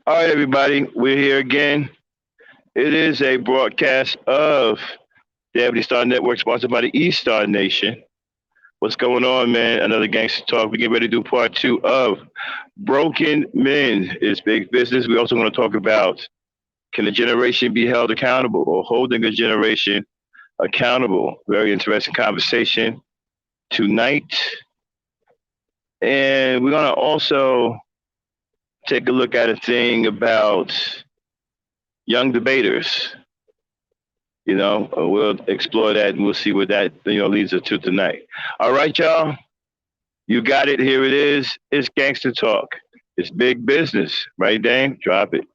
All right, everybody, we're here again. It is a broadcast of the Ebony Star Network, sponsored by the East Star Nation. What's going on, man? Another Gangsta Talk. We get ready to do part two of Broken Men is Big Business. We also want to talk about, can a generation be held accountable, or holding a generation accountable? Very interesting conversation tonight. And we're going to also take a look at a thing about young debaters. We'll explore that and we'll see what that leads us to tonight. All right, y'all. You got it. Here it is. It's gangster talk. It's big business, right, Dame? Drop it.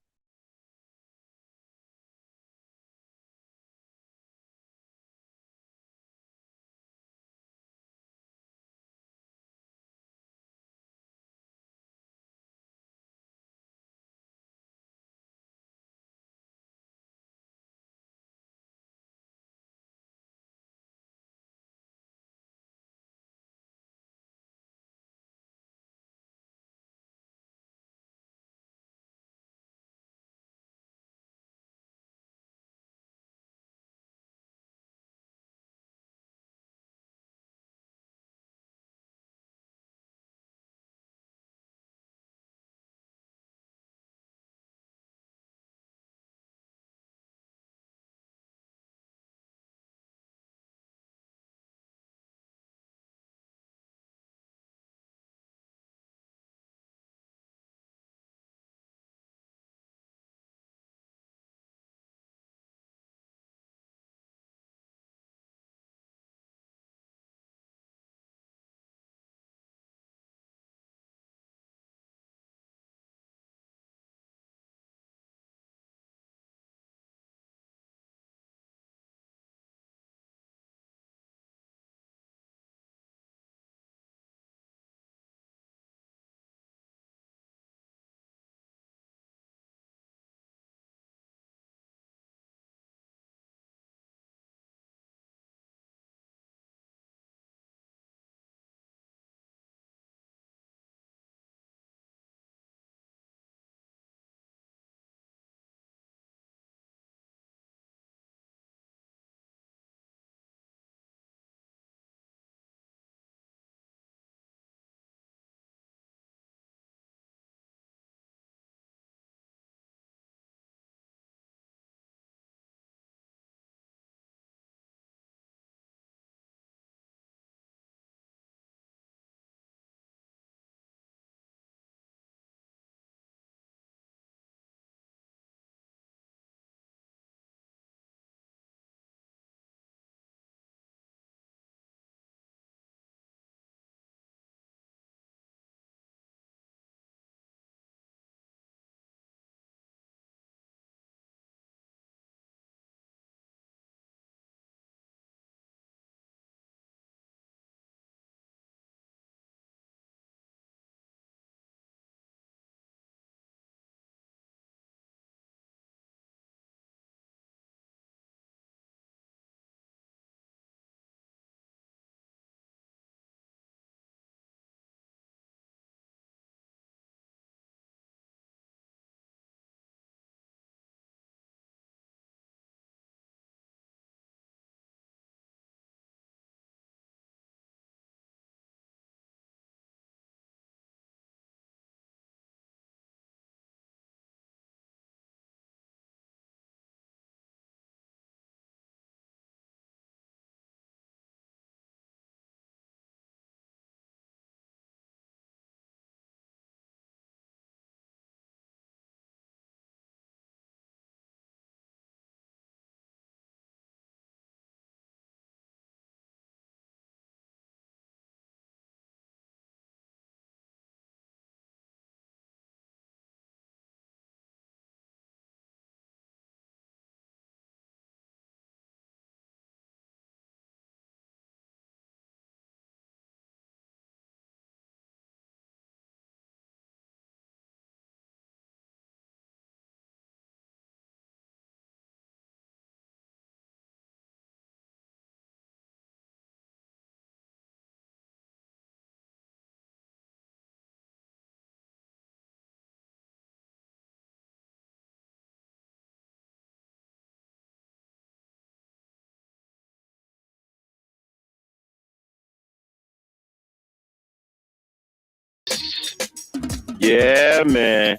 Yeah, man.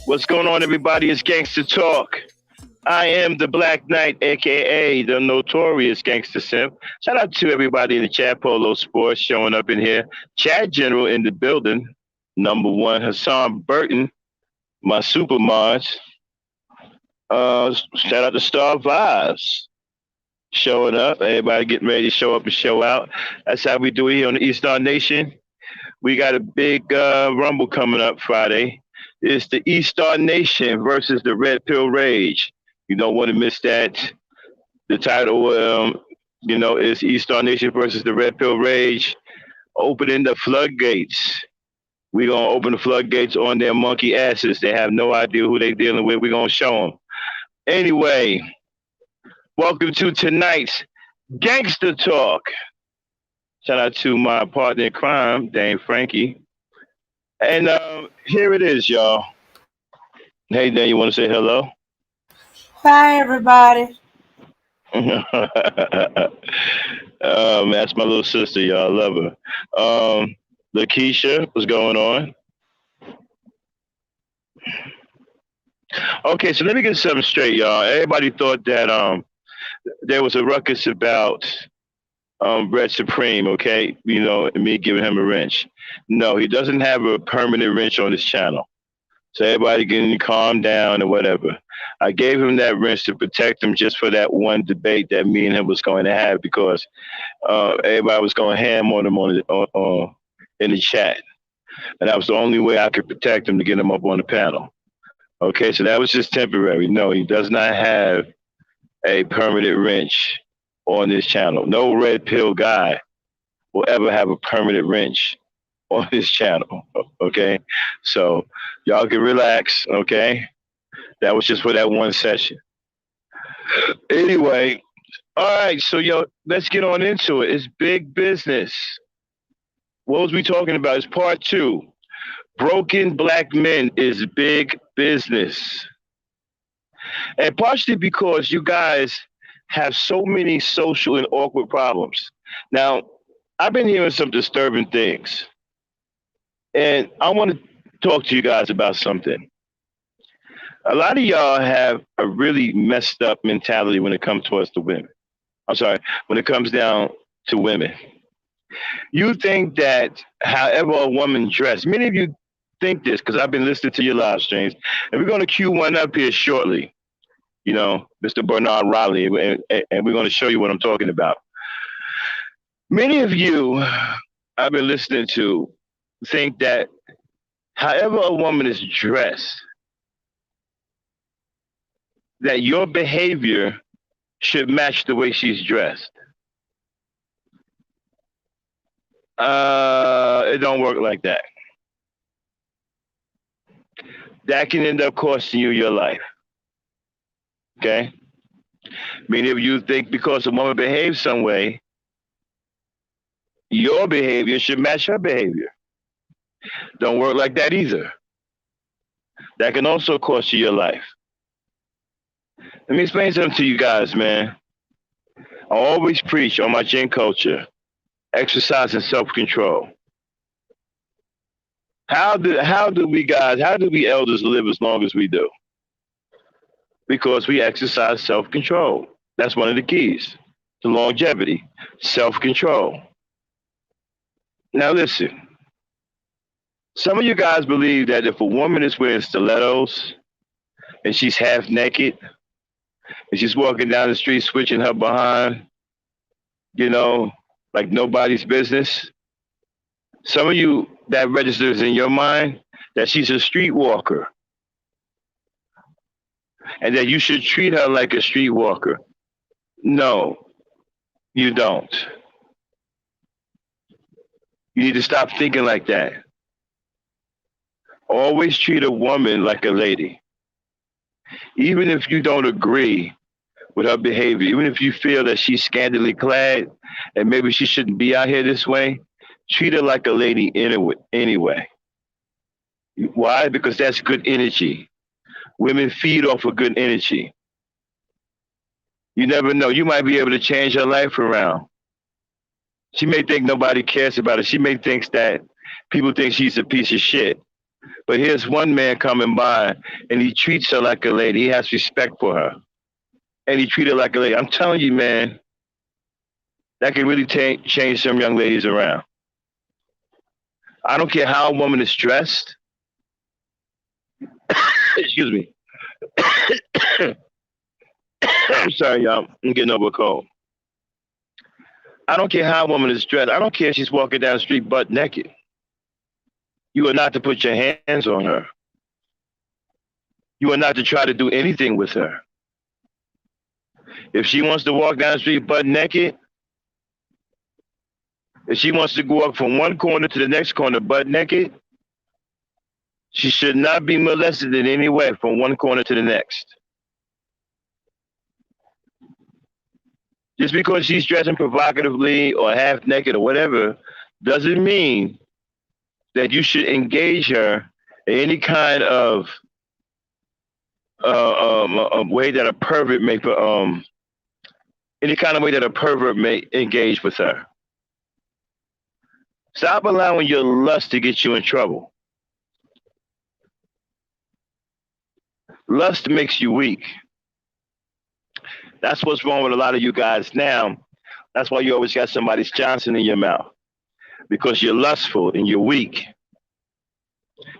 What's going on, everybody? It's Gangsta Talk. I am the Black Knight, aka the Notorious Gangster Simp. Shout out to everybody in the chat, Polo Sports showing up in here. Chad General in the building. Number one, Hassan Burton, my super mods. Shout out to Star Vibes showing up. Everybody getting ready to show up and show out. That's how we do it here on the East Star Nation. We got a big rumble coming up Friday. It's the East Star Nation versus the Red Pill Rage. You don't want to miss that. The title, is East Star Nation versus the Red Pill Rage. Opening the floodgates. We're going to open the floodgates on their monkey asses. They have no idea who they're dealing with. We're going to show them. Anyway, welcome to tonight's Gangster Talk. Shout out to my partner in crime, Dame Frankie. And here it is, y'all. Hey, Dan, you want to say hello? Hi, everybody. That's my little sister, y'all. I love her. Lakeisha, what's going on? Okay, so let me get something straight, y'all. Everybody thought that there was a ruckus about Red Supreme, okay? Me giving him a wrench. No, he doesn't have a permanent wrench on his channel. So everybody can calm down or whatever. I gave him that wrench to protect him just for that one debate that me and him was going to have because everybody was going ham on him in the chat. And that was the only way I could protect him to get him up on the panel. Okay, so that was just temporary. No, he does not have a permanent wrench on this channel. No red pill guy will ever have a permanent wrench on this channel. Okay, so y'all can relax. Okay, that was just for that one session. Anyway, all right, so let's get on into it. It's big business. What was we talking about? It's part 2. Broken black men is big business. And partially because you guys have so many social and awkward problems. Now, I've been hearing some disturbing things. And I want to talk to you guys about something. A lot of y'all have a really messed up mentality when it comes towards the women. I'm sorry, when it comes down to women. You think that however a woman dressed, many of you think this because I've been listening to your live streams, and we're going to cue one up here shortly. Mr. Bernard Raleigh, and we're going to show you what I'm talking about. Many of you I've been listening to think that however a woman is dressed, that your behavior should match the way she's dressed. It don't work like that. That can end up costing you your life. Okay? Many of you think because a woman behaves some way, your behavior should match her behavior. Don't work like that either. That can also cost you your life. Let me explain something to you guys, man. I always preach on my Gen culture, exercise and self-control. How do we elders live as long as we do? Because we exercise self-control. That's one of the keys to longevity, self-control. Now listen, some of you guys believe that if a woman is wearing stilettos and she's half naked and she's walking down the street switching her behind, like nobody's business, some of you, that registers in your mind that she's a streetwalker and that you should treat her like a streetwalker. No, you don't. You need to stop thinking like that. Always treat a woman like a lady. Even if you don't agree with her behavior, even if you feel that she's scantily clad and maybe she shouldn't be out here this way, treat her like a lady anyway. Why? Because that's good energy. Women feed off of good energy. You never know. You might be able to change her life around. She may think nobody cares about her. She may think that people think she's a piece of shit. But here's one man coming by and he treats her like a lady. He has respect for her. And he treats her like a lady. I'm telling you, man, that can really change some young ladies around. I don't care how a woman is dressed. Excuse me. I'm sorry, y'all. I'm getting over a cold. I don't care how a woman is dressed. I don't care if she's walking down the street butt naked. You are not to put your hands on her. You are not to try to do anything with her. If she wants to walk down the street butt naked, if she wants to go up from one corner to the next corner butt naked, she should not be molested in any way from one corner to the next. Just because she's dressing provocatively or half naked or whatever doesn't mean that you should engage her in any kind of way that a pervert may any kind of way that a pervert may engage with her. Stop allowing your lust to get you in trouble. Lust makes you weak. That's what's wrong with a lot of you guys now. That's why you always got somebody's Johnson in your mouth. Because you're lustful and you're weak.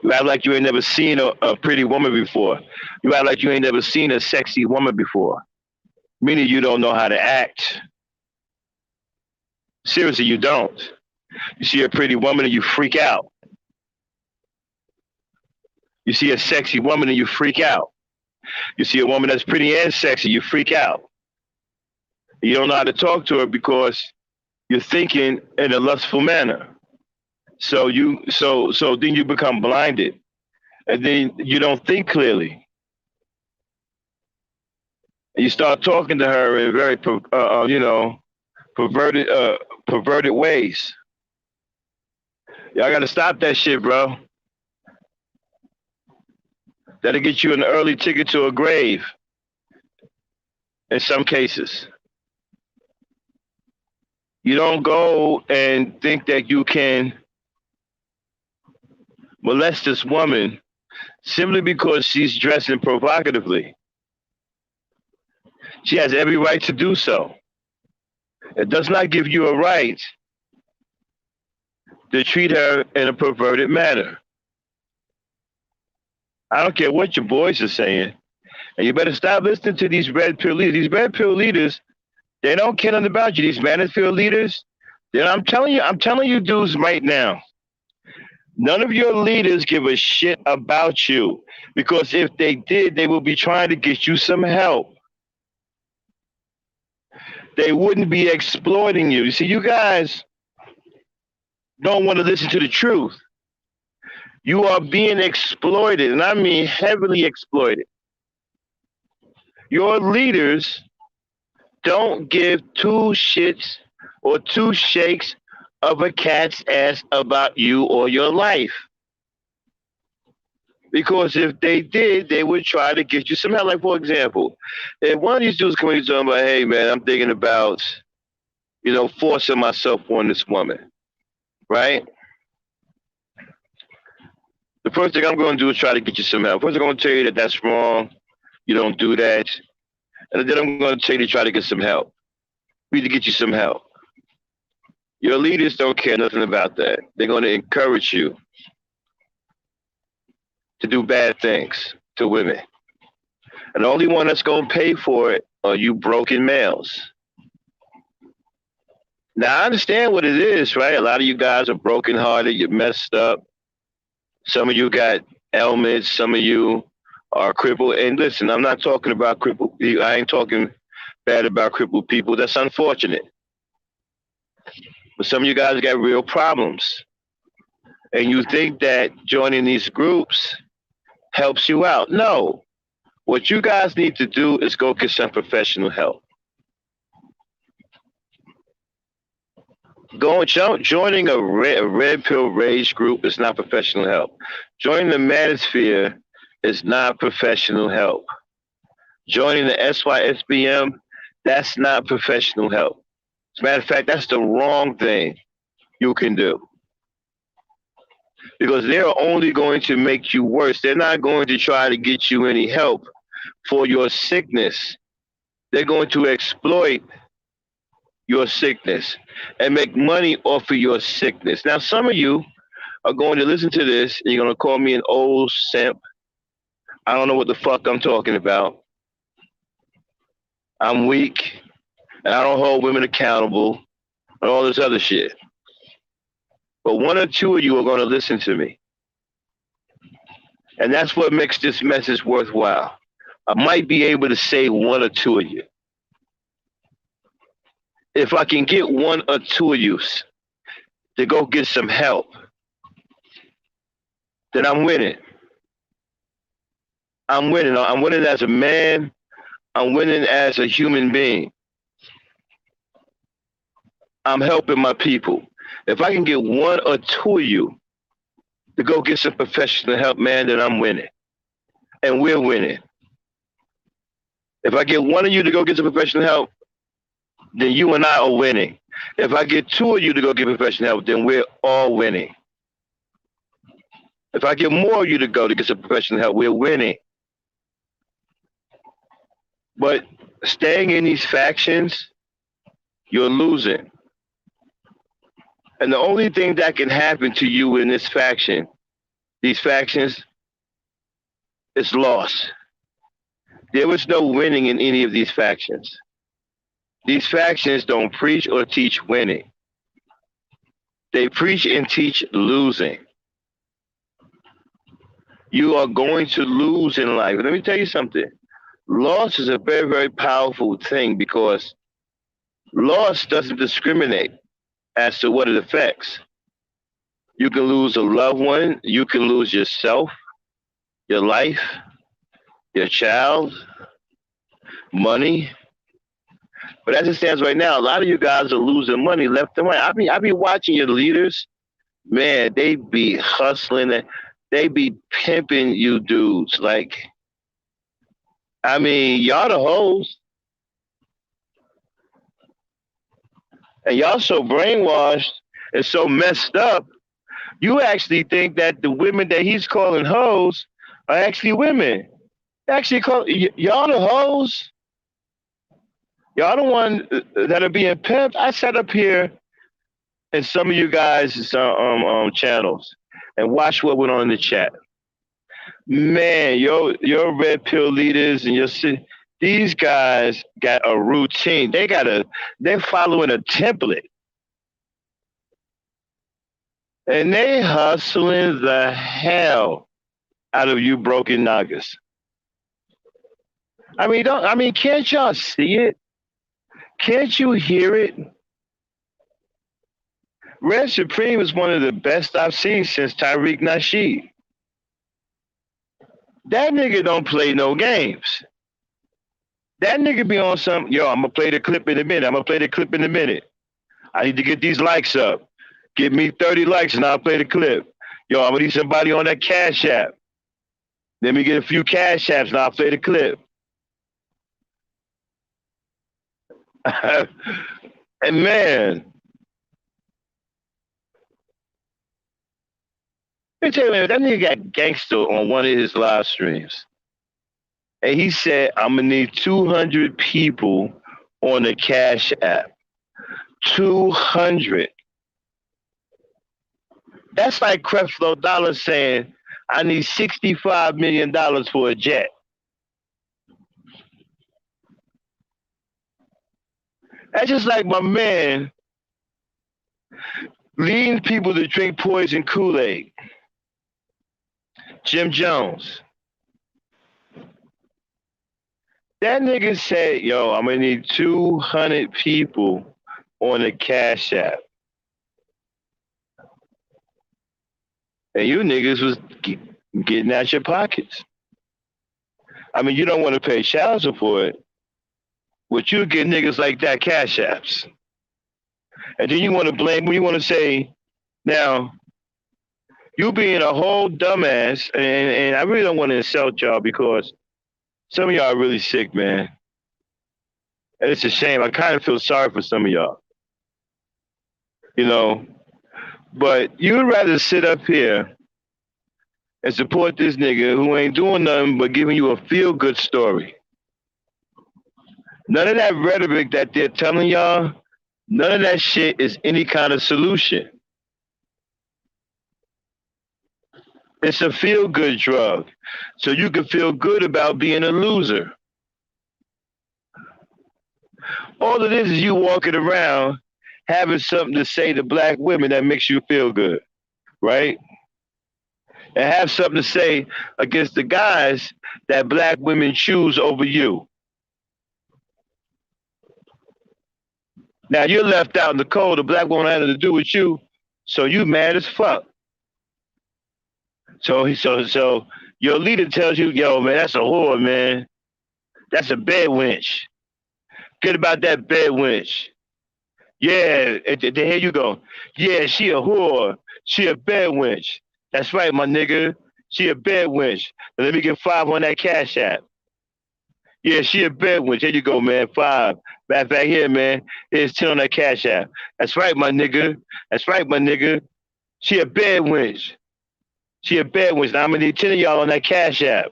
You act like you ain't never seen a pretty woman before. You act like you ain't never seen a sexy woman before. Meaning you don't know how to act. Seriously, you don't. You see a pretty woman and you freak out. You see a sexy woman and you freak out. You see a woman that's pretty and sexy, you freak out. You don't know how to talk to her because you're thinking in a lustful manner. So then you become blinded, and then you don't think clearly. And you start talking to her in very, perverted ways. Y'all got to stop that shit, bro. That'll get you an early ticket to a grave. In some cases. You don't go and think that you can molest this woman simply because she's dressing provocatively. She has every right to do so. It does not give you a right to treat her in a perverted manner. I don't care what your boys are saying. And you better stop listening to these red pill leaders. These red pill leaders, they don't care nothing about you. These manosphere leaders, I'm telling you dudes right now, none of your leaders give a shit about you. Because if they did, they would be trying to get you some help. They wouldn't be exploiting you. You see, you guys don't want to listen to the truth. You are being exploited, and I mean heavily exploited. Your leaders don't give two shits or two shakes of a cat's ass about you or your life. Because if they did, they would try to get you some help. Like, for example, if one of these dudes come in talking about, hey, man, I'm thinking about, forcing myself on this woman, right? The first thing I'm going to do is try to get you some help. First, I'm going to tell you that that's wrong. You don't do that. And then I'm going to tell you to try to get some help. We need to get you some help. Your leaders don't care nothing about that. They're going to encourage you to do bad things to women. And the only one that's going to pay for it are you broken males. Now, I understand what it is, right? A lot of you guys are brokenhearted. You're messed up. Some of you got ailments. Some of you are crippled. And listen, I'm not talking about crippled people. I ain't talking bad about crippled people. That's unfortunate. But some of you guys got real problems. And you think that joining these groups helps you out. No. What you guys need to do is go get some professional help. Joining a red pill rage group is not professional help. Joining the manosphere is not professional help. Joining the SYSBM, that's not professional help. As a matter of fact, that's the wrong thing you can do. because they're only going to make you worse. They're not going to try to get you any help for your sickness. They're going to exploit your sickness and make money off of your sickness. Now, some of you are going to listen to this and you're going to call me an old simp. I don't know what the fuck I'm talking about. I'm weak and I don't hold women accountable and all this other shit. But one or two of you are going to listen to me. And that's what makes this message worthwhile. I might be able to save one or two of you. If I can get one or two of you to go get some help, then I'm winning. I'm winning. I'm winning as a man. I'm winning as a human being. I'm helping my people. If I can get one or two of you to go get some professional help, man, then I'm winning. And we're winning. If I get one of you to go get some professional help, then you and I are winning. If I get two of you to go get professional help, then we're all winning. If I get more of you to go to get some professional help, we're winning. But staying in these factions, you're losing. And the only thing that can happen to you in this faction, these factions, is loss. There was no winning in any of these factions. These factions don't preach or teach winning. They preach and teach losing. You are going to lose in life. Let me tell you something. Loss is a very, very powerful thing because loss doesn't discriminate as to what it affects. You can lose a loved one. You can lose yourself, your life, your child, money. But as it stands right now, a lot of you guys are losing money left and right. I be watching your leaders, man. They be hustling and they be pimping you dudes. Like, I mean, y'all the hoes, and y'all so brainwashed and so messed up. You actually think that the women that he's calling hoes are actually women. Actually, y'all the hoes. Y'all the one that are being pimped. I sat up here in some of you guys' channels and watched what went on in the chat. Man, your red pill leaders and these guys got a routine. They're following a template. And they hustling the hell out of you broken niggas. Can't y'all see it? Can't you hear it? Red Supreme is one of the best I've seen since Tariq Nasheed. That nigga don't play no games. That nigga be on some, yo, I'm going to play the clip in a minute. I need to get these likes up. Give me 30 likes and I'll play the clip. Yo, I'm going to need somebody on that Cash App. Let me get a few Cash Apps and I'll play the clip. And man, let me tell you, man, that nigga got Gangsta on one of his live streams. And he said, I'm going to need 200 people on the Cash App. 200. That's like Creflo Dollar saying, I need $65 million for a jet. That's just like my man leading people to drink poison Kool-Aid. Jim Jones. That nigga said, yo, I'm going to need 200 people on the Cash App. And you niggas was getting out your pockets. I mean, you don't want to pay child support, but you get niggas like that Cash Apps. And then you want to blame, you want to say, now, you being a whole dumbass, and I really don't want to insult y'all because some of y'all are really sick, man. And it's a shame. I kind of feel sorry for some of y'all. You know, But you'd rather sit up here and support this nigga who ain't doing nothing but giving you a feel good story. None of that rhetoric that they're telling y'all, none of that shit is any kind of solution. It's a feel good drug. So you can feel good about being a loser. All it is you walking around having something to say to black women that makes you feel good, right? And have something to say against the guys that black women choose over you. Now you're left out in the cold. The black woman had nothing to do with you, so you mad as fuck. So your leader tells you, yo, man, that's a whore, man. That's a bed wench. Get about that bed wench. Yeah, and here you go. Yeah, she a whore. She a bed wench. That's right, my nigga. She a bed wench. Now let me get 5 on that cash app. Yeah, she a bed wench. Here you go, man. 5. Back here, man. Here's 10 on that cash app. That's right, my nigga. That's right, my nigga. She a bed wench. She a bed wench. Now I'm gonna need 10 of y'all on that cash app.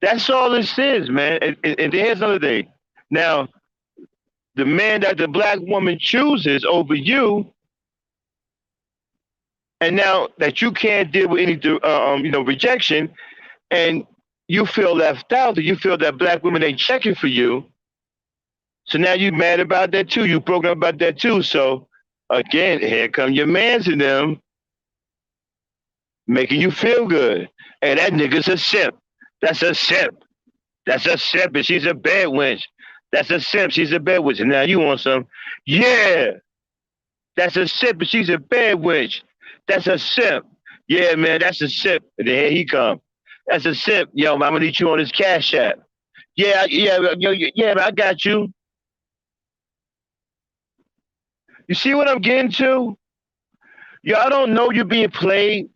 That's all this is, man. And here's another thing. Now, the man that the black woman chooses over you, and now that you can't deal with any, rejection, and you feel left out, that you feel that black women ain't checking for you. So now you mad about that too. You broken up about that too. So again, here come your mans and them making you feel good. And that nigga's a simp. That's a simp. That's a simp, and she's a bad wench. That's a simp. She's a bad wench. And now you want some? Yeah, that's a simp, and she's a bad wench. That's a simp. Yeah, man, that's a simp. And then here he come. That's a simp. Yo, I'm gonna need you on his cash app. Yeah, man, I got you. You see what I'm getting to? Y'all don't know you're being played.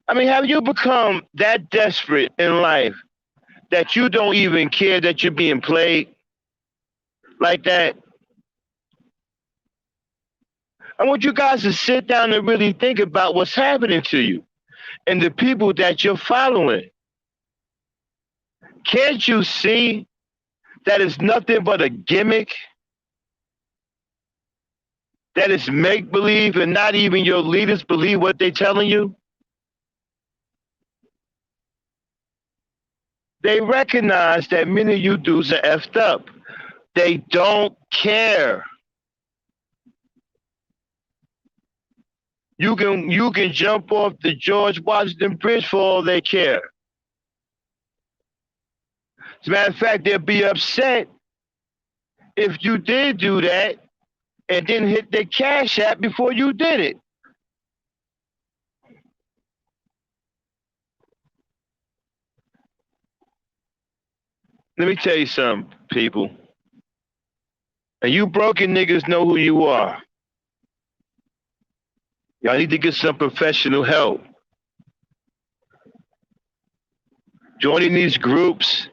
I mean, have you become that desperate in life that you don't even care that you're being played like that? I want you guys to sit down and really think about what's happening to you and the people that you're following. Can't you see that it's nothing but a gimmick? That it's make believe and not even your leaders believe what they're telling you? They recognize that many of you dudes are effed up. They don't care. You can jump off the George Washington Bridge for all they care. As a matter of fact, they'll be upset if you did do that and didn't hit the cash app before you did it. Let me tell you something, people. And you broken niggas know who you are. Y'all need to get some professional help. Joining these groups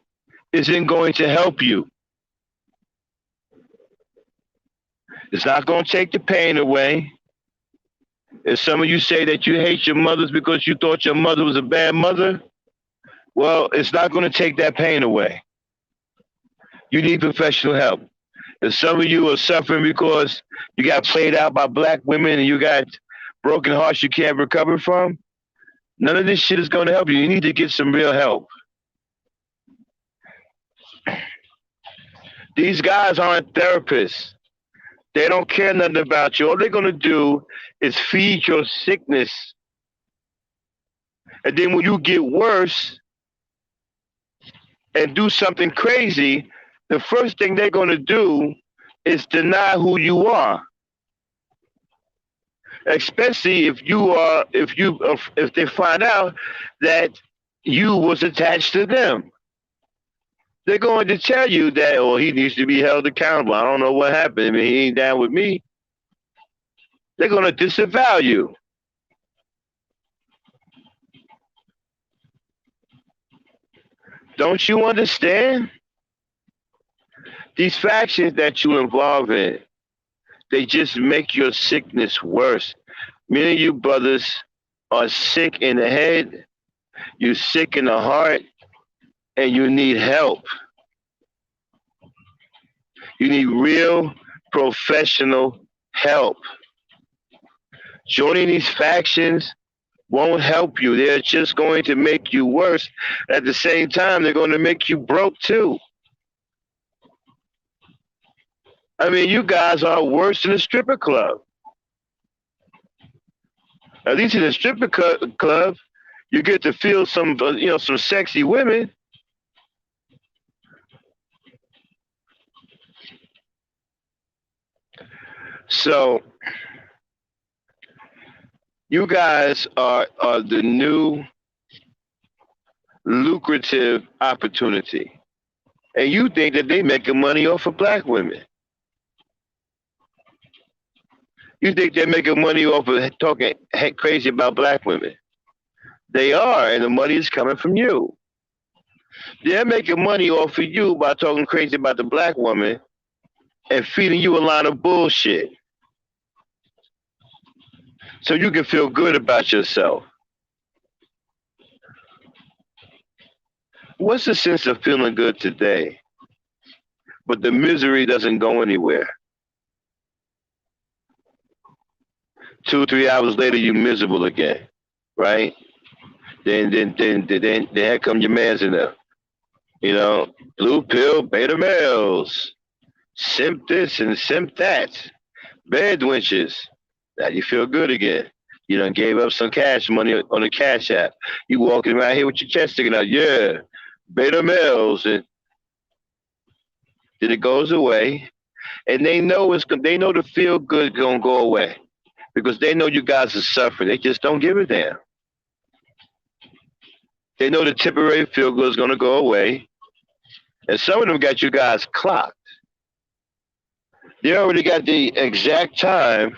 isn't going to help you. It's not going to take the pain away. If some of you say that you hate your mothers because you thought your mother was a bad mother, well, it's not going to take that pain away. You need professional help. If some of you are suffering because you got played out by black women and you got broken hearts you can't recover from, none of this shit is going to help you. You need to get some real help. These guys aren't therapists. They don't care nothing about you. All they're going to do is feed your sickness. And then when you get worse and do something crazy, the first thing they're going to do is deny who you are. Especially if they find out that you was attached to them. They're going to tell you that, oh, he needs to be held accountable. I don't know what happened. I mean, he ain't down with me. They're going to disavow you. Don't you understand These factions that you involve in, they just make your sickness worse. Many of you brothers are sick in the head, you're sick in the heart, and you need help. You need real professional help. Joining these factions won't help you. They're just going to make you worse. At the same time, they're going to make you broke too. I mean, you guys are worse than a stripper club. At least in a stripper club, you get to feel some sexy women. So you guys are the new lucrative opportunity. And you think that they making money off of black women. You think they're making money off of talking crazy about black women. They are, and the money is coming from you. They're making money off of you by talking crazy about the black woman and feeding you a lot of bullshit. So you can feel good about yourself. What's the sense of feeling good today? But the misery doesn't go anywhere. 2, 3 hours later, you're miserable again, right? Then here come your mans in there. You know, blue pill, beta males, simp this and simp that, bed winches. Now you feel good again. You done gave up some cash money on the cash app. You walking around here with your chest sticking out, yeah, beta males, and then it goes away. And they know the feel good gonna go away because they know you guys are suffering. They just don't give a damn. They know the temporary feel good is gonna go away, and some of them got you guys clocked. They already got the exact time.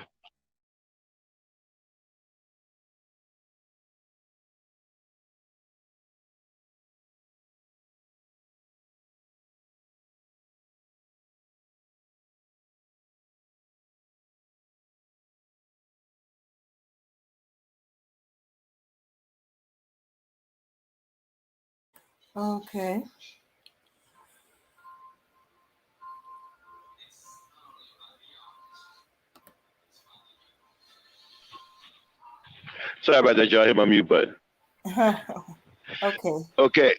Okay. Sorry about that, y'all. Hit my mute button. Okay. Okay.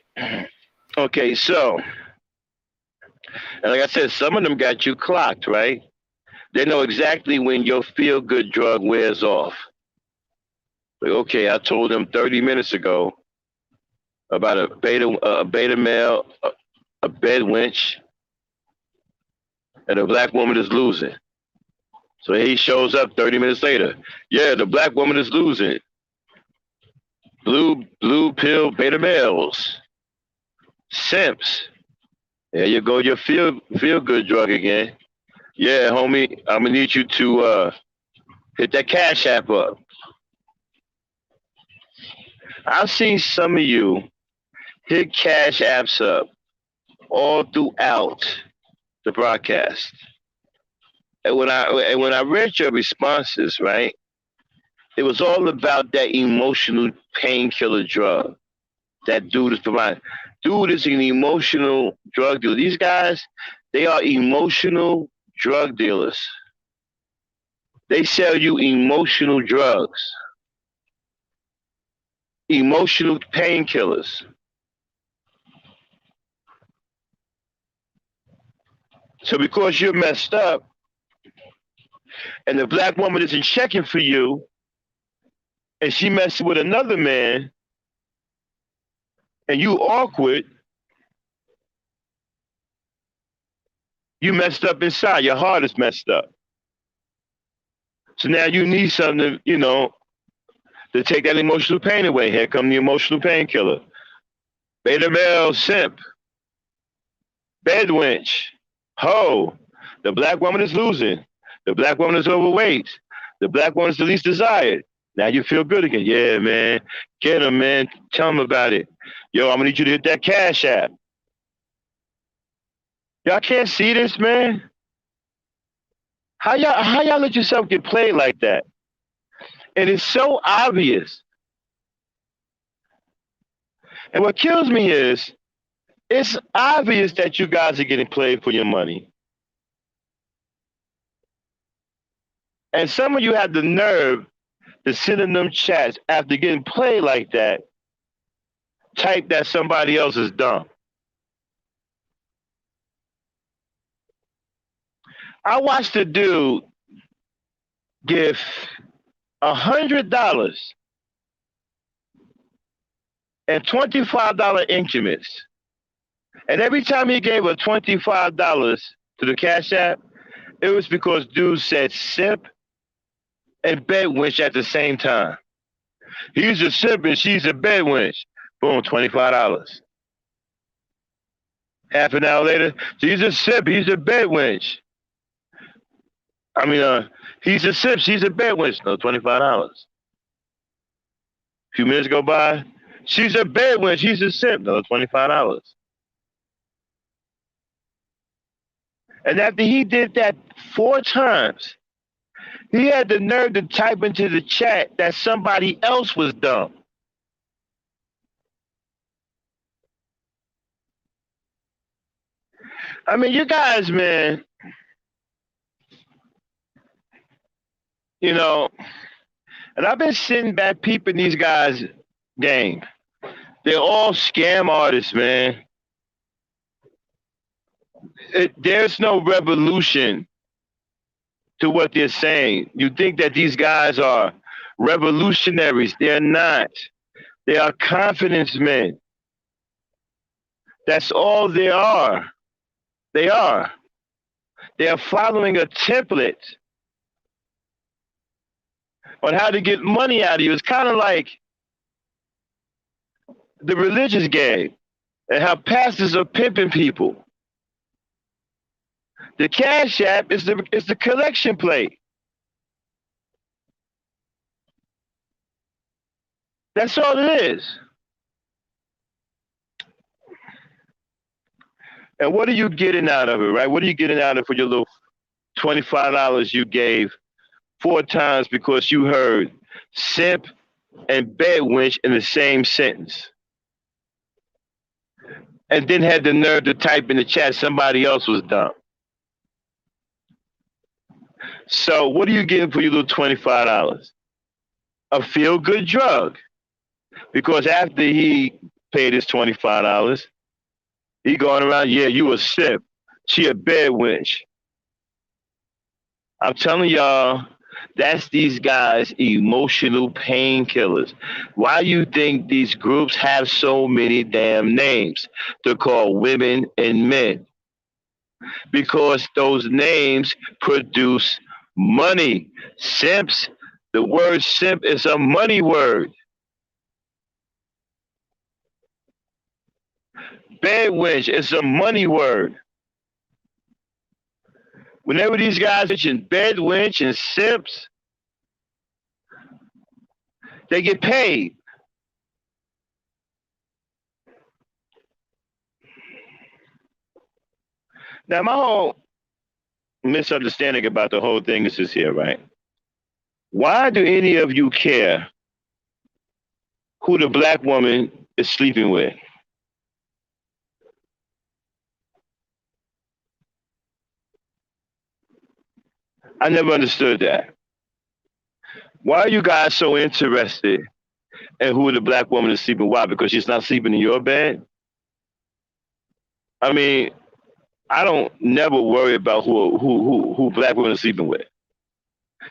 Okay, so, and like I said, some of them got you clocked, right? They know exactly when your feel good drug wears off. Like, okay, I told them 30 minutes ago about a beta male, a bed winch, and a black woman is losing. So he shows up 30 minutes later. Yeah, the black woman is losing. Blue pill beta males. Simps. There you go, your feel good drug again. Yeah, homie, I'm gonna need you to hit that cash app up. I've seen some of you hit cash apps up all throughout the broadcast. And when I read your responses, right, it was all about that emotional painkiller drug that dude is providing. Dude is an emotional drug dealer. These guys, they are emotional drug dealers. They sell you emotional drugs, emotional painkillers. So because you're messed up and the black woman isn't checking for you and she messing with another man and you awkward, you messed up inside. Your heart is messed up. So now you need something, to take that emotional pain away. Here come the emotional painkiller. Beta male simp. Bed winch. Ho. The black woman is losing. The black woman is overweight. The black woman is the least desired. Now you feel good again. Yeah, man. Get him, man. Tell him about it. Yo, I'm going to need you to hit that cash app. Y'all can't see this, man. How y'all let yourself get played like that? And it's so obvious. And what kills me is it's obvious that you guys are getting played for your money. And some of you have the nerve to sit in them chats after getting played like that, type that somebody else is dumb. I watched a dude give $100 and $25 increments. And every time he gave a $25 to the Cash App, it was because dude said simp and bedwench at the same time. He's a simp and she's a bedwench. Boom, $25. Half an hour later, she's a simp, he's a bedwench. He's a simp, she's a bedwench. No, $25. A few minutes go by, she's a bedwench, he's a simp. No, $25. And after he did that 4 times, he had the nerve to type into the chat that somebody else was dumb. I mean, you guys, man, you know, and I've been sitting back peeping these guys' game. They're all scam artists, man. There's no revolution to what they're saying. You think that these guys are revolutionaries. They're not. They are confidence men. That's all they are. They are. They are following a template on how to get money out of you. It's kind of like the religious game and how pastors are pimping people. The Cash App is the collection plate. That's all it is. And what are you getting out of it, right? What are you getting out of it for your little $25 you gave 4 times because you heard simp and bedwench in the same sentence? And then had the nerve to type in the chat somebody else was dumb. So what are you getting for your little $25? A feel-good drug. Because after he paid his $25, he going around, yeah, you a simp. She a bedwench. I'm telling y'all, that's these guys' emotional painkillers. Why you think these groups have so many damn names to call women and men? Because those names produce money. Simps, the word simp is a money word. Bedwench is a money word. Whenever these guys mention bedwench and simps, they get paid. Now, my whole misunderstanding about the whole thing is this here, right? Why do any of you care who the black woman is sleeping with? I never understood that. Why are you guys so interested in who the black woman is sleeping with? Why? Because she's not sleeping in your bed? I mean, I don't never worry about who black women are sleeping with.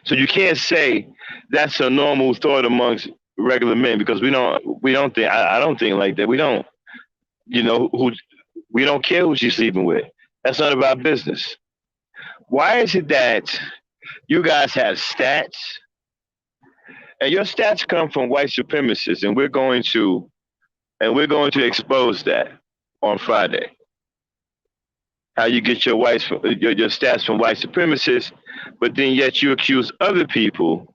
So you can't say that's a normal thought amongst regular men because we don't think I don't think like that. We don't who we don't care who she's sleeping with. That's none of our business. Why is it that you guys have stats and your stats come from white supremacists and we're going to expose that on Friday. How you get your stats from white supremacists, but then yet you accuse other people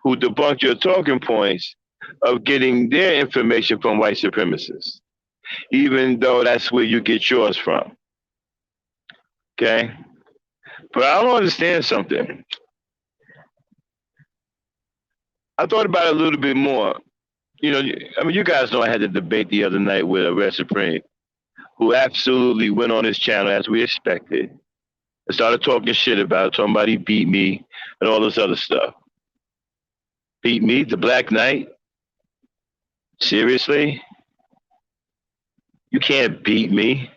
who debunk your talking points of getting their information from white supremacists, even though that's where you get yours from. Okay? But I don't understand something. I thought about it a little bit more. I mean, you guys know I had a debate the other night with a Red Supreme who absolutely went on his channel as we expected and started talking shit about somebody beat me and all this other stuff. Beat me, the Black Knight? Seriously? You can't beat me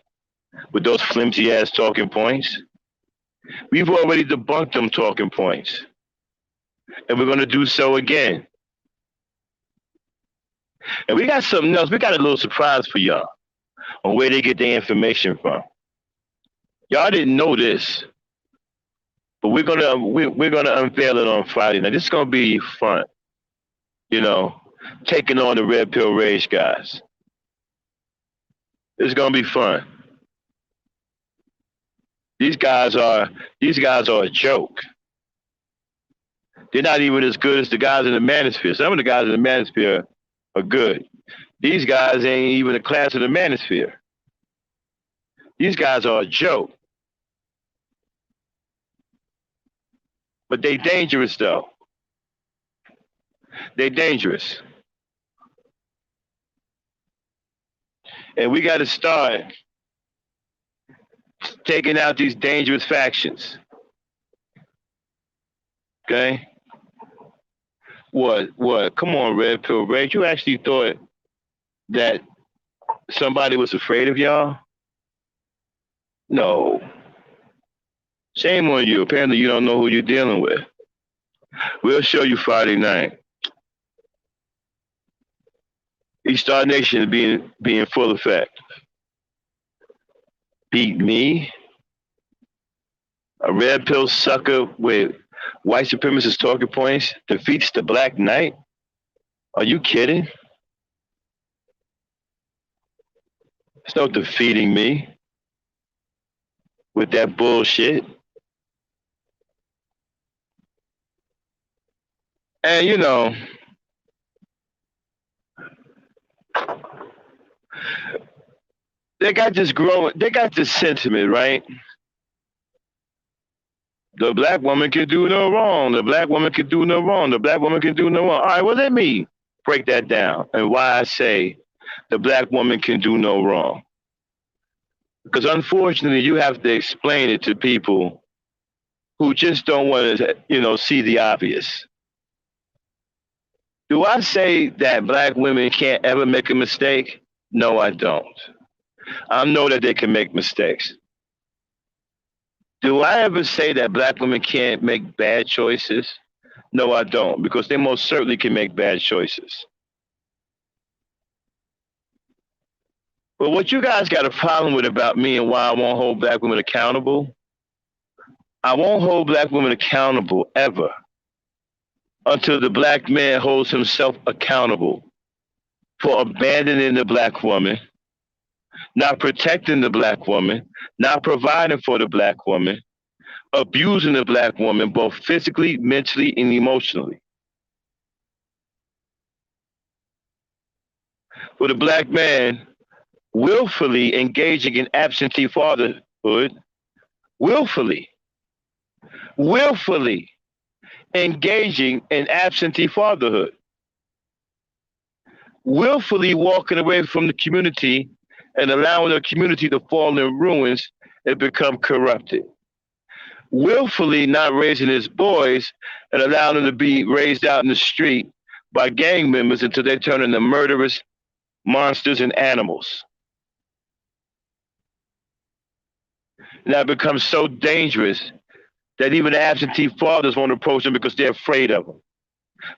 with those flimsy ass talking points. We've already debunked them talking points, and we're going to do so again. And we got something else. We got a little surprise for y'all on where they get their information from. Y'all didn't know this, but we're gonna unveil it on Friday. Now this is gonna be fun, you know, taking on the Red Pill Rage guys. It's gonna be fun. These guys are a joke. They're not even as good as the guys in the manosphere. Some of the guys in the manosphere are good. These guys ain't even a class of the manosphere. These guys are a joke. But they dangerous though. They dangerous. And we gotta start taking out these dangerous factions. Okay? What? Come on, Red Pill Rage. You actually thought that somebody was afraid of y'all? No. Shame on you. Apparently you don't know who you're dealing with. We'll show you Friday night. East Star Nation is being full effect. Beat me? A red pill sucker with white supremacist talking points defeats the Black Knight? Are you kidding? There's no defeating me with that bullshit. And they got this sentiment, right? The black woman can do no wrong. The black woman can do no wrong. The black woman can do no wrong. All right, well, let me break that down and why I say the black woman can do no wrong. Because unfortunately, you have to explain it to people who just don't want to, see the obvious. Do I say that black women can't ever make a mistake? No, I don't. I know that they can make mistakes. Do I ever say that black women can't make bad choices? No, I don't, because they most certainly can make bad choices. But what you guys got a problem with about me and why I won't hold black women accountable, I won't hold black women accountable ever until the black man holds himself accountable for abandoning the black woman, not protecting the black woman, not providing for the black woman, abusing the black woman both physically, mentally, and emotionally. For the black man willfully engaging in absentee fatherhood, willfully engaging in absentee fatherhood, willfully walking away from the community and allowing the community to fall in ruins and become corrupted, willfully not raising his boys and allowing them to be raised out in the street by gang members until they turn into murderous monsters and animals. And that becomes so dangerous that even the absentee fathers won't approach them because they're afraid of them.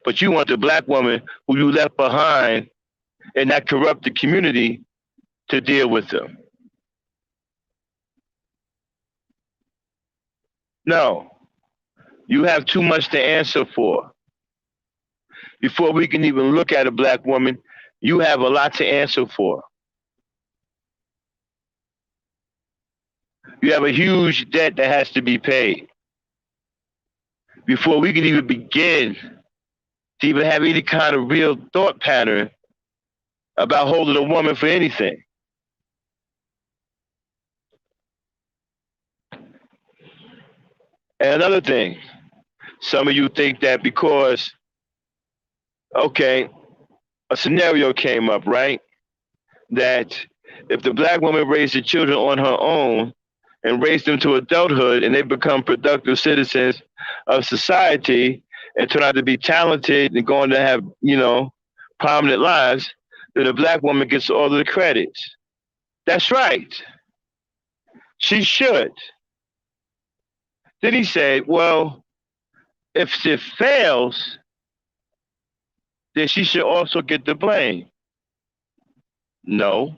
But you want the black woman who you left behind in that corrupted community to deal with them. No, you have too much to answer for. Before we can even look at a black woman, you have a lot to answer for. You have a huge debt that has to be paid before we can even begin to even have any kind of real thought pattern about holding a woman for anything. And another thing, some of you think that because, okay, a scenario came up, right? That if the black woman raised the children on her own and raised them to adulthood and they become productive citizens of society and turn out to be talented and going to have, prominent lives, then the black woman gets all of the credits. That's right. She should. Then he said, well, if it fails, then she should also get the blame. No.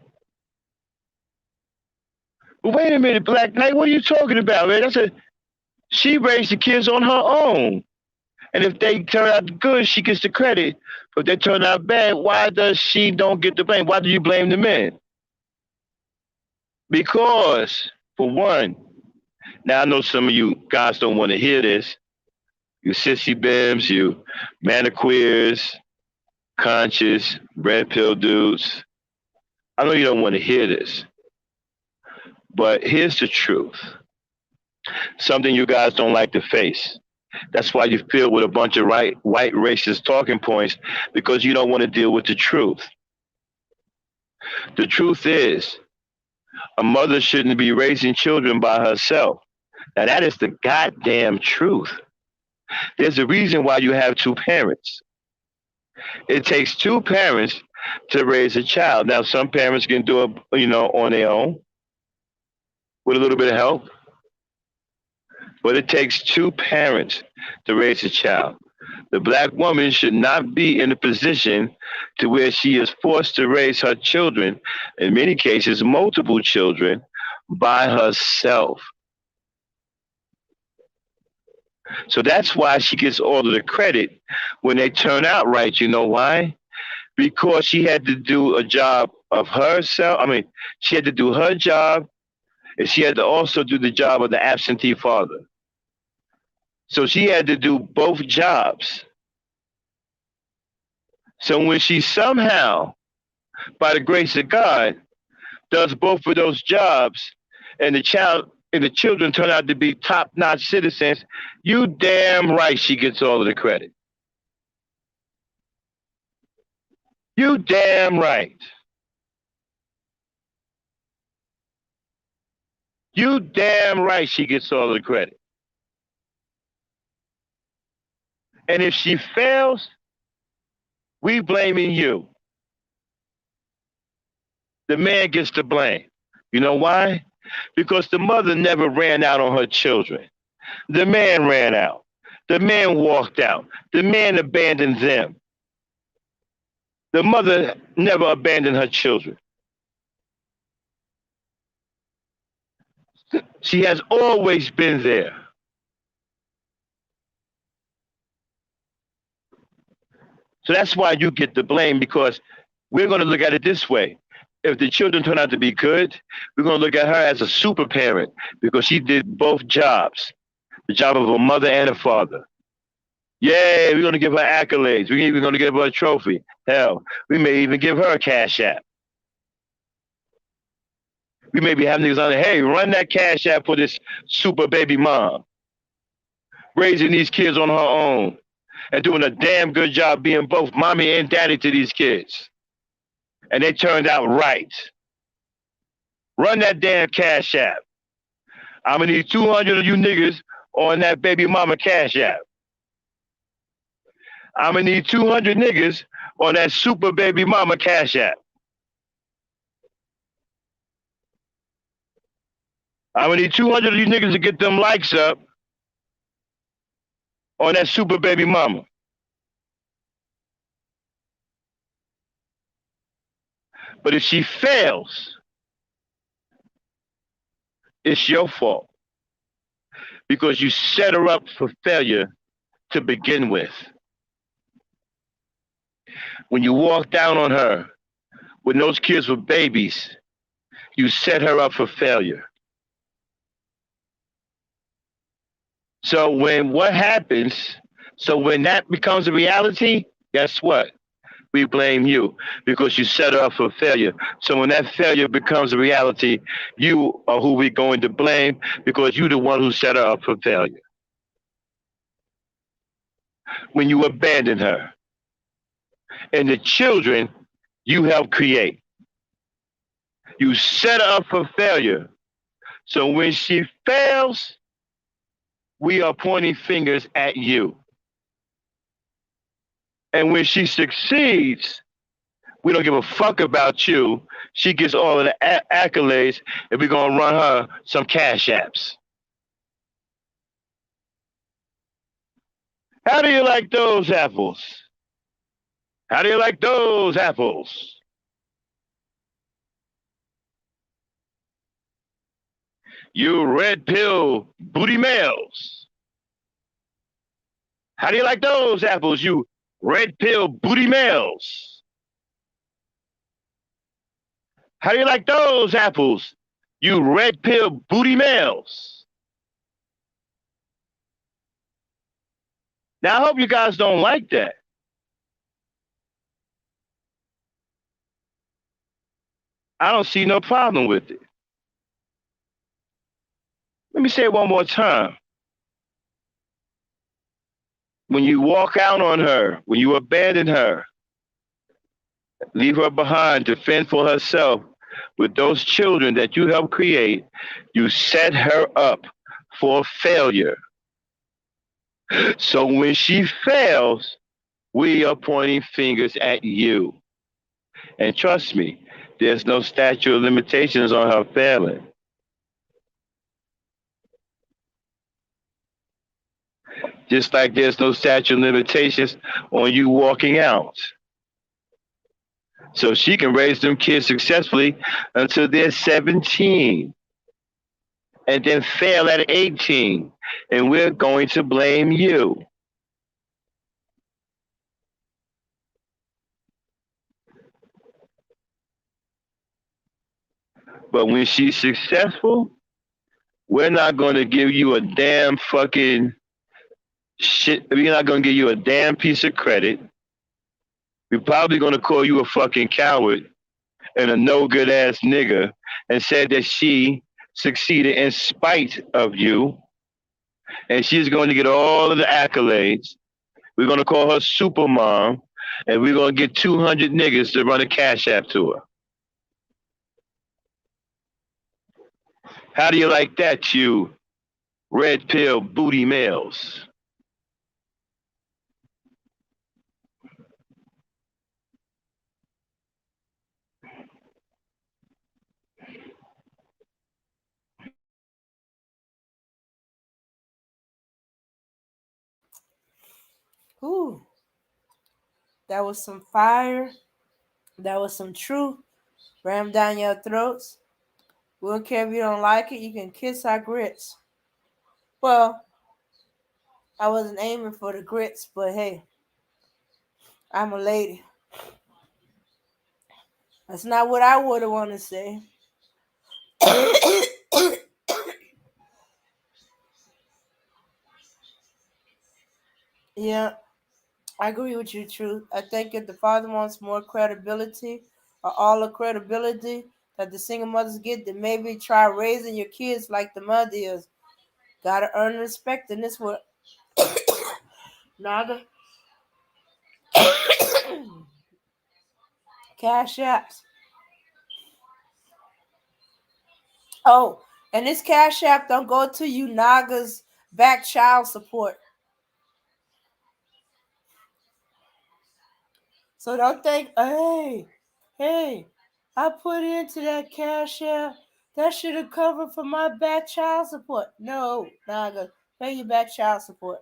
But wait a minute, Black Knight, what are you talking about, man? She raised the kids on her own. And if they turn out good, she gets the credit. But if they turn out bad, why does she don't get the blame? Why do you blame the men? Because, for one, now I know some of you guys don't want to hear this. You sissy bims, you maniqueers, conscious, red pill dudes. I know you don't want to hear this. But here's the truth. Something you guys don't like to face. That's why you filled with a bunch of white racist talking points, because you don't want to deal with the truth. The truth is, a mother shouldn't be raising children by herself. Now, that is the goddamn truth. There's a reason why you have two parents. It takes two parents to raise a child. Now, some parents can do it, on their own with a little bit of help. But it takes two parents to raise a child. The black woman should not be in a position to where she is forced to raise her children, in many cases, multiple children, by herself. So that's why she gets all of the credit when they turn out right. You know why? Because she had to do a job of herself. I mean, she had to do her job, and she had to also do the job of the absentee father. So she had to do both jobs. So when she somehow, by the grace of God, does both of those jobs, and the children turn out to be top-notch citizens, you damn right she gets all of the credit. You damn right. You damn right she gets all of the credit. And if she fails, we blaming you. The man gets the blame. You know why? Because the mother never ran out on her children. The man ran out. The man walked out. The man abandoned them. The mother never abandoned her children. She has always been there. So that's why you get the blame, because we're going to look at it this way. If the children turn out to be good, we're going to look at her as a super parent because she did both jobs, the job of a mother and a father. Yay, we're going to give her accolades. We're even going to give her a trophy. Hell, we may even give her a cash app. We may be having niggas on there, hey, run that cash app for this super baby mom, raising these kids on her own and doing a damn good job being both mommy and daddy to these kids. And they turned out right. Run that damn cash app. I'm going to need 200 of you niggas on that baby mama cash app. I'm going to need 200 niggas on that super baby mama cash app. I'm going to need 200 of you niggas to get them likes up on that super baby mama. But if she fails, it's your fault because you set her up for failure to begin with. When you walk down on her when those kids were babies, you set her up for failure. So when that becomes a reality, guess what? We blame you because you set her up for failure. So when that failure becomes a reality, you are who we're going to blame because you're the one who set her up for failure. when you abandon her and the children you help create. You set her up for failure. So when she fails, we are pointing fingers at you. And when she succeeds, we don't give a fuck about you. She gets all of the accolades, and we're going to run her some cash apps. How do you like those apples? How do you like those apples? You red pill booty males. How do you like those apples, you red pill booty males? How do you like those apples, you red pill booty males? Now, I hope you guys don't like that. I don't see no problem with it. Let me say it one more time. When you walk out on her, when you abandon her, leave her behind to fend for herself with those children that you helped create, you set her up for failure. So when she fails, we are pointing fingers at you. And trust me, there's no statute of limitations on her failing. Just like there's no statute of limitations on you walking out. So she can raise them kids successfully until they're 17 and then fail at 18. And we're going to blame you. But when she's successful, we're not going to give you a damn fucking shit. We're not going to give you a damn piece of credit. We're probably going to call you a fucking coward and a no good ass nigga and said that she succeeded in spite of you. And she's going to get all of the accolades. We're going to call her super mom, and we're going to get 200 niggas to run a cash app to her. How do you like that, you red pill booty males? Ooh, that was some fire. That was some truth. Ram down your throats. We don't care if you don't like it. You can kiss our grits. Well, I wasn't aiming for the grits, but hey, I'm a lady. That's not what I would have wanted to say. Yeah, I agree with you, Truth. I think if the father wants more credibility or all the credibility that the single mothers get, then maybe try raising your kids like the mother is. Gotta earn respect in this world. Naga. Cash apps. Oh, and this cash app don't go to you Nagas back child support. So don't think, hey, I put into that cash app. That should have covered for my back child support. No, Naga, pay your back child support.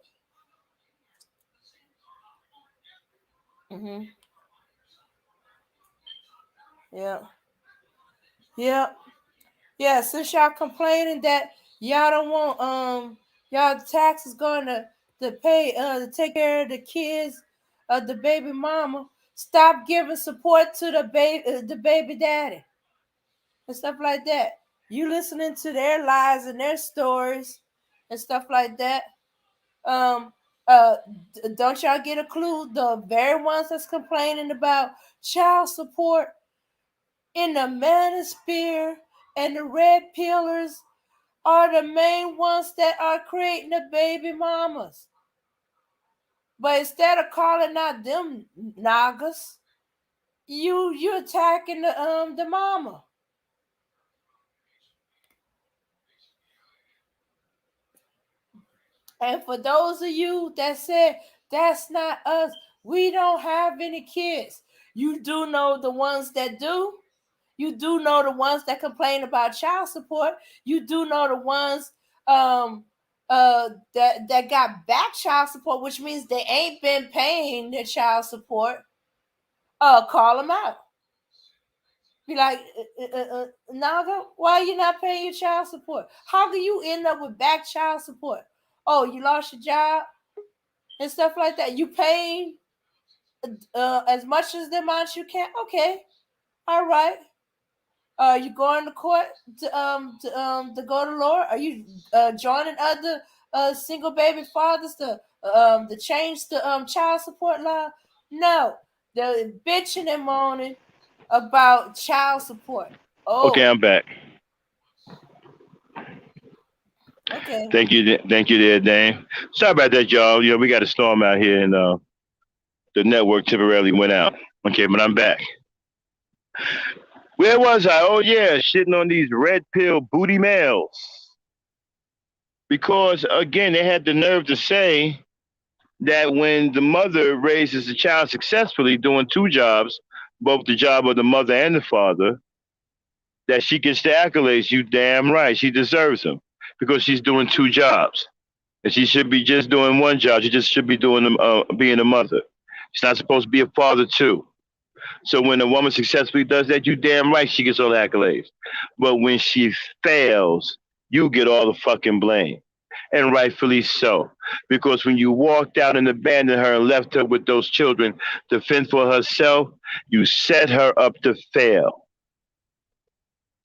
Mhm. Yeah. Yeah. Yeah. Since y'all complaining that y'all don't want y'all taxes going to pay to take care of the kids of the baby mama, stop giving support to the baby daddy and stuff like that. You listening to their lies and their stories and stuff like that. Um, don't y'all get a clue? The very ones that's complaining about child support in the manosphere and the red pillars are the main ones that are creating the baby mamas. But instead of calling out them nagas, you attacking the mama. And for those of you that said that's not us, we don't have any kids. You do know the ones that do. You do know the ones that complain about child support. You do know the ones um that got back child support, which means they ain't been paying their child support. Call them out. Be like, Naga, why are you not paying your child support? How can you end up with back child support? Oh, you lost your job and stuff like that. You paying as much as the amount you can. Okay, all right. You going to court to go to law? Are you joining other single baby fathers to change the child support law? No, they're bitching and moaning about child support. Okay, Oh, I'm back. okay. Thank you, there, Dame. Sorry about that, y'all. You know, we got a storm out here, and the network temporarily went out. Okay, but I'm back. Where was I? Oh yeah, shitting on these red pill booty males. Because again, they had the nerve to say that when the mother raises the child successfully, doing two jobs, both the job of the mother and the father, that she gets the accolades. You damn right, she deserves them because she's doing two jobs, and she should be just doing one job. She just should be doing being a mother. She's not supposed to be a father too. So when a woman successfully does that, you damn right she gets all the accolades. But when she fails, you get all the fucking blame. And rightfully so. Because when you walked out and abandoned her and left her with those children to fend for herself, you set her up to fail.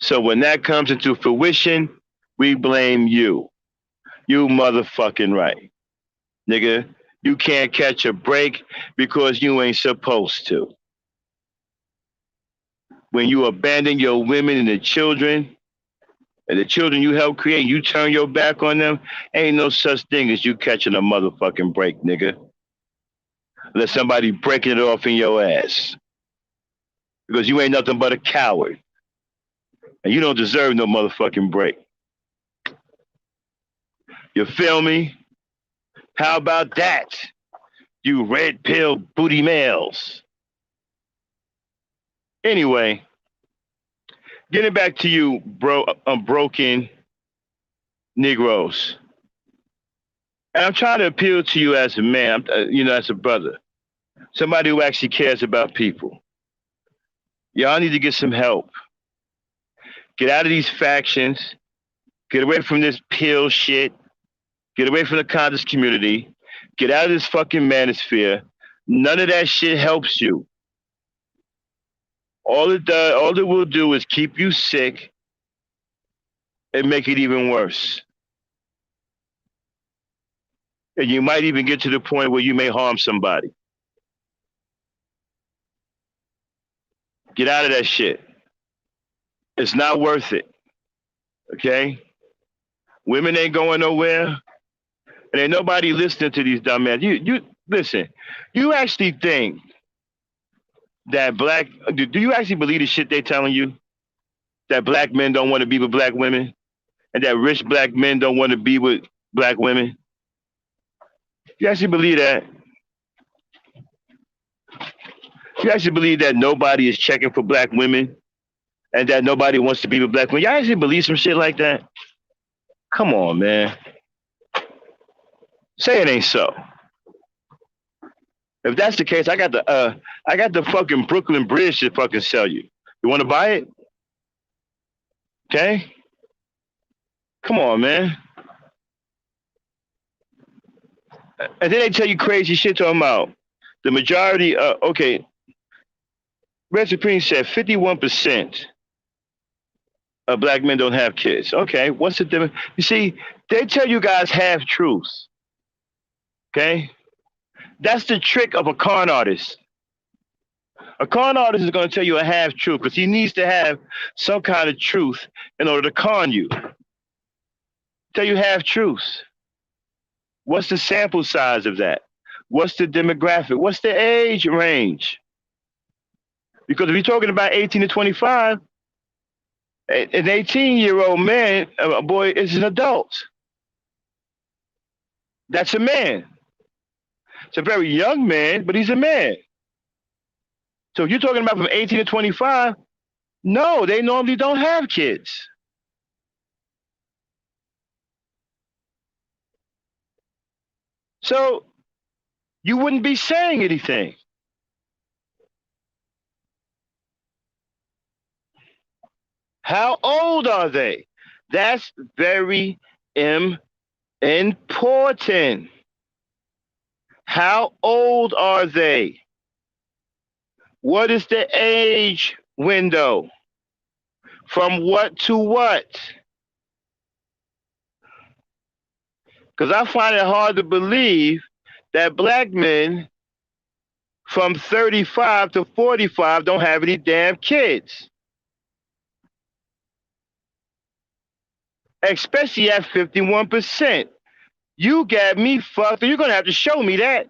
So when that comes into fruition, we blame you. You motherfucking right. Nigga, you can't catch a break because you ain't supposed to. When you abandon your women and the children you help create, you turn your back on them, ain't no such thing as you catching a motherfucking break, nigga. Unless somebody breaking it off in your ass. Because you ain't nothing but a coward. And you don't deserve no motherfucking break. You feel me? How about that? You red pill booty males. Anyway, getting back to you, bro, broken Negroes. And I'm trying to appeal to you as a man, as a brother, somebody who actually cares about people. Y'all need to get some help. Get out of these factions. Get away from this pill shit. Get away from the conscious community. Get out of this fucking manosphere. None of that shit helps you. All it will do is keep you sick and make it even worse. And you might even get to the point where you may harm somebody. Get out of that shit. It's not worth it. Okay? Women ain't going nowhere. And ain't nobody listening to these dumbass. You listen, you actually think that do you actually believe the shit they telling you? That black men don't want to be with black women? And that rich black men don't want to be with black women? You actually believe that? You actually believe that nobody is checking for black women and that nobody wants to be with black women? Y'all actually believe some shit like that? Come on, man. Say it ain't so. If that's the case, I got the fucking Brooklyn Bridge to fucking sell you. You want to buy it? Okay. Come on, man. And then they tell you crazy shit talking about the majority. Okay. Red Supreme said 51% of black men don't have kids. Okay, what's the difference? You see, they tell you guys half truths. Okay, that's the trick of a con artist. A con artist is going to tell you a half truth because he needs to have some kind of truth in order to con you. Tell you half truths. What's the sample size of that? What's the demographic? What's the age range? Because if you're talking about 18 to 25, an 18-year-old man, a boy, is an adult. That's a man. It's a very young man, but he's a man. So if you're talking about from 18 to 25, no, they normally don't have kids. So you wouldn't be saying anything. How old are they? That's very important. How old are they? What is the age window? From what to what? Because I find it hard to believe that black men from 35 to 45 don't have any damn kids. Especially at 51%. You got me fucked, and you're going to have to show me that.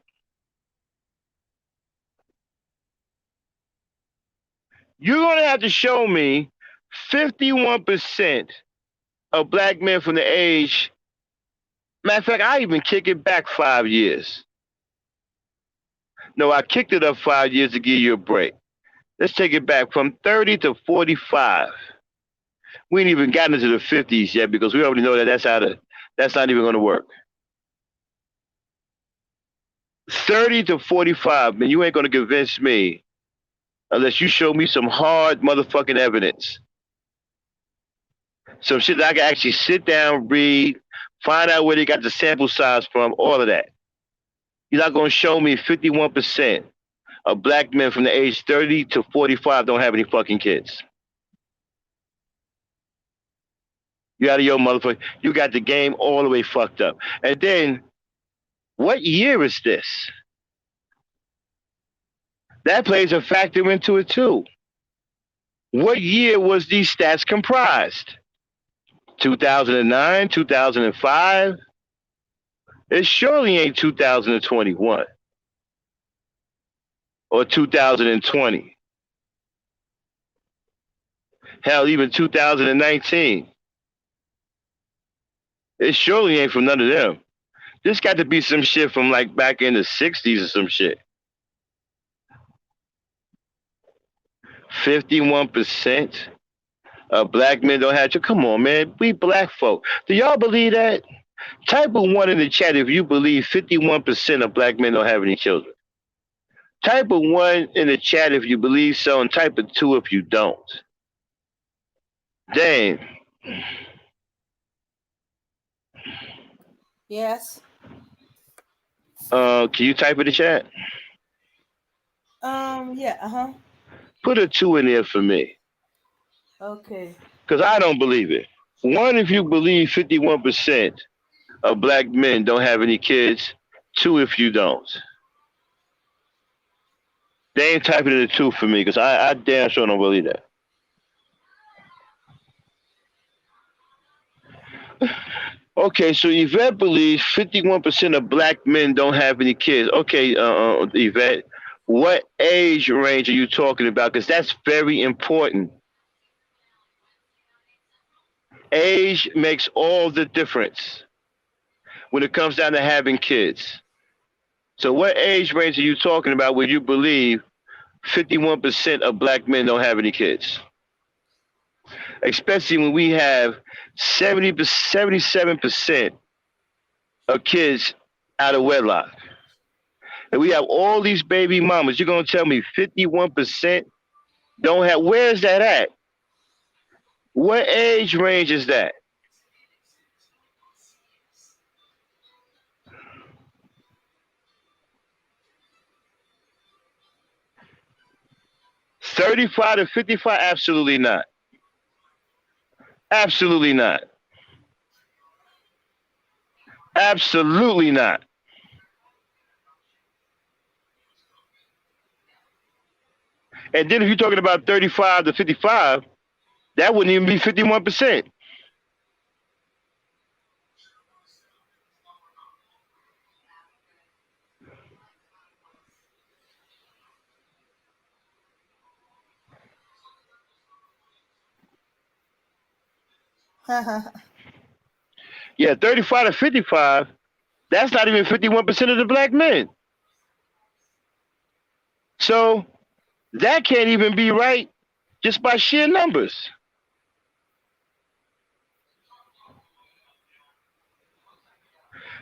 You're going to have to show me 51% of black men from the age. Matter of fact, I even kick it back 5 years. No, I kicked it up 5 years to give you a break. Let's take it back from 30 to 45. We ain't even gotten into the 50s yet because we already know that that's not even going to work. 30 to 45, man, you ain't going to convince me unless you show me some hard motherfucking evidence. Some shit that I can actually sit down, read, find out where they got the sample size from, all of that. You're not going to show me 51% of black men from the age 30 to 45 don't have any fucking kids. You out of your motherfucker. You got the game all the way fucked up. And then, what year is this? That plays a factor into it too. What year was these stats comprised? 2009, 2005? It surely ain't 2021 or 2020. Hell, even 2019. It surely ain't from none of them. This got to be some shit from like back in the 60s or some shit. 51% of black men don't have children. Come on, man. We black folk. Do y'all believe that? Type of 1 in the chat if you believe 51% of black men don't have any children. Type of 1 in the chat if you believe so, and type of 2 if you don't. Damn. Yes. Can you type in the chat? Yeah, Put a 2 in there for me. Okay. Because I don't believe it. 1, if you believe 51% of black men don't have any kids. 2, if you don't. They ain't typing in a 2 for me because I damn sure don't believe that. Okay, so Yvette believes 51% of black men don't have any kids. Okay, Yvette, what age range are you talking about? Because that's very important. Age makes all the difference when it comes down to having kids. So what age range are you talking about where you believe 51% of black men don't have any kids? Especially when we have 77% of kids out of wedlock. And we have all these baby mamas. You're going to tell me 51% don't have, where's that at? What age range is that? $35 to $55? Absolutely not. Absolutely not. Absolutely not. And then if you're talking about 35 to 55, that wouldn't even be 51%. Yeah, 35 to 55, that's not even 51% of the black men. So that can't even be right just by sheer numbers.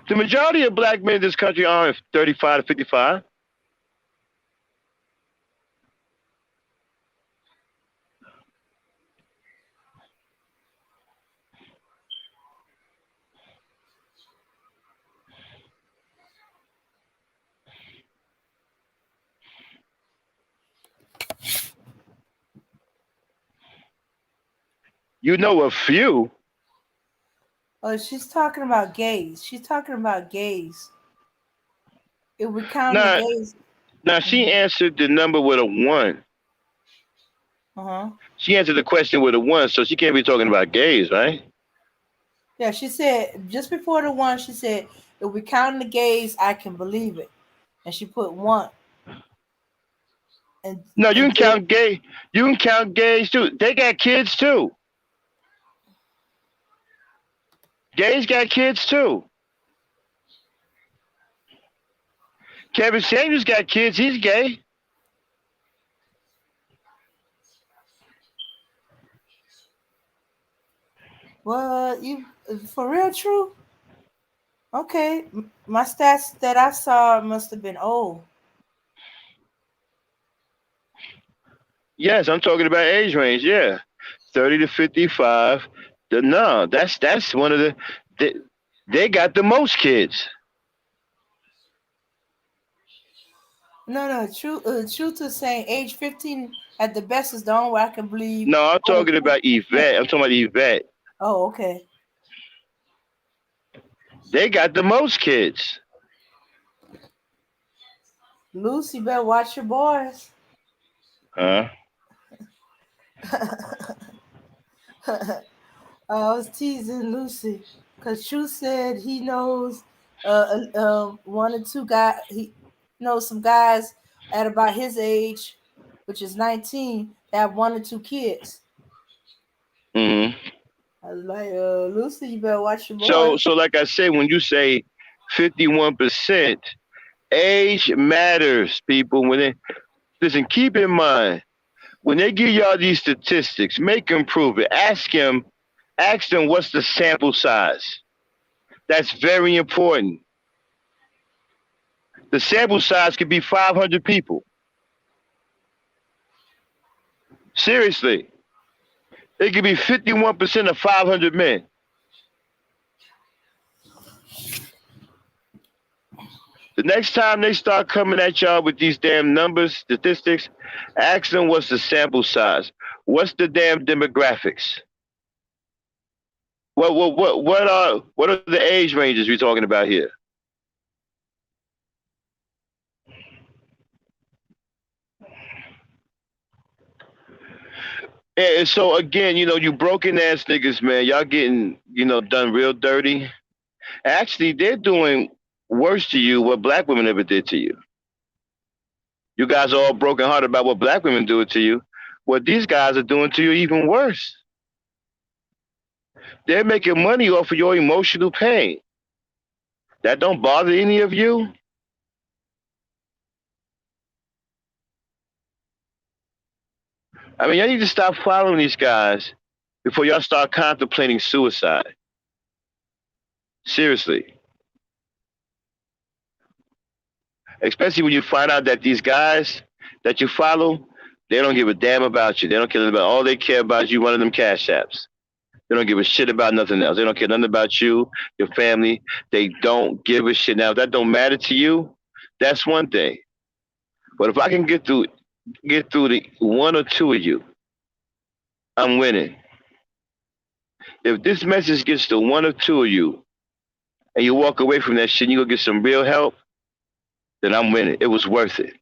The majority of black men in this country are 35 to 55. You know a few. Oh, she's talking about gays. She's talking about gays. If we count the Now, gays. now she answered the number with a one. Uh-huh. She answered the question with a one, so she can't be talking about gays, right? Yeah, she said just before the one, she said, if we count the gays, I can believe it. And she put one. And No, you and can then, count gay. You can count gays too. They got kids too. Gays got kids too. Kevin Samuels got kids. He's gay. well, you for real true? Okay. My stats that I saw must have been old. Yes, I'm talking about age range. Yeah, 30 to 55. No, that's one of they, they got the most kids. No, truth is saying age 15 at the best is the only way I can believe. No, I'm Only talking about Yvette. I'm talking about Yvette. Oh, okay. They got the most kids. Lucy, better watch your boys. Huh? I was teasing Lucy because True said he knows one or two guys. He knows some guys at about his age, which is 19, that have one or two kids. Hmm. I was like, Lucy, you better watch your So, boys. so like I say, when you say 51%, age matters, people. When they listen, keep in mind when they give y'all these statistics, make them prove it. Ask them what's the sample size. That's very important. The sample size could be 500 people. Seriously, it could be 51% of 500 men. The next time they start coming at y'all with these damn numbers, statistics, ask them what's the sample size. What's the damn demographics? What are the age ranges we're talking about here? And so again, you broken ass niggas, man, y'all getting, done real dirty. Actually, they're doing worse to you what black women ever did to you. You guys are all broken hearted about what black women do to you. What these guys are doing to you even worse. They're making money off of your emotional pain. That don't bother any of you? I mean, y'all need to stop following these guys before y'all start contemplating suicide. Seriously. Especially when you find out that these guys that you follow, they don't give a damn about you. They don't care about all they care about is you one of them cash apps. They don't give a shit about nothing else. They don't care nothing about you, your family. They don't give a shit. Now, if that don't matter to you, that's one thing. But if I can get through the one or two of you, I'm winning. If this message gets to one or two of you and you walk away from that shit and you go get some real help, then I'm winning. It was worth it.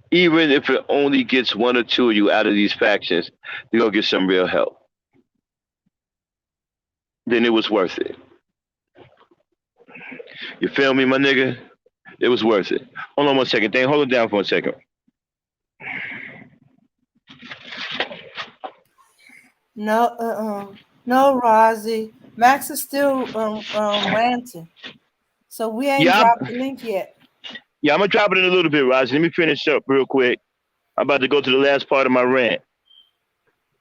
Even if it only gets one or two of you out of these factions to go get some real help, then it was worth it. You feel me, my nigga? It was worth it. Hold on one second. Dang, hold it down for a second. No, no, Rozzy. Max is still ranting, so we ain't Yeah, dropped the link yet. yeah, I'm gonna drop it in a little bit, Roger. Let me finish up real quick. I'm about to go to the last part of my rant.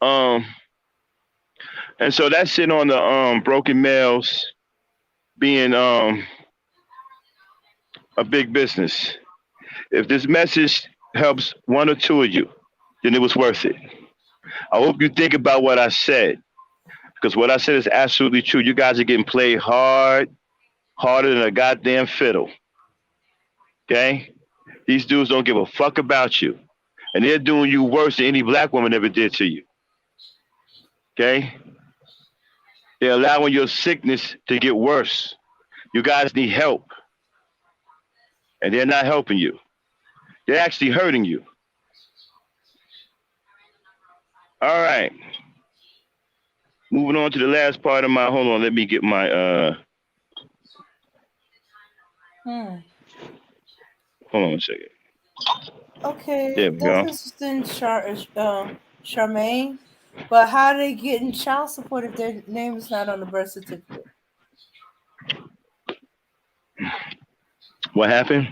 Um, and so that's it on the broken males being a big business. If this message helps one or two of you, then it was worth it. I hope you think about what I said, because what I said is absolutely true. You guys are getting played hard, harder than a goddamn fiddle. Okay? These dudes don't give a fuck about you. And they're doing you worse than any black woman ever did to you. Okay? They're allowing your sickness to get worse. You guys need help. And they're not helping you. They're actually hurting you. All right. Moving on to the last part of my hold on, let me get my Hmm. hold on a second. Okay, There we that's go. interesting, Charmaine. But how are they getting child support if their name is not on the birth certificate? What happened?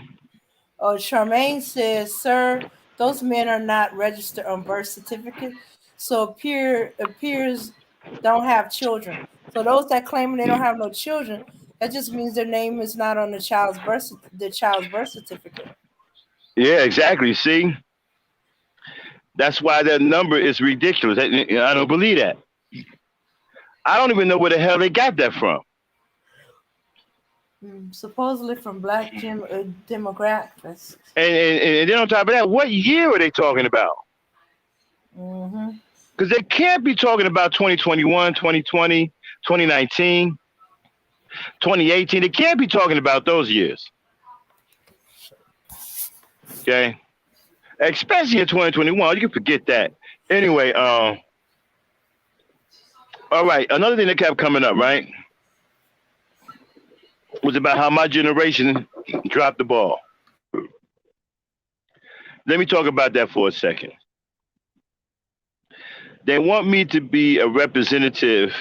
Oh, Charmaine says, "Sir, those men are not registered on birth certificate, so appears don't have children. So those that claim they don't have no children, that just means their name is not on the child's birth certificate." Yeah, exactly. See? That's why that number is ridiculous. I don't believe that. I don't even know where the hell they got that from. Supposedly from black demographics. And then on top of that, what year are they talking about? Mm-hmm. Because they can't be talking about 2021, 2020, 2019, 2018. They can't be talking about those years. Okay? Especially in 2021. You can forget that. Anyway, all right. Another thing that kept coming up, right, was about how my generation dropped the ball. Let me talk about that for a second. They want me to be a representative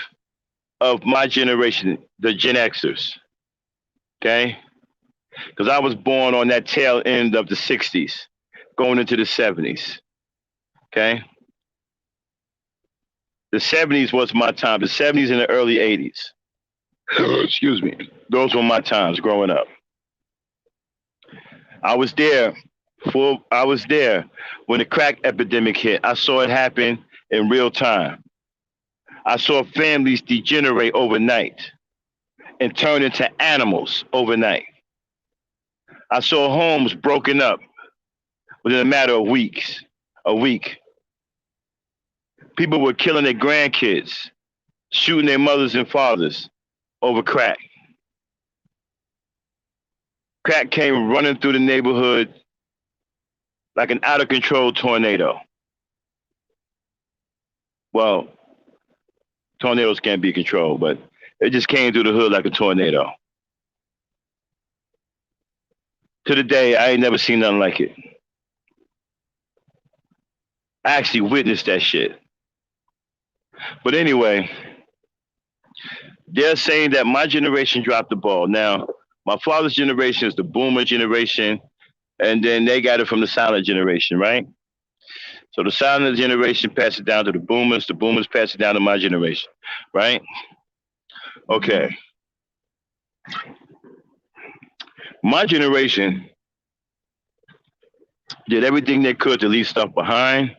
of my generation, the Gen Xers. Okay? Because I was born on that tail end of the 60s, going into the 70s. Okay? The 70s was my time, the 70s and the early 80s. Excuse me. Those were my times growing up. I was there I was there when the crack epidemic hit. I saw it happen in real time. I saw families degenerate overnight and turn into animals overnight. I saw homes broken up within a matter of weeks, a week. People were killing their grandkids, shooting their mothers and fathers over crack. Crack came running through the neighborhood like an out of control tornado. Well, tornadoes can't be controlled, but it just came through the hood like a tornado. To the day, I ain't never seen nothing like it. I actually witnessed that shit. But anyway, they're saying that my generation dropped the ball. Now, my father's generation is the boomer generation, and then they got it from the silent generation, right? So the silent generation passed it down to the boomers passed it down to my generation, right? Okay. My generation did everything they could to leave stuff behind,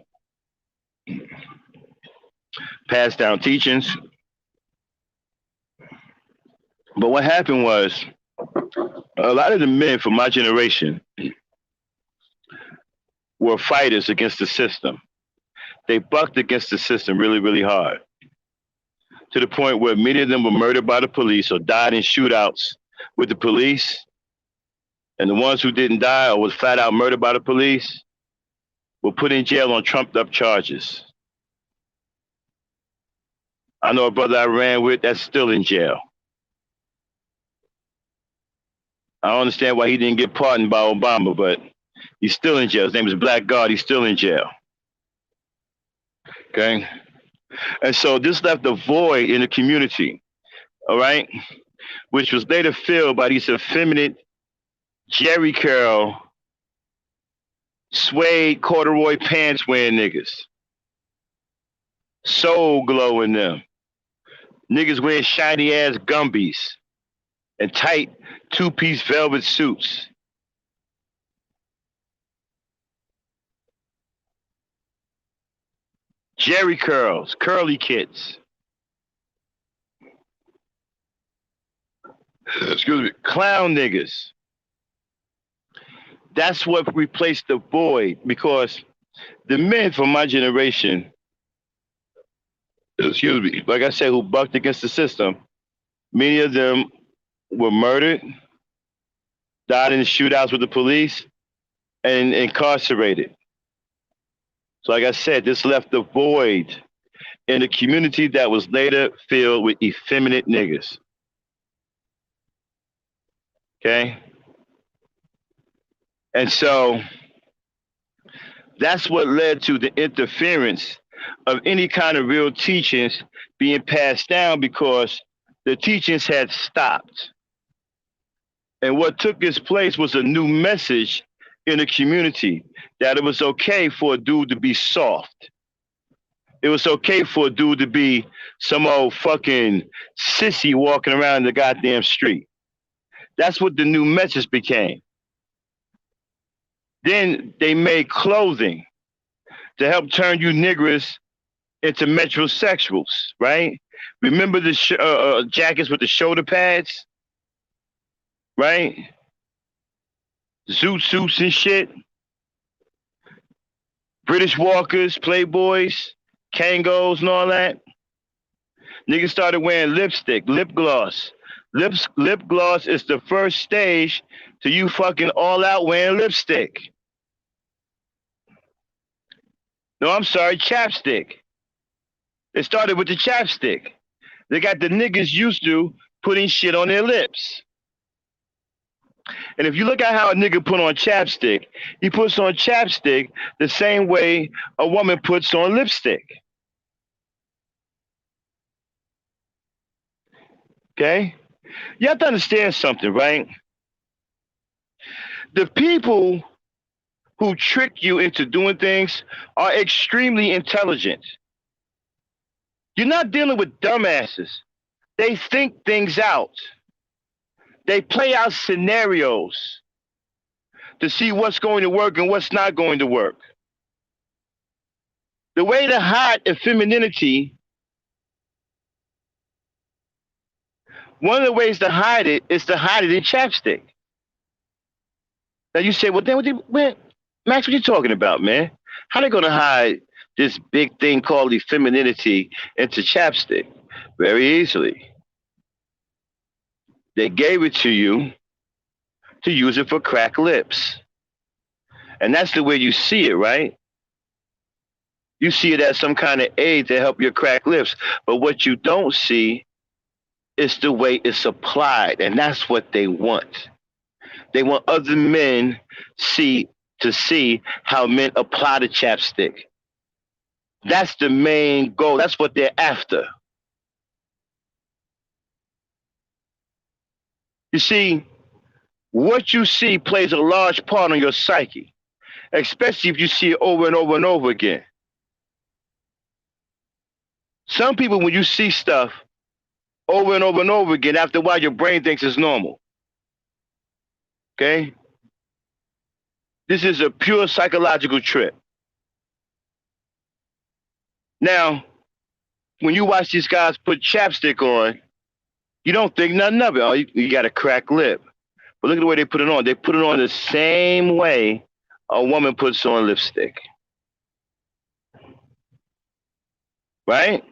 pass down teachings. But what happened was a lot of the men from my generation were fighters against the system. They bucked against the system really, really hard to the point where many of them were murdered by the police or died in shootouts with the police. And the ones who didn't die or was flat out murdered by the police were put in jail on trumped up charges. I know a brother I ran with that's still in jail. I don't understand why he didn't get pardoned by Obama, but he's still in jail. His name is Black God. He's still in jail. Okay. And so this left a void in the community, all right, which was later filled by these effeminate Jerry curl, suede corduroy pants wearing niggas. Soul glow in them. Niggas wearing shiny ass Gumbies and tight two-piece velvet suits. Jerry curls, curly kids. Excuse me, clown niggas. That's what replaced the void, because the men from my generation, excuse me, like I said, who bucked against the system, many of them were murdered, died in shootouts with the police, and incarcerated. So like I said, this left a void in a community that was later filled with effeminate niggas. Okay? And so that's what led to the interference of any kind of real teachings being passed down, because the teachings had stopped. And what took its place was a new message in the community, that it was okay for a dude to be soft. It was okay for a dude to be some old fucking sissy walking around the goddamn street. That's what the new message became. Then they made clothing to help turn you niggers into metrosexuals, right? Remember the jackets with the shoulder pads, right? Zoot suits and shit. British Walkers, Playboys, Kangos and all that. Niggas started wearing lipstick, lip gloss. Lip gloss is the first stage to you fucking all out wearing lipstick. No, I'm sorry, chapstick. It started with the chapstick. They got the niggas used to putting shit on their lips. And if you look at how a nigga put on chapstick, he puts on chapstick the same way a woman puts on lipstick. Okay? You have to understand something, right? The people who trick you into doing things are extremely intelligent. You're not dealing with dumbasses. They think things out. They play out scenarios to see what's going to work and what's not going to work. The way to hide femininity, one of the ways to hide it is to hide it in chapstick. Now you say, well, then, Max, what you talking about, man? How they gonna hide this big thing called femininity into chapstick? Very easily. They gave it to you to use it for cracked lips. And that's the way you see it, right? You see it as some kind of aid to help your cracked lips. But what you don't see is the way it's applied. And that's what they want. They want other men to see how men apply the chapstick. That's the main goal. That's what they're after. You see, what you see plays a large part on your psyche, especially if you see it over and over and over again. Some people, when you see stuff over and over and over again, after a while, your brain thinks it's normal. Okay? This is a pure psychological trip. Now, when you watch these guys put chapstick on, you don't think nothing of it. Oh, you got a cracked lip. But look at the way they put it on. They put it on the same way a woman puts on lipstick. Right?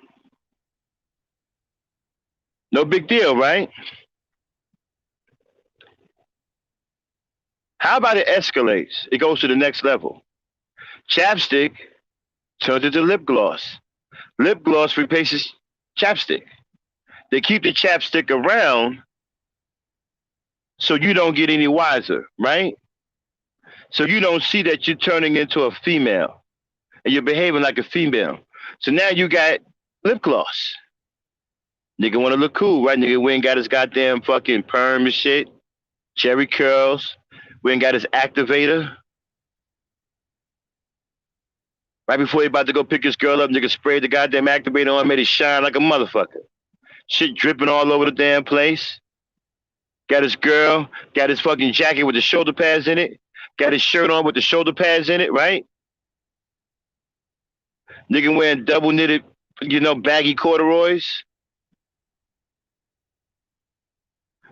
No big deal, right? How about it escalates? It goes to the next level. Chapstick turns into lip gloss. Lip gloss replaces chapstick. They keep the chapstick around so you don't get any wiser, right? So you don't see that you're turning into a female and you're behaving like a female. So now you got lip gloss. Nigga want to look cool, right? Nigga went and got his goddamn fucking perm and shit, cherry curls. Went and got his activator. Right before he about to go pick his girl up, nigga sprayed the goddamn activator on, made it shine like a motherfucker. Shit dripping all over the damn place. Got his girl, got his fucking jacket with the shoulder pads in it. Got his shirt on with the shoulder pads in it, right? Nigga wearing double knitted, baggy corduroys.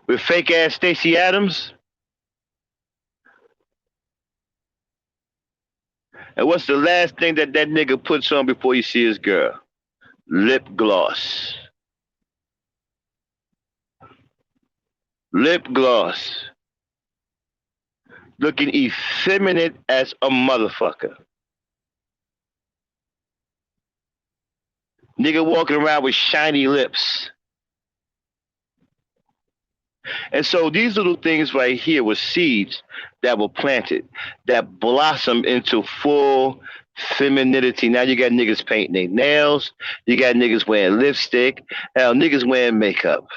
With fake ass Stacey Adams. And what's the last thing that nigga puts on before you see his girl? Lip gloss. Lip gloss. Looking effeminate as a motherfucker. Nigga walking around with shiny lips. And so these little things right here were seeds that were planted, that blossomed into full femininity. Now you got niggas painting their nails. You got niggas wearing lipstick. Hell, niggas wearing makeup.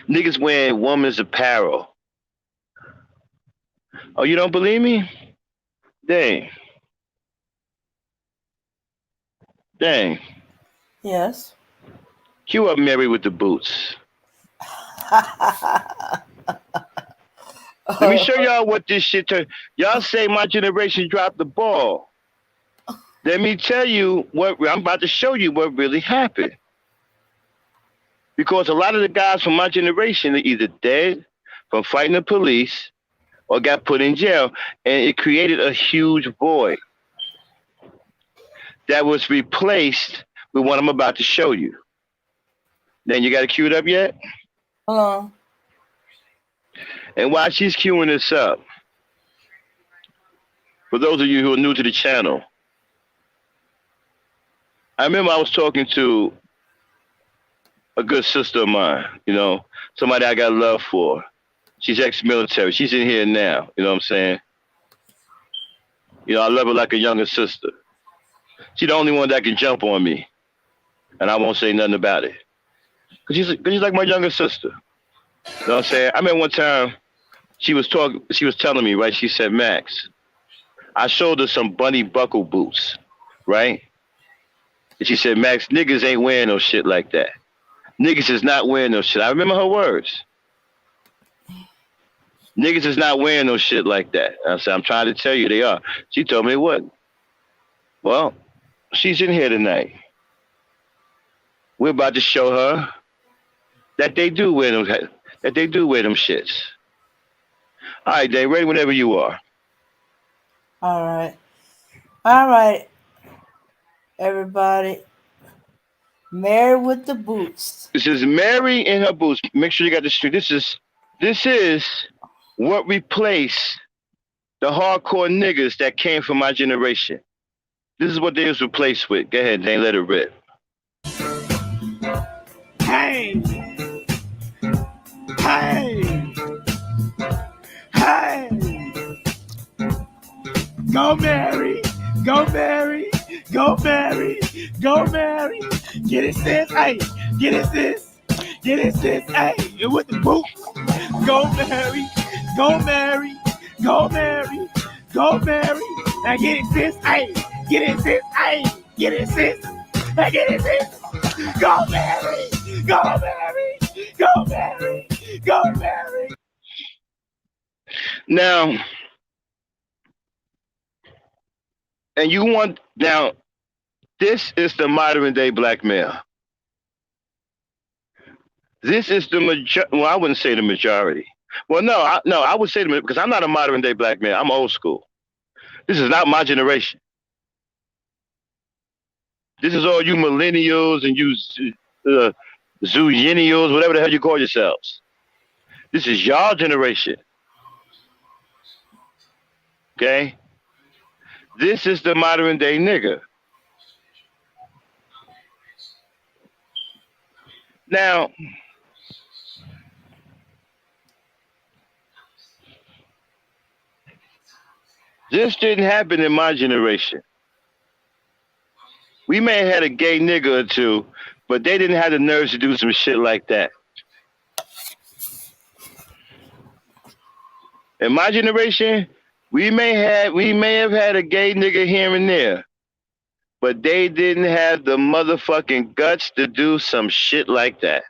Niggas wearing woman's apparel. Oh, you don't believe me? Dang. Dang. Yes. Cue up Mary with the boots. Let me show y'all what this shit turned. Y'all say my generation dropped the ball. Let me tell you what I'm about to show you what really happened. Because a lot of the guys from my generation are either dead from fighting the police or got put in jail. And it created a huge void that was replaced with what I'm about to show you. Then you got it queued up yet? Hold on. And while she's queuing this up, for those of you who are new to the channel, I remember I was talking to a good sister of mine, somebody I got love for. She's ex-military. She's in here now, you know what I'm saying? I love her like a younger sister. She's the only one that can jump on me, and I won't say nothing about it. Because she's like my younger sister. You know what I'm saying? I remember one time she was telling me, right? She said, Max, I showed her some bunny buckle boots, right? And she said, Max, niggas ain't wearing no shit like that. Niggas is not wearing no shit. I remember her words. Niggas is not wearing no shit like that. I said, I'm trying to tell you they are. She told me it wasn't. Well, she's in here tonight. We're about to show her that they do wear them shits. All right, Dave, ready whenever you are. All right, everybody. Mary with the boots. This is Mary in her boots. Make sure you got the street. This is what replaced the hardcore niggas that came from my generation. This is what they was replaced with. Go ahead, Dane, let it rip. Hey! Hey! Hey! Go Mary! Go Mary! Go Mary! Go Mary! Get it, sis! Hey! Get it, sis! Get it, sis! Hey! And with the boots! Go Mary! Go Mary! Go Mary! Go Mary! Now get it, sis! Hey! Get it, sis! Hey! Get it, sis! Hey! Get it, sis! Go Mary! Go Mary! Go Mary! Go Mary! Now, this is the modern day black male. This is I wouldn't say the majority. Well, no, I would say because I'm not a modern day black man. I'm old school. This is not my generation. This is all you millennials and you zooyennials, whatever the hell you call yourselves. This is y'all generation. Okay? This is the modern day nigga. Now, this didn't happen in my generation. We may have had a gay nigga or two, but they didn't have the nerves to do some shit like that. In my generation, we may have had a gay nigga here and there, but they didn't have the motherfucking guts to do some shit like that.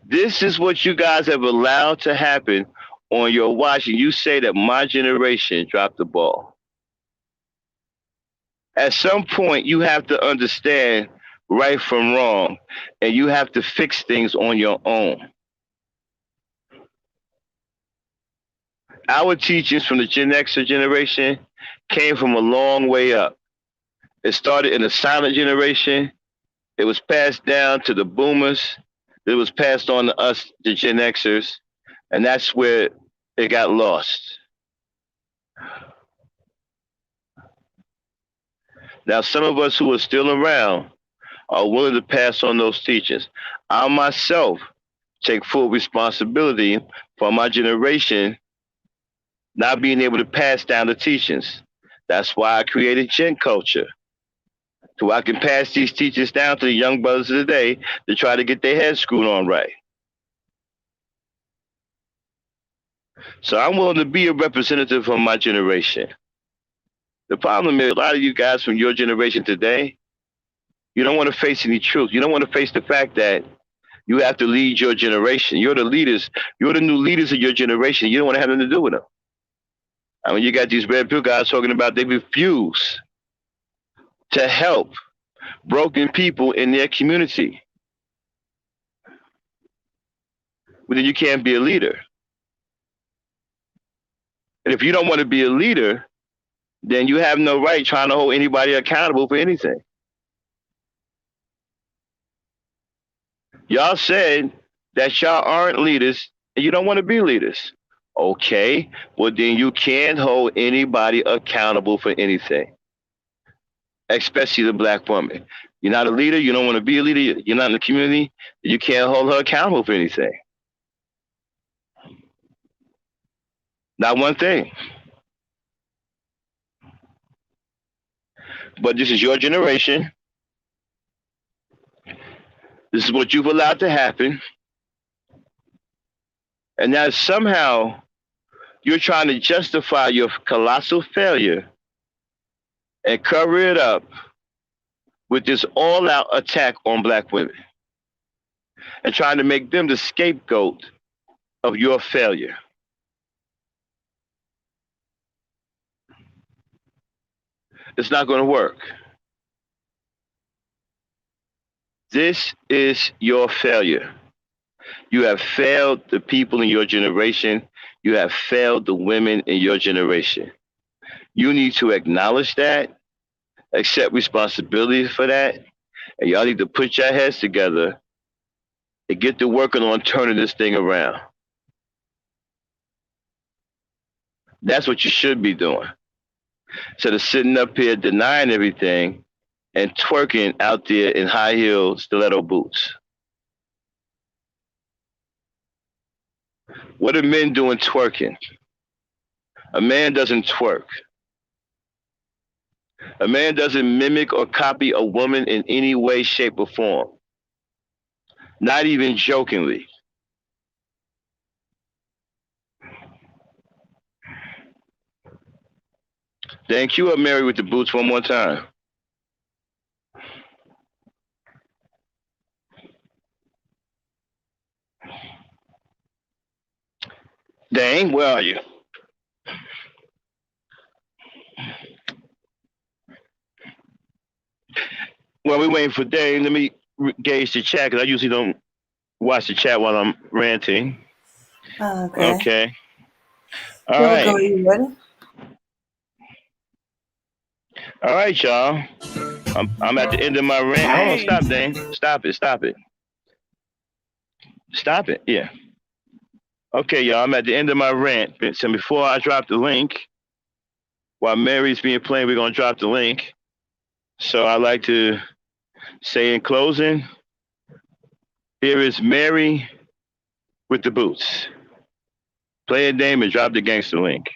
This is what you guys have allowed to happen on your watch, and you say that my generation dropped the ball. At some point, you have to understand right from wrong, and you have to fix things on your own. Our teachings from the Gen Xer generation came from a long way up. It started in the silent generation. It was passed down to the boomers. It was passed on to us, the Gen Xers, and that's where it got lost. Now, some of us who are still around are willing to pass on those teachings. I myself take full responsibility for my generation not being able to pass down the teachings. That's why I created Gen Culture, so I can pass these teachings down to the young brothers of the day to try to get their heads screwed on right. So I'm willing to be a representative of my generation. The problem is a lot of you guys from your generation today, you don't want to face any truth. You don't want to face the fact that you have to lead your generation. You're the leaders. You're the new leaders of your generation. You don't want to have nothing to do with them. I mean, you got these red pill guys talking about they refuse to help broken people in their community. Well, then you can't be a leader. And if you don't want to be a leader, then you have no right trying to hold anybody accountable for anything. Y'all said that y'all aren't leaders and you don't want to be leaders. Okay, well then you can't hold anybody accountable for anything, especially the black woman. You're not a leader, you don't want to be a leader, you're not in the community, you can't hold her accountable for anything. Not one thing. But this is your generation. This is what you've allowed to happen. And now somehow you're trying to justify your colossal failure and cover it up with this all-out attack on black women and trying to make them the scapegoat of your failure. It's not going to work. This is your failure. You have failed the people in your generation. You have failed the women in your generation. You need to acknowledge that, accept responsibility for that, and y'all need to put your heads together and get to working on turning this thing around. That's what you should be doing. Instead of sitting up here denying everything and twerking out there in high-heel stiletto boots. What are men doing twerking? A man doesn't twerk. A man doesn't mimic or copy a woman in any way, shape, or form. Not even jokingly. Then cue up Mary with the boots one more time. Dang, where are you? Well, we're waiting for Dane. Let me gauge the chat because I usually don't watch the chat while I'm ranting. Okay. Okay. All right. Go, you ready? All right, y'all. I'm at the end of my rant. Hold on, stop, Dane. Stop it. Stop it. Stop it. Yeah. Okay, y'all. I'm at the end of my rant. So before I drop the link, while Mary's being played, we're gonna drop the link. So I'd like to say in closing, here is Mary with the boots. Play a name and drop the gangster link.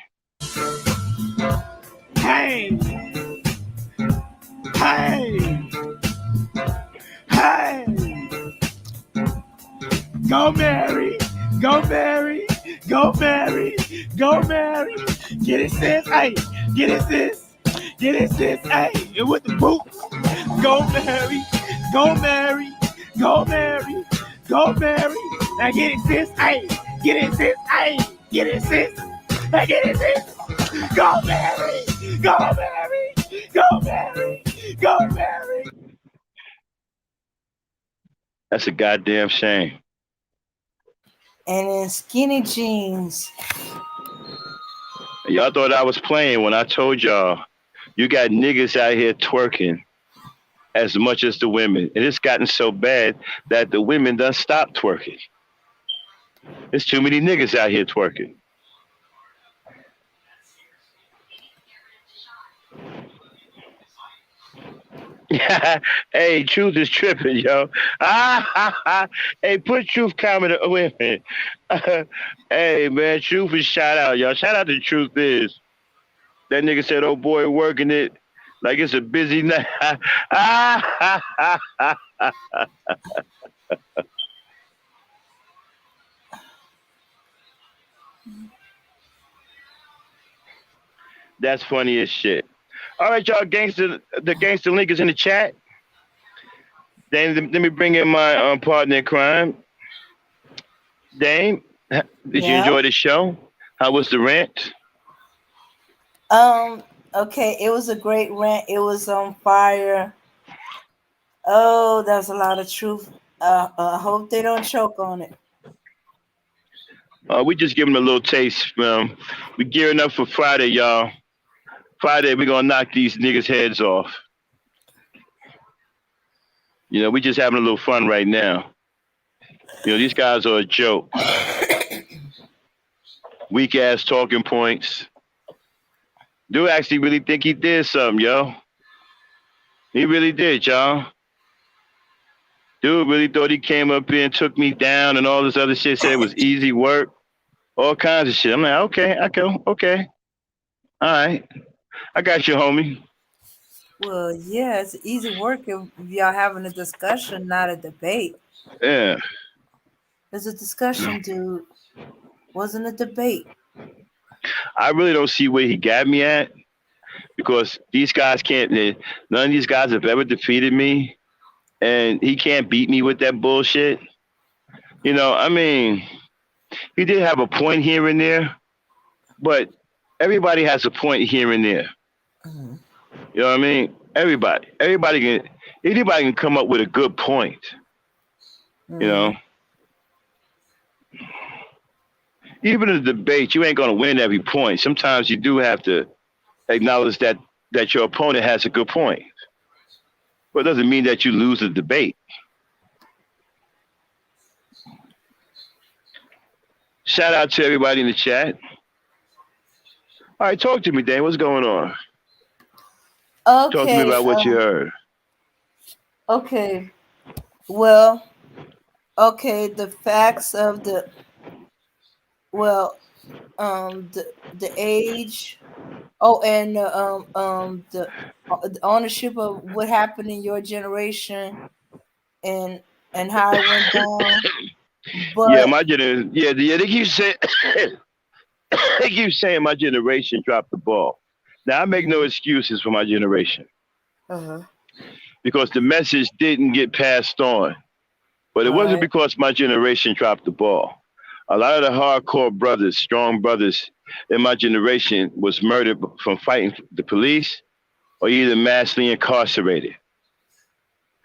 Go Mary, go Mary, go Mary, go Mary. Get it, sis, hey, get it, sis, get it, sis, hey, and with the boots. Go Mary, go Mary, go Mary, go Mary. Now get it, sis, hey, get it, sis, hey, get it, sis, hey, get it, sis. Go Mary, go Mary, go Mary, go Mary. That's a goddamn shame. And in skinny jeans. Y'all thought I was playing when I told y'all you got niggas out here twerking as much as the women. And it's gotten so bad that the women done stopped twerking. There's too many niggas out here twerking. Hey, Truth is tripping, yo. Hey, put Truth comment. Wait a minute. Hey, man, Truth is shout out, y'all. Shout out to Truth is. That nigga said, oh boy, working it like it's a busy night. That's funny as shit. All right, y'all, the gangster link is in the chat. Dame, let me bring in my partner in crime. Dame, did you enjoy the show? How was the rant? Okay, it was a great rant. It was on fire. Oh, there's a lot of truth. I hope they don't choke on it. We just giving them a little taste. We gearing up for Friday, y'all. Friday, we're gonna knock these niggas' heads off. You know, we just having a little fun right now. You know, these guys are a joke. Weak ass talking points. Dude actually really think he did something, yo. He really did, y'all. Dude really thought he came up here and took me down and all this other shit, said it was easy work. All kinds of shit. I'm like, okay, I go, okay. All right. I got you, homie. Well, yeah, it's easy work if y'all having a discussion, not a debate. Yeah. It's a discussion, dude. Wasn't a debate. I really don't see where he got me at because these guys can't, none of these guys have ever defeated me and he can't beat me with that bullshit. You know, I mean, he did have a point here and there, but everybody has a point here and there. Mm-hmm. You know what I mean? Anybody can come up with a good point. Mm-hmm. You know? Even in a debate, you ain't gonna win every point. Sometimes you do have to acknowledge that your opponent has a good point. But it doesn't mean that you lose the debate. Shout out to everybody in the chat. All right, talk to me, Dan. What's going on? Okay. Talk to me about what you heard. Okay. Well, okay, the facts of the age. Oh, and the ownership of what happened in your generation and how it went down. But yeah, my generation. Yeah, they keep saying they keep saying my generation dropped the ball. Now I make no excuses for my generation because the message didn't get passed on. But it wasn't because my generation dropped the ball. A lot of the hardcore brothers, strong brothers in my generation was murdered from fighting the police or either massively incarcerated.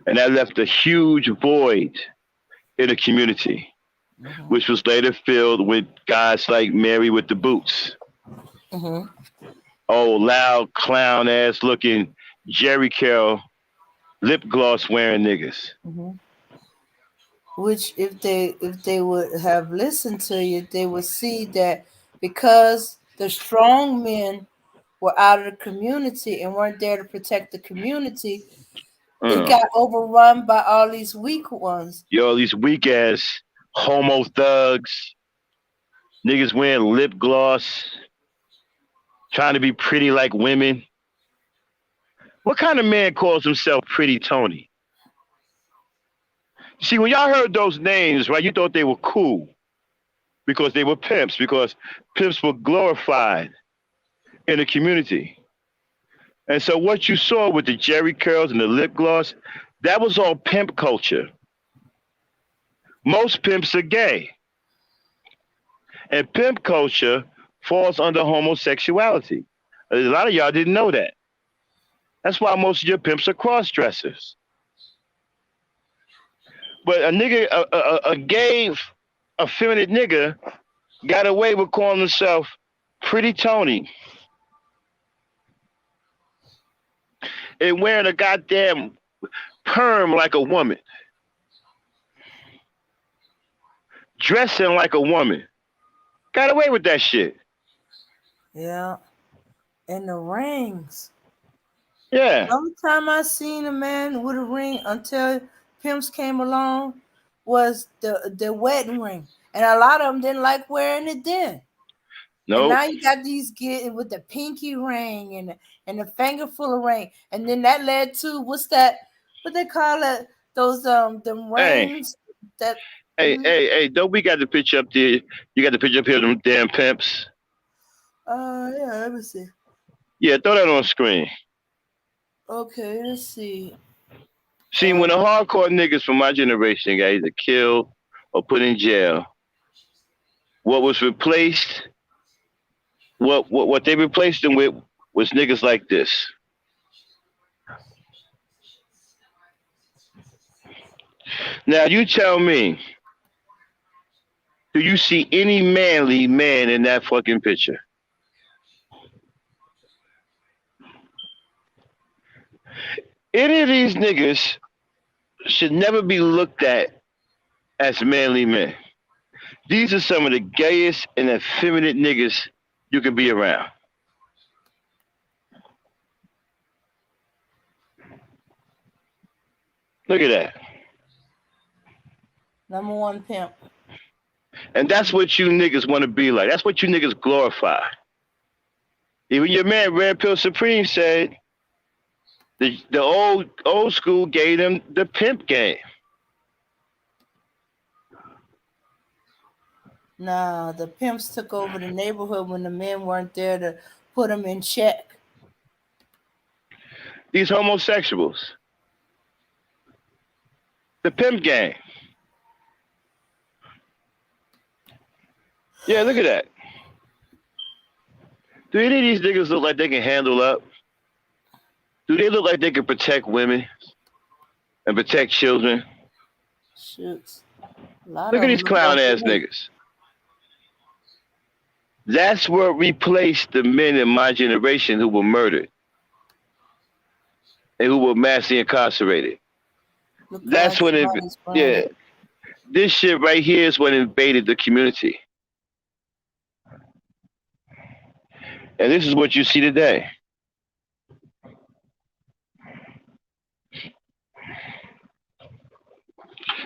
And that left a huge void in the community, which was later filled with guys like Mary with the boots. Oh, loud, clown ass looking Jerry Carroll, lip gloss wearing niggas. Which if they would have listened to you, they would see that because the strong men were out of the community and weren't there to protect the community, it got overrun by all these weak ones. Yo, these weak ass homo thugs, niggas wearing lip gloss, trying to be pretty like women. What kind of man calls himself Pretty Tony? See, when y'all heard those names, right, you thought they were cool because they were pimps, because pimps were glorified in the community. And so what you saw with the Jerry curls and the lip gloss, that was all pimp culture. Most pimps are gay. And pimp culture falls under homosexuality. A lot of y'all didn't know that. That's why most of your pimps are cross dressers. But a nigga, a gay, effeminate nigga got away with calling himself Pretty Tony and wearing a goddamn perm like a woman, dressing like a woman. Got away with that shit. Yeah. And the rings. Yeah. The only time I seen a man with a ring until pimps came along was the wedding ring. And a lot of them didn't like wearing it then. No. And now you got these get with the pinky ring and the finger full of ring. And then that led to what they call it? Those them rings that Hey, don't we got the picture up there? You got the picture up here of them damn pimps? yeah, let me see. Yeah, throw that on screen. Okay, let's see. See, when the hardcore niggas from my generation got either killed or put in jail, what was replaced, what they replaced them with was niggas like this. Now you tell me, do you see any manly man in that fucking picture? Any of these niggas should never be looked at as manly men. These are some of the gayest and effeminate niggas you can be around. Look at that. Number one pimp. And that's what you niggas want to be like. That's what you niggas glorify. Even your man Red Pill Supreme said the old school gave them the pimp game. Nah, the pimps took over the neighborhood when the men weren't there to put them in check. These homosexuals. The pimp game. Yeah, look at that. Do any of these niggas look like they can handle up? Do they look like they can protect women and protect children? Shoots. Look at these clown ass niggas. That's what replaced the men in my generation who were murdered and who were massively incarcerated. That's when this shit right here is what invaded the community. And this is what you see today.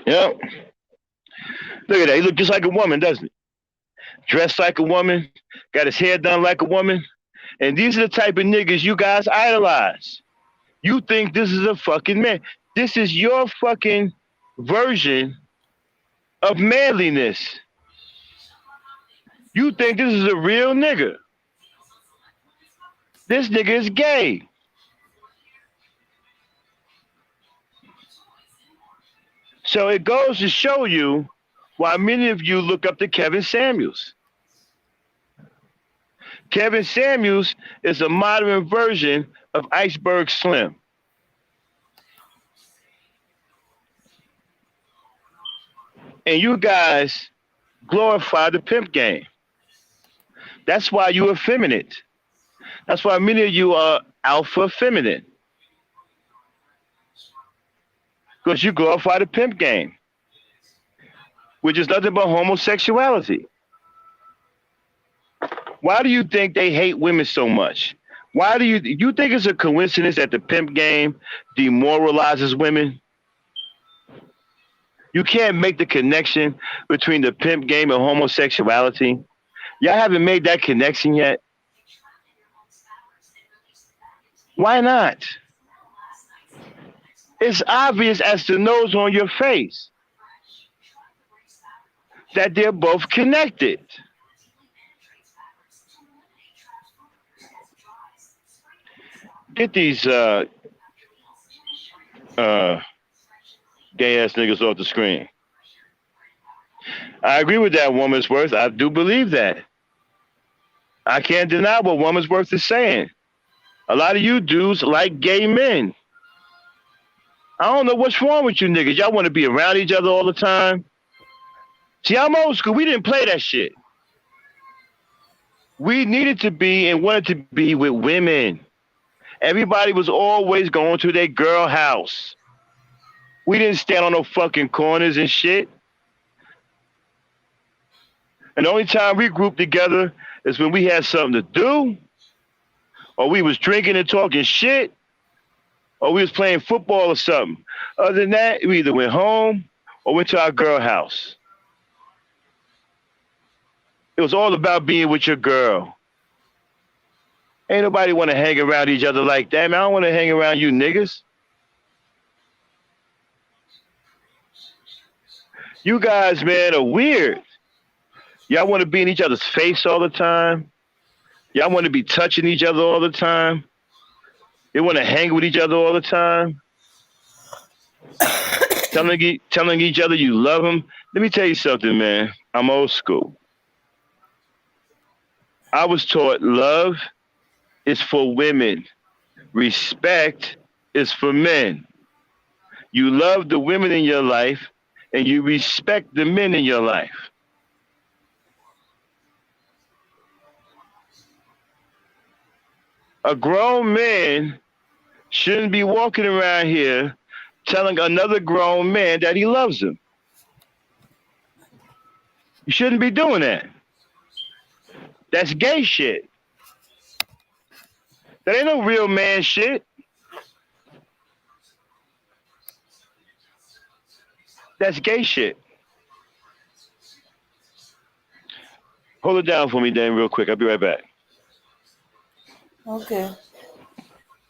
Yep. Look at that. He look just like a woman, doesn't he? Dressed like a woman, got his hair done like a woman. And these are the type of niggas you guys idolize. You think this is a fucking man. This is your fucking version of manliness. You think this is a real nigga. This nigga is gay. So it goes to show you why many of you look up to Kevin Samuels. Kevin Samuels is a modern version of Iceberg Slim. And you guys glorify the pimp game. That's why you're effeminate. That's why many of you are alpha feminine. Because you glorify the pimp game, which is nothing but homosexuality. Why do you think they hate women so much? Why do you think it's a coincidence that the pimp game demoralizes women? You can't make the connection between the pimp game and homosexuality. Y'all haven't made that connection yet. Why not? It's obvious as the nose on your face. that they're both connected. Get these uh, gay ass niggas off the screen. I agree with that woman's worth. I do believe that. I can't deny what woman's worth is saying. A lot of you dudes like gay men. I don't know what's wrong with you niggas. Y'all want to be around each other all the time. See, I'm old school. We didn't play that shit. We needed to be and wanted to be with women. Everybody was always going to their girl house. We didn't stand on no fucking corners and shit. And the only time we grouped together is when we had something to do, or we was drinking and talking shit, or we was playing football or something. Other than that, we either went home or went to our girl house. It was all about being with your girl. Ain't nobody want to hang around each other like that, man. I don't want to hang around you niggas. You guys, man, are weird. Y'all want to be in each other's face all the time. Y'all want to be touching each other all the time. You want to hang with each other all the time. telling each other you love them. Let me tell you something, man. I'm old school. I was taught love is for women. Respect is for men. You love the women in your life and you respect the men in your life. A grown man shouldn't be walking around here telling another grown man that he loves him. You shouldn't be doing that. That's gay shit. That ain't no real man shit. That's gay shit. Hold it down for me, Dan, real quick. I'll be right back. Okay.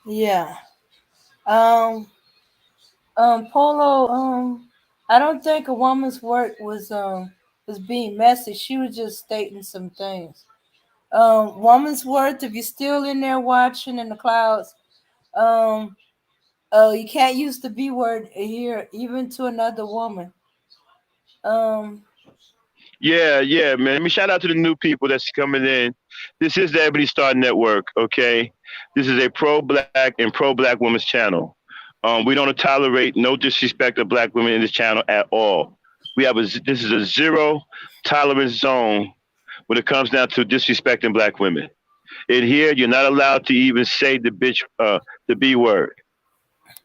Yeah. Polo, I don't think a woman's work was being messy. She was just stating some things. Woman's worth, if you're still in there watching in the clouds, um, you can't use the B word here, even to another woman. Um, Yeah, man. Let me shout out to the new people that's coming in. This is the Ebony Star Network, okay? This is a pro-black and pro-black women's channel. We don't tolerate no disrespect of black women in this channel at all. This is a zero tolerance zone when it comes down to disrespecting black women. In here, you're not allowed to even say the B word,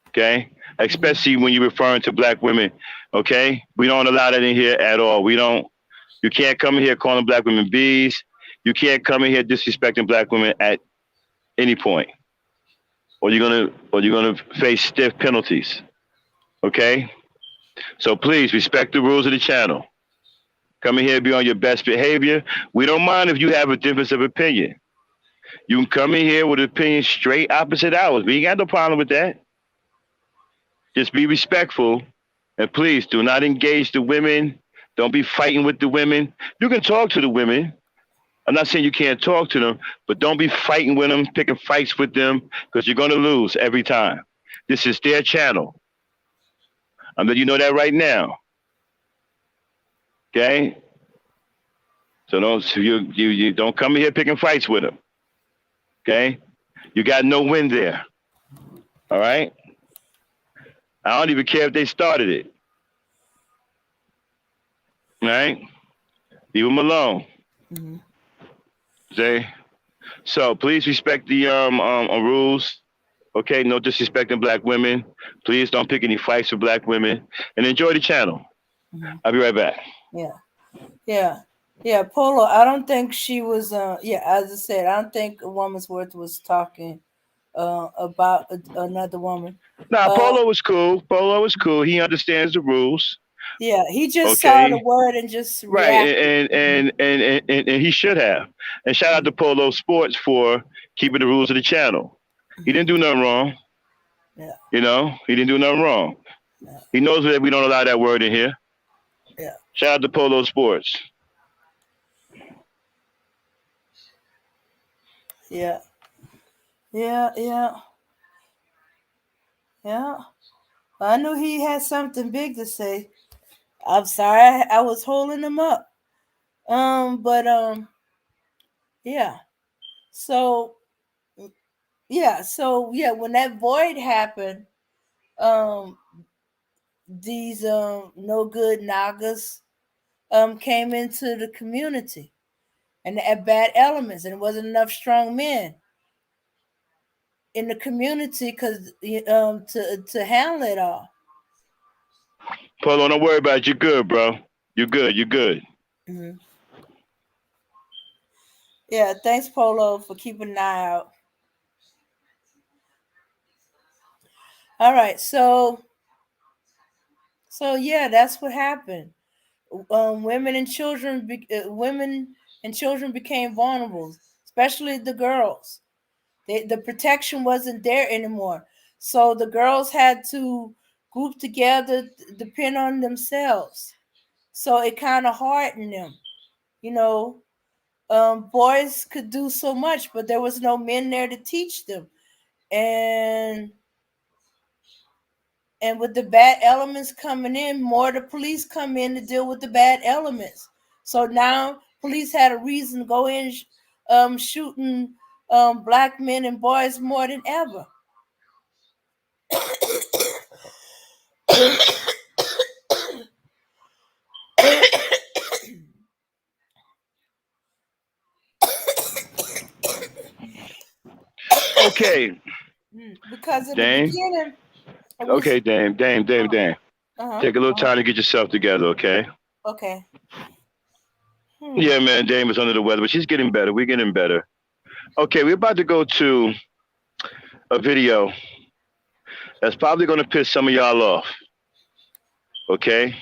okay? Especially when you're referring to black women, okay? We don't allow that in here at all. You can't come in here calling black women bees. You can't come in here disrespecting black women at any point, or you're gonna face stiff penalties. Okay, so please respect the rules of the channel. Come in here, be on your best behavior. We don't mind if you have a difference of opinion. You can come in here with an opinion straight opposite ours. We ain't got no problem with that. Just be respectful, and please do not engage the women. Don't be fighting with the women. You can talk to the women. I'm not saying you can't talk to them, but don't be fighting with them, picking fights with them, because you're going to lose every time. This is their channel. I'm letting you know that right now. Okay? So you don't come in here picking fights with them. Okay? You got no win there. All right? I don't even care if they started it. All right? Leave them alone. mm-hmm. Okay? So please respect the rules. Okay? No disrespecting black women. Please don't pick any fights with black women. And enjoy the channel. Mm-hmm. I'll be right back. Yeah. Polo, I don't think she was. As I said, I don't think a woman's worth was talking about another woman. Nah, Polo was cool. Polo was cool. He understands the rules. Yeah, he just saw the word and just reacted. Right, and he should have. And shout out to Polo Sports for keeping the rules of the channel. He didn't do nothing wrong. Yeah. You know, he didn't do nothing wrong. Yeah. He knows that we don't allow that word in here. Yeah. Shout out to Polo Sports. Yeah. Yeah. Yeah. Yeah. I knew he had something big to say. I'm sorry, I was holding him up. But yeah. So yeah, when that void happened, um, these no good Nagas came into the community and had bad elements, and it wasn't enough strong men in the community because to handle it all. Polo, don't worry about it. You're good, bro. You're good. You're good. Hmm. Yeah, thanks Polo for keeping an eye out. All right, so yeah, that's what happened. Women and children became vulnerable, especially the girls. The protection wasn't there anymore, so the girls had to group together, depend on themselves. So it kind of hardened them, you know. Boys could do so much, but there was no men there to teach them, and and with the bad elements coming in, more the police come in to deal with the bad elements. So now police had a reason to go in shooting black men and boys more than ever. Okay, Because in the Dame. beginning it was Okay, Dame. uh-huh, Take a little uh-huh. time to get yourself together, okay? Okay. Hmm. Yeah, man, Dame is under the weather, but she's getting better. We're getting better. Okay, we're about to go to a video that's probably going to piss some of y'all off, okay?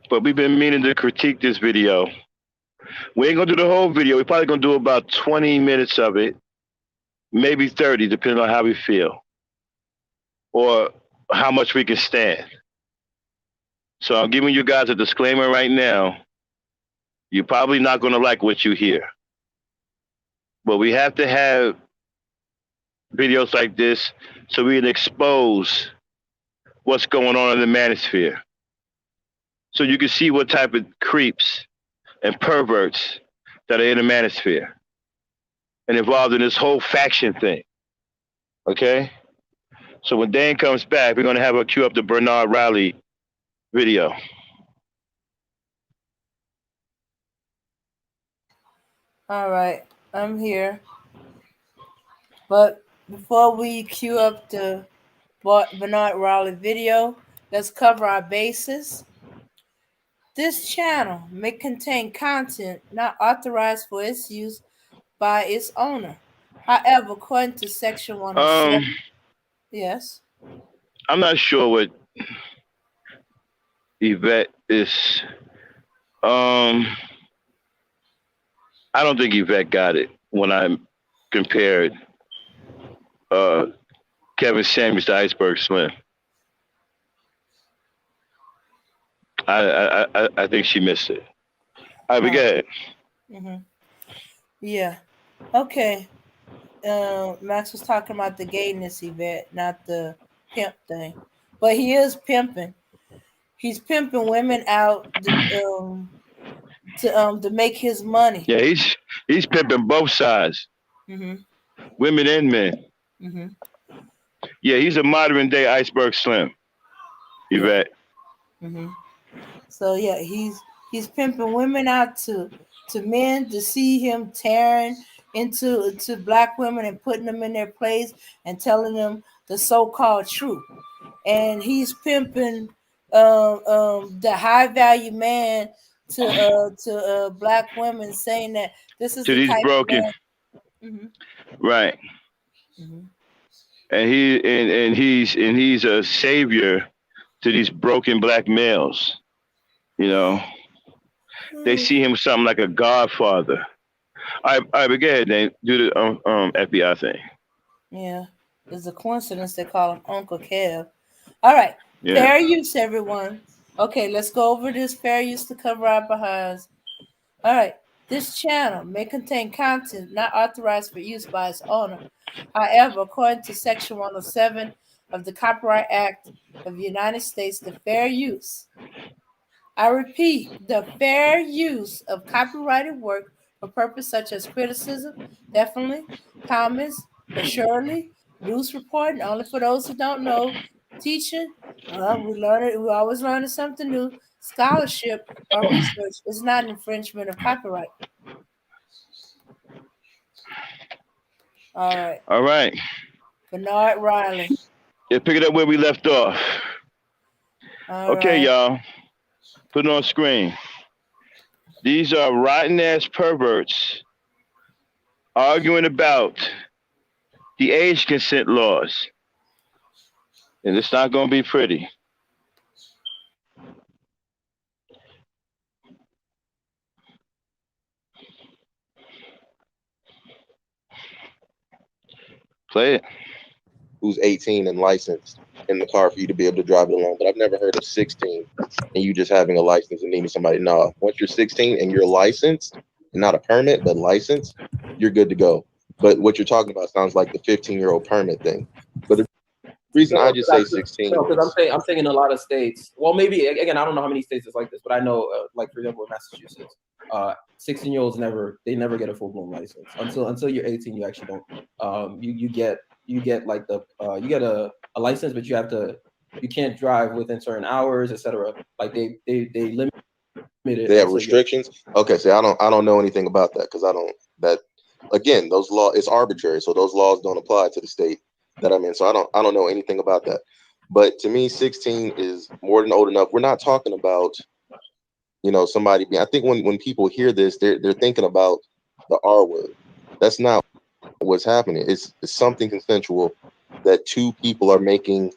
But we've been meaning to critique this video. We ain't going to do the whole video. We're probably going to do about 20 minutes of it, maybe 30, depending on how we feel or how much we can stand. So I'm giving you guys a disclaimer right now. You're probably not going to like what you hear. But we have to have videos like this so we can expose what's going on in the manosphere. So you can see what type of creeps and perverts that are in the manosphere and involved in this whole faction thing. Okay? So when Dan comes back, we're going to have her cue up the Bernard Riley video. All right, I'm here. But before we cue up the Bernard Raleigh video, let's cover our bases. This channel may contain content not authorized for its use by its owner. However, according to Section Um, 107, yes. I'm not sure what Yvette is. Um, I don't think Yvette got it when I compared uh, Kevin Samuels to Iceberg Slim. I think she missed it. All right, we get it. Mm-hmm. Yeah. Okay. Max was talking about the gayness event, not the pimp thing. But he is pimping. He's pimping women out to make his money. Yeah, he's pimping both sides, Mm-hmm. women and men. Mm-hmm. Yeah, he's a modern day Iceberg Slim. Yvette. Yeah. Mm-hmm. So yeah, he's pimping women out to men to see him tearing into black women and putting them in their place and telling them the so-called truth. And he's pimping the high value man to black women, saying that this is To the these type of broken, man. Mm-hmm. right? Mm-hmm. And he's a savior to these broken black males. You know, they see him something like a godfather. All right, but go ahead, Dave. Do the FBI thing. Yeah, it's a coincidence they call him Uncle Kev. All right, Yeah. fair use, everyone. Okay, let's go over this fair use to cover our behinds. All right. This channel may contain content not authorized for use by its owner. However, according to Section 107 of the Copyright Act of the United States, the fair use, I repeat, the fair use of copyrighted work for purpose such as criticism, definitely, comments, assuredly, news reporting, only for those who don't know, teaching, we're always learning something new, scholarship, or research is not an infringement of copyright. All right. All right. Bernard Riley. Yeah, pick it up where we left off. All Okay, right. y'all. Put it on screen. These are rotten ass perverts arguing about the age consent laws. And it's not going to be pretty. Play it. Who's 18 and licensed in the car for you to be able to drive it alone. But I've never heard of 16 and you just having a license and needing somebody. No, once you're 16 and you're licensed, not a permit, but licensed, you're good to go. But what you're talking about sounds like the 15-year-old permit thing. But the reason I just say 16 No, because is I'm saying in a lot of states. Well, maybe again, I don't know how many states it's like this, but I know, like for example, in Massachusetts, 16-year-olds never get a full blown license until you're 18. You actually don't. You get like you get a license, but you can't drive within certain hours, etc. Like they limit it. they have restrictions. Okay, so I don't know anything about that because I don't that again those laws it's arbitrary, so those laws don't apply to the state that I'm in. So I don't know anything about that. But to me, 16 is more than old enough. We're not talking about somebody. I think when people hear this, they're thinking about the R word. That's not what's happening. It's something consensual that two people are making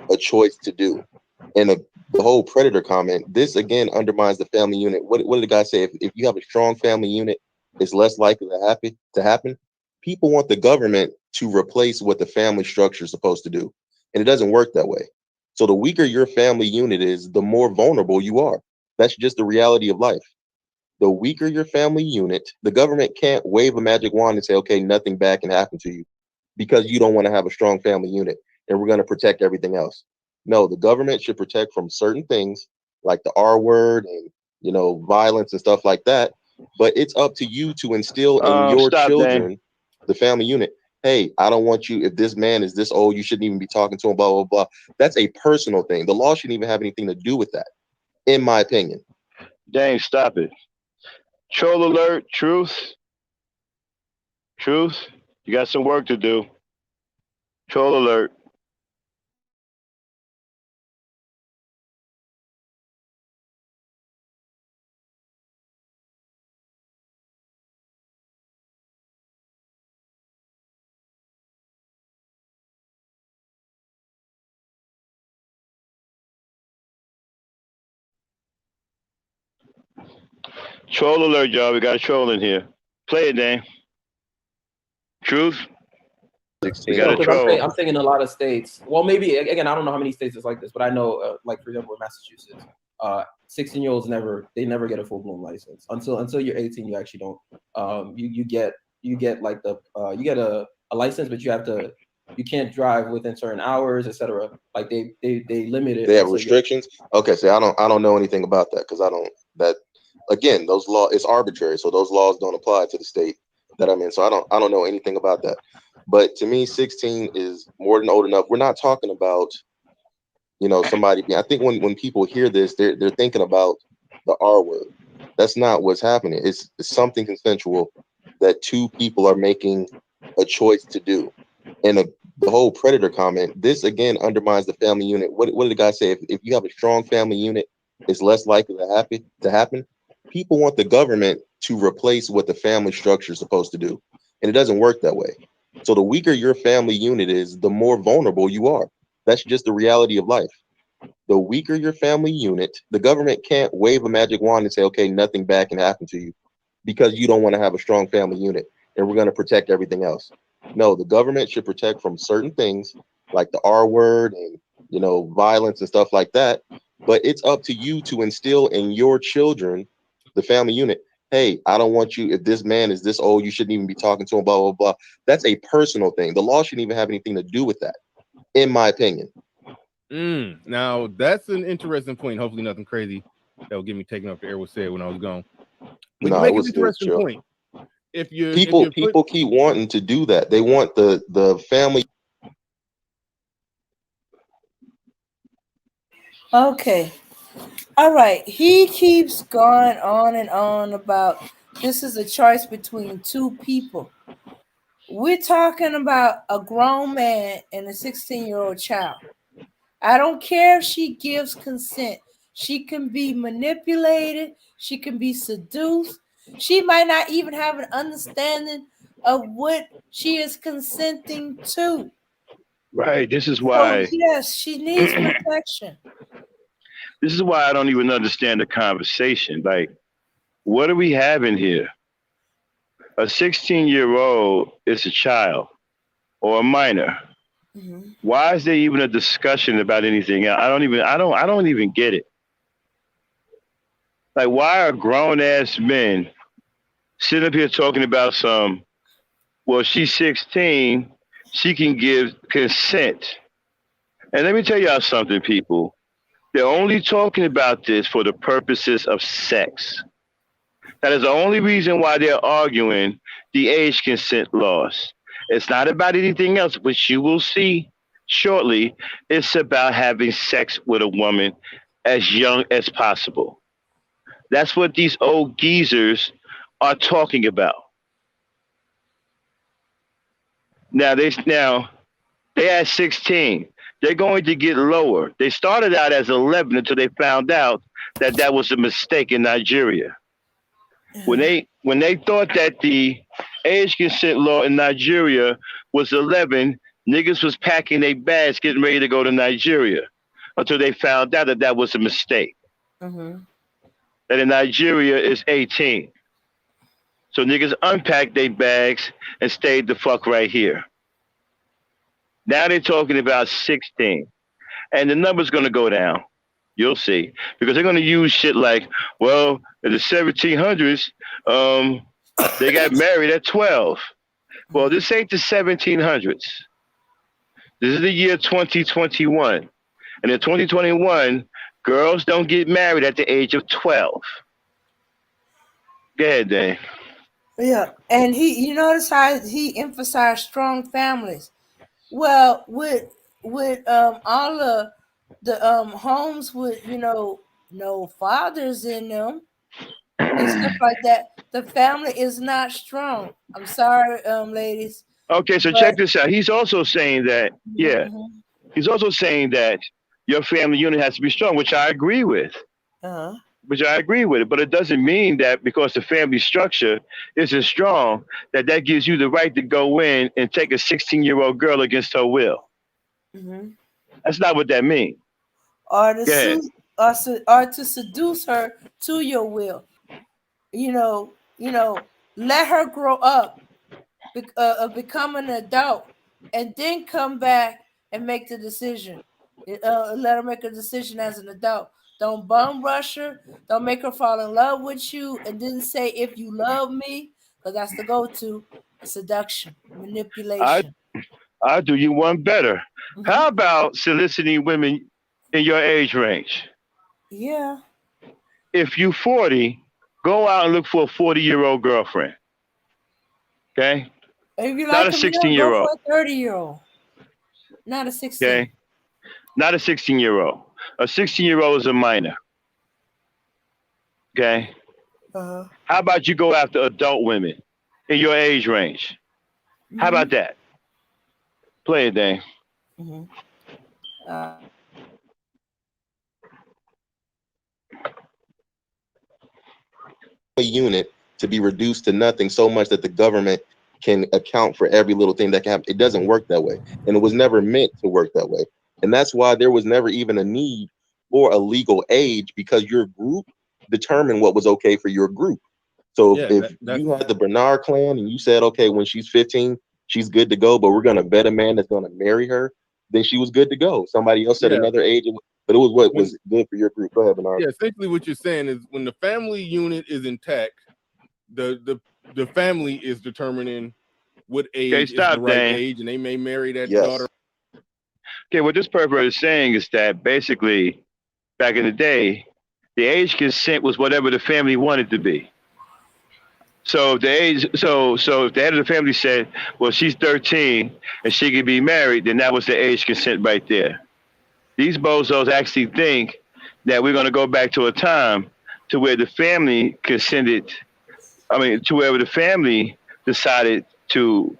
a choice to do. And the whole predator comment, this again undermines the family unit. What did the guy say? If you have a strong family unit, it's less likely to happen. People want the government to replace what the family structure is supposed to do. And it doesn't work that way. So the weaker your family unit is, the more vulnerable you are. That's just the reality of life. The weaker your family unit, the government can't wave a magic wand and say, okay, nothing bad can happen to you because you don't want to have a strong family unit and we're going to protect everything else. No, the government should protect from certain things like the R word and, violence and stuff like that. But it's up to you to instill in your Stop, Dan. children, the family unit. Hey, I don't want you, if this man is this old, you shouldn't even be talking to him, blah, blah, blah. That's a personal thing. The law shouldn't even have anything to do with that, in my opinion. Dang, stop it. Troll alert, truth. Truth, you got some work to do. Troll alert. Troll alert, y'all. We got a troll in here. Play it, Dan. Truth. We 16. got a troll. I'm saying in a lot of states. Well, maybe again, I don't know how many states it's like this, but I know, like for example, in Massachusetts, 16-year-olds never get a full blown license until you're 18. You actually don't. You get like you get a license, but you can't drive within certain hours, etc. Like they limit it. They have restrictions. Okay, so I don't know anything about that because I don't that again those laws it's arbitrary, so those laws don't apply to the state that I'm in. So I don't know anything about that. But to me, 16 is more than old enough. We're not talking about somebody. I think when people hear this, they're thinking about the R word. That's not what's happening. It's something consensual that two people are making a choice to do. And the whole predator comment, this again undermines the family unit. What did the guy say? If you have a strong family unit, it's less likely to happen. People want the government to replace what the family structure is supposed to do. And it doesn't work that way. So the weaker your family unit is, the more vulnerable you are. That's just the reality of life. The weaker your family unit, the government can't wave a magic wand and say, okay, nothing bad can happen to you because you don't want to have a strong family unit and we're going to protect everything else. No, the government should protect from certain things like the R word and, violence and stuff like that. But it's up to you to instill in your children, the family unit, hey, I don't want you, if this man is this old, you shouldn't even be talking to him, blah, blah, blah. That's a personal thing. The law shouldn't even have anything to do with that, in my opinion. Now, that's an interesting point. Hopefully nothing crazy that will get me taken off the air was said when I was gone. But you make an interesting point. If people keep wanting to do that. They want the family. Okay. All right. He keeps going on and on about this is a choice between two people. We're talking about a grown man and a 16-year-old child. I don't care if she gives consent. She can be manipulated. She can be seduced. She might not even have an understanding of what she is consenting to. Right. This is So, why. yes, she needs protection. This is why I don't even understand the conversation. Like, what are we having here? A 16-year-old is a child or a minor. Mm-hmm. Why is there even a discussion about anything else? I don't even get it. Like, why are grown ass men sitting up here talking about well, she's 16, she can give consent. And let me tell y'all something, people. They're only talking about this for the purposes of sex. That is the only reason why they're arguing the age consent laws. It's not about anything else, which you will see shortly. It's about having sex with a woman as young as possible. That's what these old geezers are talking about. Now they at 16. They're going to get lower. They started out as 11 until they found out that was a mistake in Nigeria. When they thought that the age consent law in Nigeria was 11, niggas was packing their bags getting ready to go to Nigeria until they found out that was a mistake. Mm-hmm. That in Nigeria is 18. So niggas unpacked their bags and stayed the fuck right here. Now they're talking about 16. And the number's going to go down. You'll see. Because they're going to use shit like, well, in the 1700s, they got married at 12. Well, this ain't the 1700s. This is the year 2021. And in 2021, girls don't get married at the age of 12. Go ahead, Dan. Yeah, and you notice how he emphasized strong families. Well, with all the homes with no fathers in them and stuff like that, the family is not strong. I'm sorry, ladies. Okay, so check this out. He's also saying that, he's also saying that your family unit has to be strong, which I agree with. Which I agree with it, but it doesn't mean that because the family structure isn't strong, that gives you the right to go in and take a 16-year-old girl against her will. Mm-hmm. That's not what that means. Or to seduce her to your will. Let her grow up, become an adult, and then come back and make the decision. Let her make a decision as an adult. Don't bum rush her. Don't make her fall in love with you and then say, if you love me, because that's the go-to, seduction, manipulation. I'll do you one better. Mm-hmm. How about soliciting women in your age range? Yeah. If you 40, go out and look for a 40-year-old girlfriend. Okay? If you like not a 16-year-old. Go for a 30-year-old. Not a 16. Okay? Not a 16-year-old. A 16-year-old is a minor. Okay? How about you go after adult women in your age range? Mm-hmm. How about that? Play it, Dan. Mm-hmm. Unit to be reduced to nothing so much that the government can account for every little thing that can happen. It doesn't work that way. And it was never meant to work that way. And that's why there was never even a need for a legal age, because your group determined what was okay for your group. So if you had the Bernard clan and you said, okay, when she's 15, she's good to go, but we're going to vet a man that's going to marry her, then she was good to go. Somebody else said another age, but it was what was good for your group. Go ahead, Bernard. Yeah, essentially what you're saying is when the family unit is intact, the family is determining what age is the right age, and they may marry that daughter. Okay, what this pervert is saying is that basically, back in the day, the age consent was whatever the family wanted to be. So if the age, so if the head of the family said, "Well, she's 13 and she can be married," then that was the age consent right there. These bozos actually think that we're going to go back to a time to where the family consented. I mean, to where the family decided to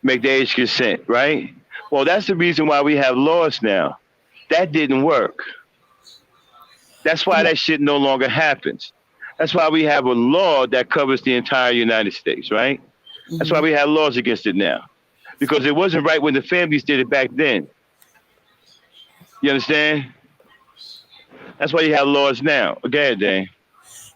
make the age consent, right? Well, that's the reason why we have laws now. That didn't work. That's why that shit no longer happens. That's why we have a law that covers the entire United States, right? That's why we have laws against it now. Because it wasn't right when the families did it back then. You understand? That's why you have laws now. Go ahead, Dan.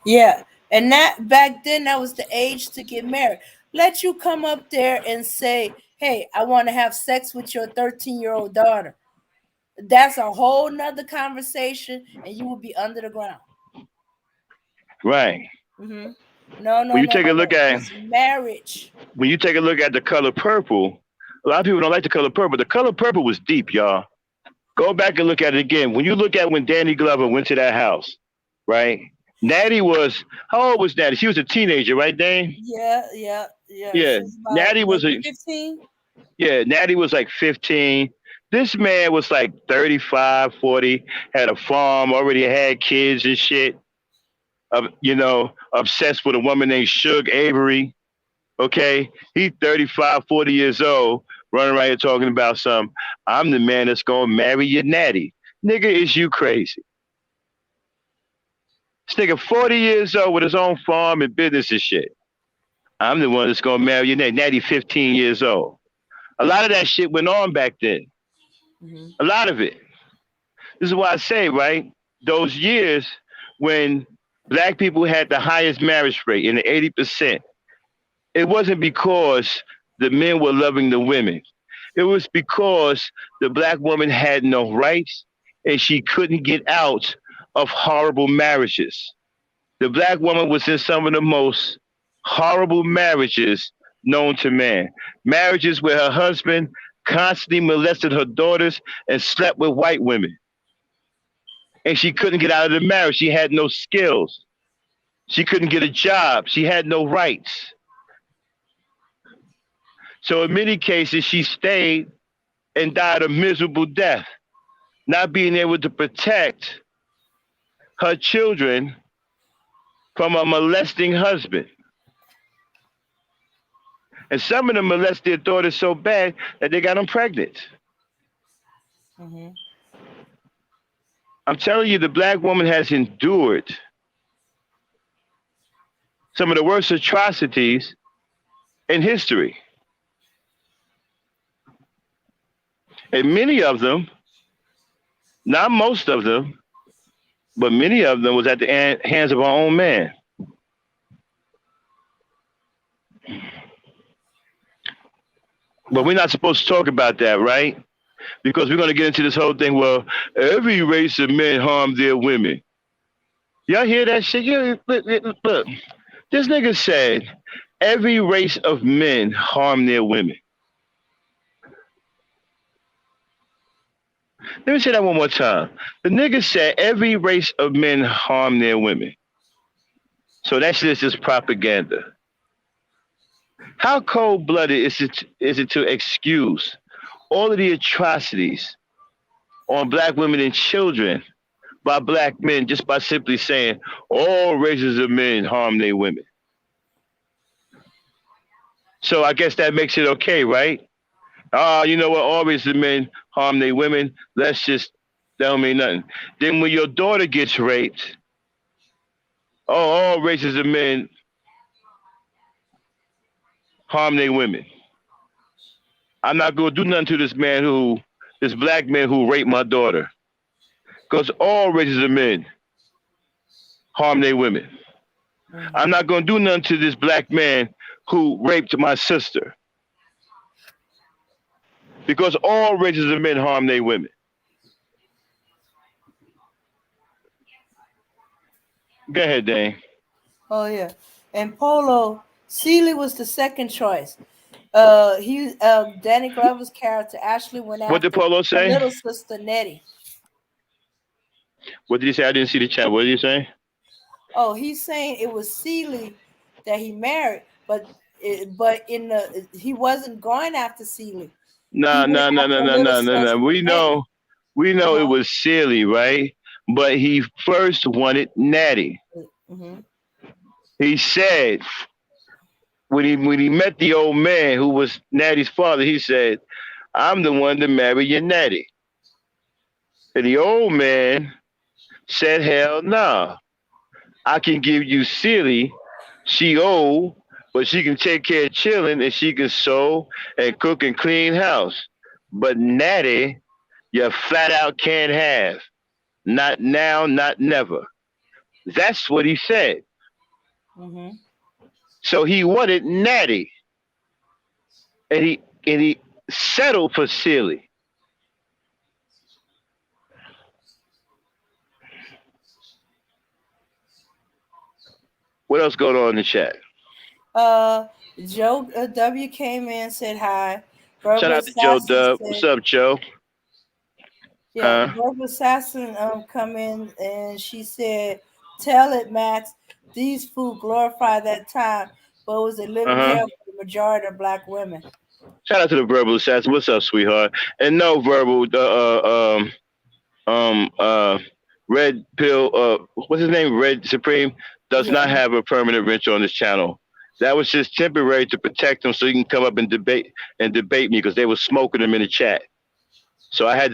Yeah. And that back then, that was the age to get married. Let you come up there and say, "Hey, I want to have sex with your 13-year-old daughter." That's a whole nother conversation, and you will be under the ground. Right. Mm-hmm. No. When you take a look at marriage. When you take a look at The Color Purple, a lot of people don't like The Color Purple. The Color Purple was deep, y'all. Go back and look at it again. When you look at when Danny Glover went to that house, right? Natty was, how old was Natty? She was a teenager, right, Dan? Yeah. Natty was 15. Yeah, Natty was like 15. This man was like 35, 40, had a farm, already had kids and shit. Obsessed with a woman named Suge Avery. Okay, he's 35, 40 years old, running around here talking about I'm the man that's gonna marry your natty. Nigga, is you crazy? This nigga 40 years old with his own farm and business and shit. I'm the one that's gonna marry your natty. Natty 15 years old. A lot of that shit went on back then. A lot of it. This is why I say, right? Those years when black people had the highest marriage rate in the 80%, it wasn't because the men were loving the women. It was because the black woman had no rights and she couldn't get out of horrible marriages. The black woman was in some of the most horrible marriages known to man. Marriages where her husband constantly molested her daughters and slept with white women. And she couldn't get out of the marriage. She had no skills. She couldn't get a job. She had no rights. So in many cases, she stayed and died a miserable death, not being able to protect her children from a molesting husband. And some of them molest their daughters so bad that they got them pregnant. I'm telling you, the black woman has endured some of the worst atrocities in history. And many of them, not most of them, but many of them was at the hands of our own man. But we're not supposed to talk about that, right? Because we're going to get into this whole thing, well, every race of men harm their women. Y'all hear that shit? Look, this nigga said every race of men harm their women. Let me say that one more time. The nigga said every race of men harm their women. So that's just propaganda. How cold-blooded is it to excuse all of the atrocities on black women and children by black men just by simply saying all races of men harm their women? So I guess that makes it okay, right? You know what? All races of men harm their women. That don't mean nothing. Then when your daughter gets raped, all races of men harm their women. I'm not going to do nothing to this black man who raped my daughter. Because all races of men harm their women. I'm not going to do nothing to this black man who raped my sister. Because all races of men harm their women. Go ahead, Dane. Oh yeah, and Polo Seeley was the second choice. Danny Glover's character actually went What did after Polo her say? little sister Nettie. What did he say? I didn't see the chat. What did he say? Oh, he's saying it was Seeley that he married, but he wasn't going after Seeley. He No, went no, no, no, after her no, little no, no, no. sister Nettie. We know it Uh-huh. was silly, right? But he first wanted Natty. Mm-hmm. He said when he met the old man who was Natty's father, he said, "I'm the one to marry your Natty." And the old man said, "Hell no. I can give you silly. She old, but she can take care of children and she can sew and cook and clean house. But Natty, you flat out can't have. Not now, not never." That's what he said. Mm-hmm. So he wanted Natty, and he settled for silly. What else going on in the chat? Joe W came in and said hi. Shout Verbal out to Joe Assassin Dub. What's said, up, Joe? yeah, Verbal Assassin come in and she said, "Tell it, Max. These food glorify that time, but it was a living Uh huh. hell for the majority of black women." Shout out to the Verbal Assassin. What's up, sweetheart? And no, Verbal. Um uh Red Pill. What's his name? Red Supreme does Yeah. not have a permanent wrench on this channel. That was just temporary to protect him, so he can come up and debate me because they were smoking him in the chat. So I had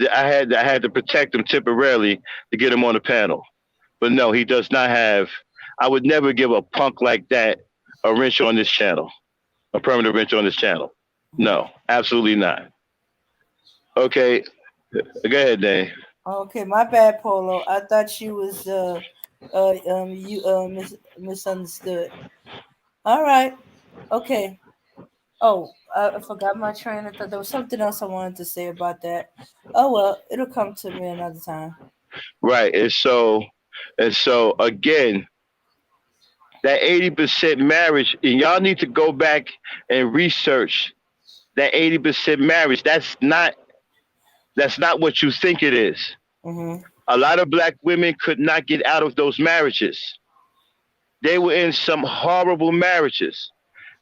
to protect him temporarily to get him on the panel. But no, he does not have. I would never give a punk like that a wrench on this channel, a permanent wrench on this channel. No, absolutely not. Okay, go ahead, Dave. Okay, my bad, Polo. I thought you was you misunderstood. All right. Okay. Oh, I forgot my train. I thought there was something else I wanted to say about that. Oh well, it'll come to me another time. Right, and so again, that 80% marriage, and y'all need to go back and research that 80% marriage. That's not what you think it is. Mm-hmm. A lot of black women could not get out of those marriages. They were in some horrible marriages.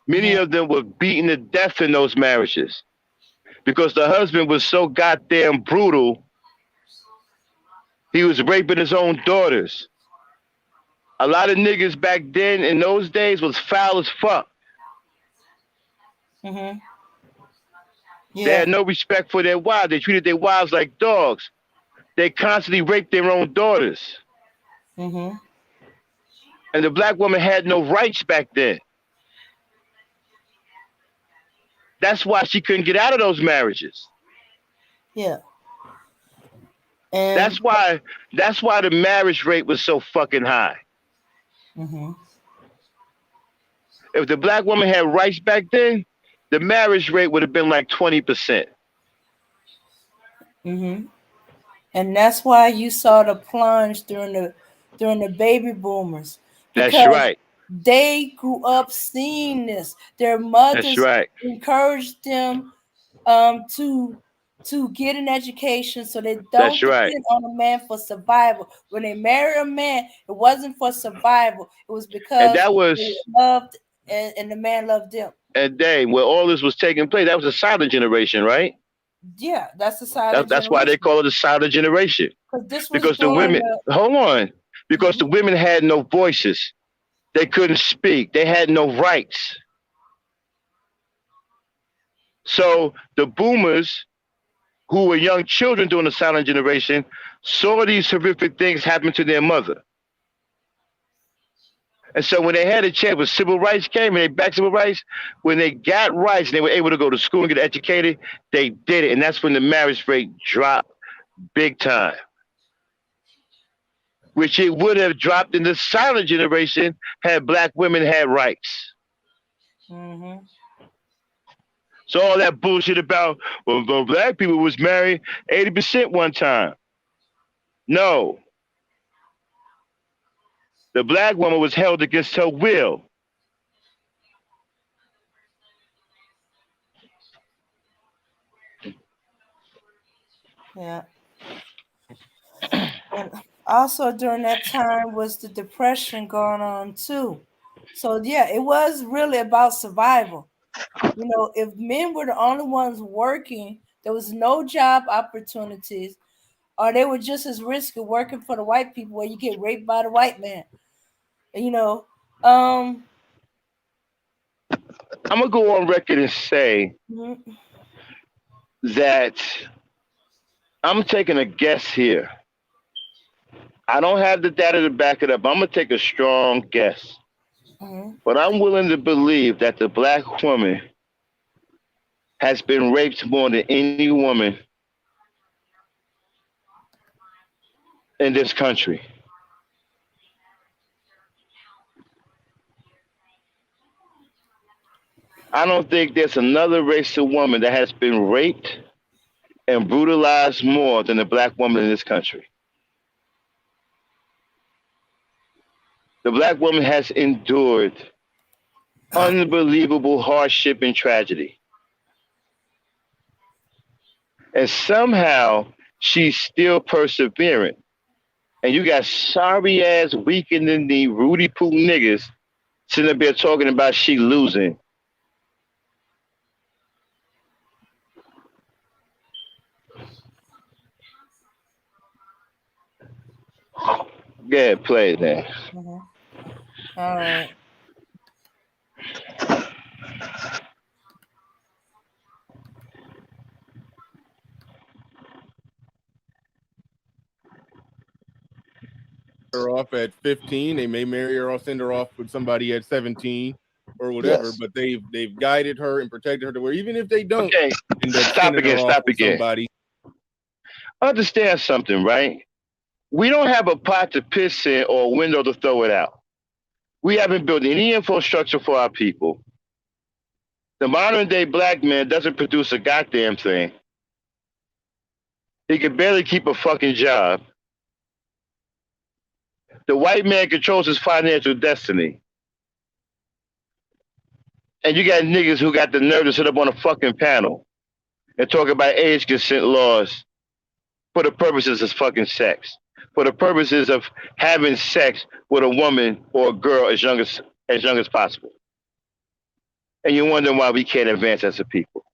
Many Mm-hmm. of them were beaten to death in those marriages because the husband was so goddamn brutal. He was raping his own daughters. A lot of niggas back then in those days was foul as fuck. Mm-hmm. They Yeah. had no respect for their wives. They treated their wives like dogs. They constantly raped their own daughters. Mm-hmm. And the black woman had no rights back then. That's why she couldn't get out of those marriages. Yeah. And That's why the marriage rate was so fucking high. mm-hmm. If the black woman had rights back then, the marriage rate would have been like 20%. Mm-hmm. And that's why you saw the plunge during the baby boomers That's because right. they grew up seeing this. Their That's mothers right. encouraged them to get an education so they That's don't right. depend on a man for survival. When they marry a man, it wasn't for survival. It was And because that they was, loved and the man loved them. and then where all this was taking place, that was a silent generation, right? Yeah, that's the silent That's why they generation. call it a silent generation. Because this was Because the during women, hold on, because the women had no voices. They couldn't speak. They had no rights. So the boomers, who were young children during the silent generation, saw these horrific things happen to their mother. And so when they had a chance, when civil rights came and they backed civil rights, when they got rights and they were able to go to school and get educated, they did it. And that's when the marriage rate dropped big time, which it would have dropped in the silent generation had black women had rights. Mm-hmm. So all that bullshit about, well, black people was married 80% one time. No. The black woman was held against her will. Yeah. And also during that time was the depression going on too. So yeah, it was really about survival. You know, if men were the only ones working, there was no job opportunities, or they were just as risky working for the white people where you get raped by the white man. You know, I'm gonna go on record and say that I'm taking a guess here. I don't have the data to back it up. I'm gonna take a strong guess. But I'm willing to believe that the black woman has been raped more than any woman in this country. I don't think there's another race of woman that has been raped and brutalized more than the black woman in this country. The black woman has endured unbelievable hardship and tragedy. And somehow she's still persevering. And you got sorry ass, weak in the knee, Rudy Poo niggas sitting up there talking about she losing. Go ahead, play it then. All right. Her off at 15. They may marry her or send her off with somebody at 17 or whatever. Yes. But they've guided her and protected her to where even if they don't, okay, stop again. Somebody. Understand something, right? We don't have a pot to piss in or a window to throw it out. We haven't built any infrastructure for our people. The modern day black man doesn't produce a goddamn thing. He can barely keep a fucking job. The white man controls his financial destiny. And you got niggas who got the nerve to sit up on a fucking panel and talk about age consent laws for the purposes of fucking sex, for the purposes of having sex with a woman or a girl as young as possible. And you wonder why we can't advance as a people.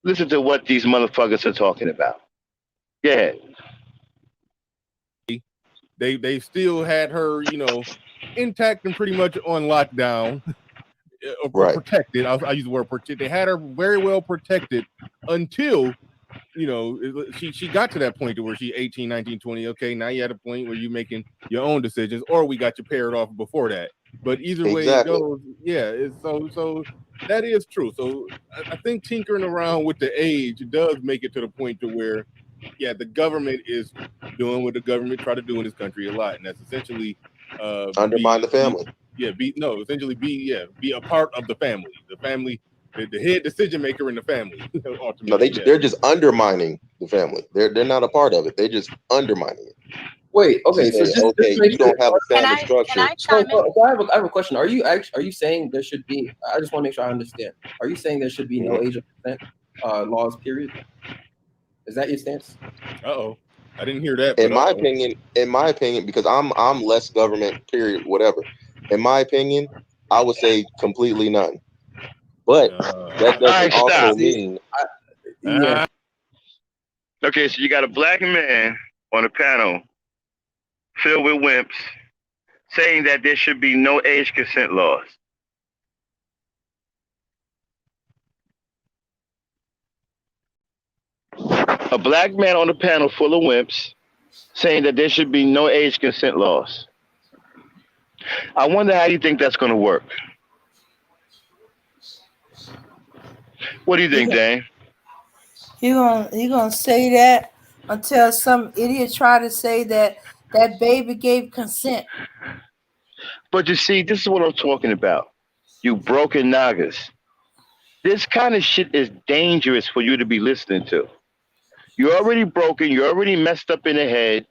Listen to what these motherfuckers are talking about. Yeah. They still had her, intact and pretty much on lockdown, right. Protected. I use the word protected. They had her very well protected until, she got to that point to where she 18, 19, 20. Okay, now you at a point where you're making your own decisions, or we got you paired off before that. But either way it goes, so that is true. So I think tinkering around with the age does make it to the point to where, the government is doing what the government try to do in this country a lot, and that's essentially undermine the family. Essentially be a part of the family. The family, the head decision maker in the family. No, they're just undermining the family. They're not a part of it. They're just undermining it. Wait, okay, so you don't have a family structure. I have a question. Are you saying there should be? I just want to make sure I understand. Are you saying there should be no age of consent laws? Period. Is that your stance? Uh-oh. I didn't hear that. In my opinion, because I'm less government, period, whatever. In my opinion, I would say completely none. But that doesn't also mean. Okay, so you got a black man on a panel filled with wimps saying that there should be no age consent laws. A black man on a panel full of wimps saying that there should be no age consent laws. I wonder how you think that's going to work. What do you think, Dane? You gonna say that until some idiot try to say that baby gave consent. But you see, this is what I'm talking about. You broken nagas. This kind of shit is dangerous for you to be listening to. You're already broken. You're already messed up in the head,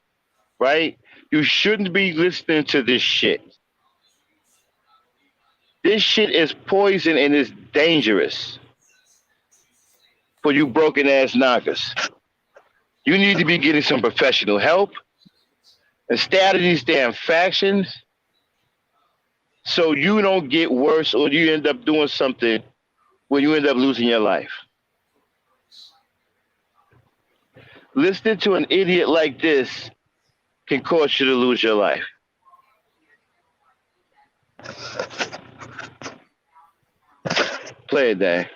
right? You shouldn't be listening to this shit. This shit is poison and it's dangerous for you broken ass knockers. You need to be getting some professional help and stay out of these damn factions so you don't get worse or you end up doing something where you end up losing your life. Listening to an idiot like this can cause you to lose your life. Play it, Dan.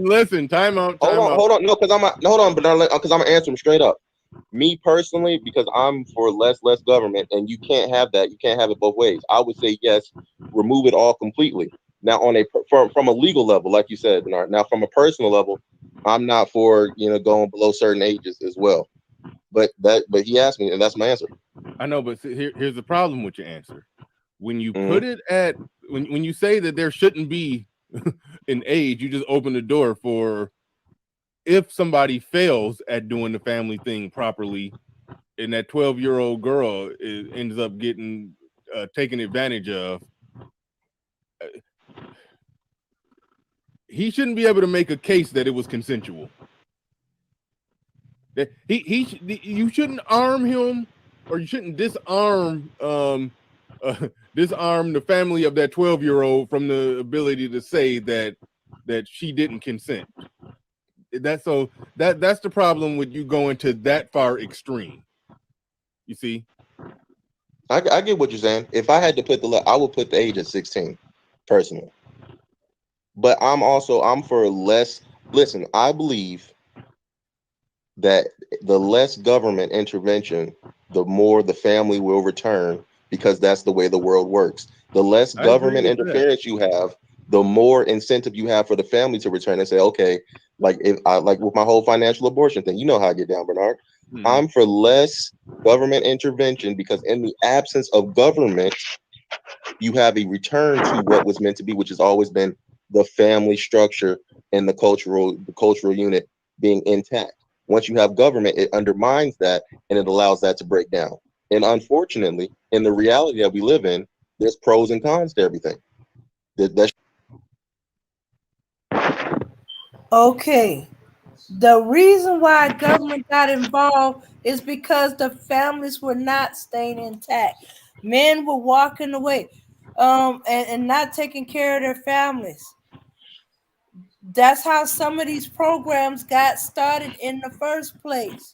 Listen. Time out. Hold on. No, because hold on, but because I'm gonna answer him straight up. Me personally, because I'm for less government, and you can't have that. You can't have it both ways. I would say yes, remove it all completely. Now, from a legal level, like you said, Bernard. Now, from a personal level, I'm not for going below certain ages as well. But he asked me, and that's my answer. I know, but here's the problem with your answer. When you put it at when you say that there shouldn't be an age, you just open the door for if somebody fails at doing the family thing properly, and that 12-year-old girl ends up getting taken advantage of, he shouldn't be able to make a case that it was consensual. That you shouldn't arm him, or you shouldn't disarm disarm the family of that 12-year-old from the ability to say that she didn't consent. That's the problem with you going to that far extreme. You see, I get what you're saying. If I had to put I would put the age at 16, personally. But I'm for less. Listen, I believe that the less government intervention, the more the family will return, because that's the way the world works. The less government interference you have, the more incentive you have for the family to return and say, okay, like with my whole financial abortion thing, you know how I get down, Bernard. I'm for less government intervention, because in the absence of government, you have a return to what was meant to be, which has always been the family structure and the cultural unit being intact. Once you have government, it undermines that, and it allows that to break down. And unfortunately, in the reality that we live in, there's pros and cons to everything. Okay. The reason why government got involved is because the families were not staying intact. Men were walking away, and not taking care of their families. That's how some of these programs got started in the first place.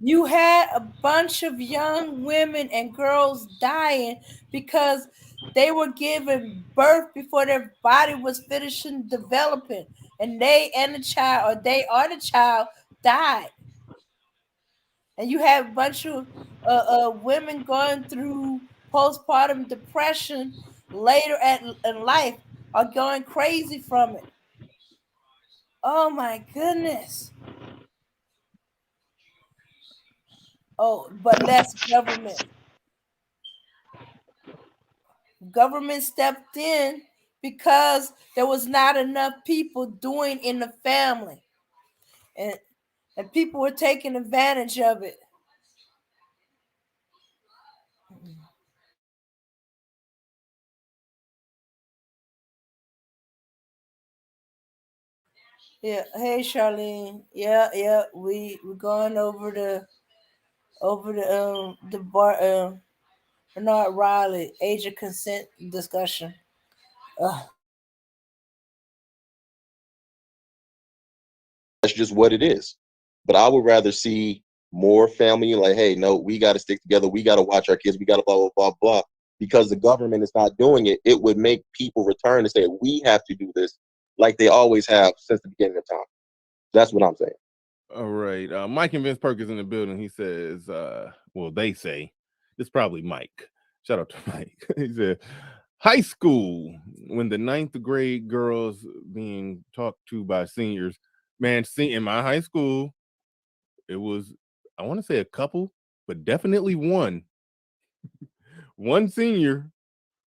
You had a bunch of young women and girls dying because they were given birth before their body was finishing developing, and they and the child, or they or the child, died. And you have a bunch of women going through postpartum depression later in life, are going crazy from it. Oh my goodness. Oh, but less government. Government stepped in because there was not enough people doing in the family, and people were taking advantage of it. Yeah. Hey, Charlene. Yeah. We're going over the bar. Bernard Riley age of consent discussion. That's just what it is. But I would rather see more family like, hey, no, we got to stick together. We got to watch our kids. We got to blah, blah, blah, blah. Because the government is not doing it, it would make people return and say, we have to do this like they always have since the beginning of time. That's what I'm saying. All right. Mike and Vince Perkins in the building. He says, well, they say, it's probably Mike. Shout out to Mike. He said, high school, when the 9th grade girls being talked to by seniors, man, see, in my high school, it was, I want to say a couple, but definitely one senior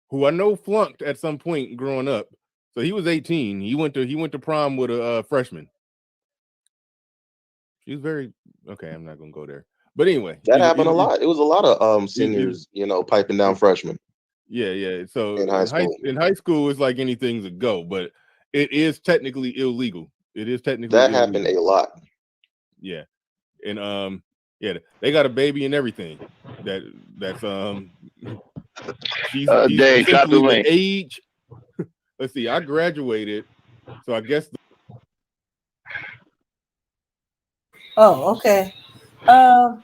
who I know flunked at some point growing up, So he was 18. He went to prom with a freshman. She was very okay. I'm not gonna go there. But anyway, that happened a lot. It was a lot of seniors, piping down freshmen. Yeah. So in high school, it's like anything's a go, but it is technically illegal. It is technically that illegal. happened a lot. Yeah, and they got a baby and everything. That's she's Dave, drop the essentially link. the age. Let's see. I graduated, so I guess. Oh, okay.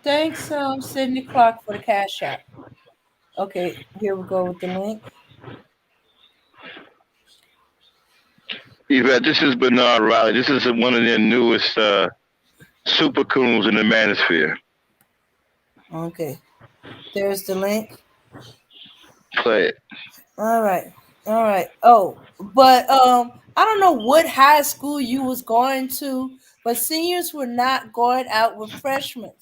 Thanks, Sydney Clark for the cash app. Okay, here we go with the link. Yvette, this is Bernard Riley. This is one of their newest super coons in the manosphere. Okay, there's the link. Play it. All right. Oh, but I don't know what high school you was going to, but seniors were not going out with freshmen.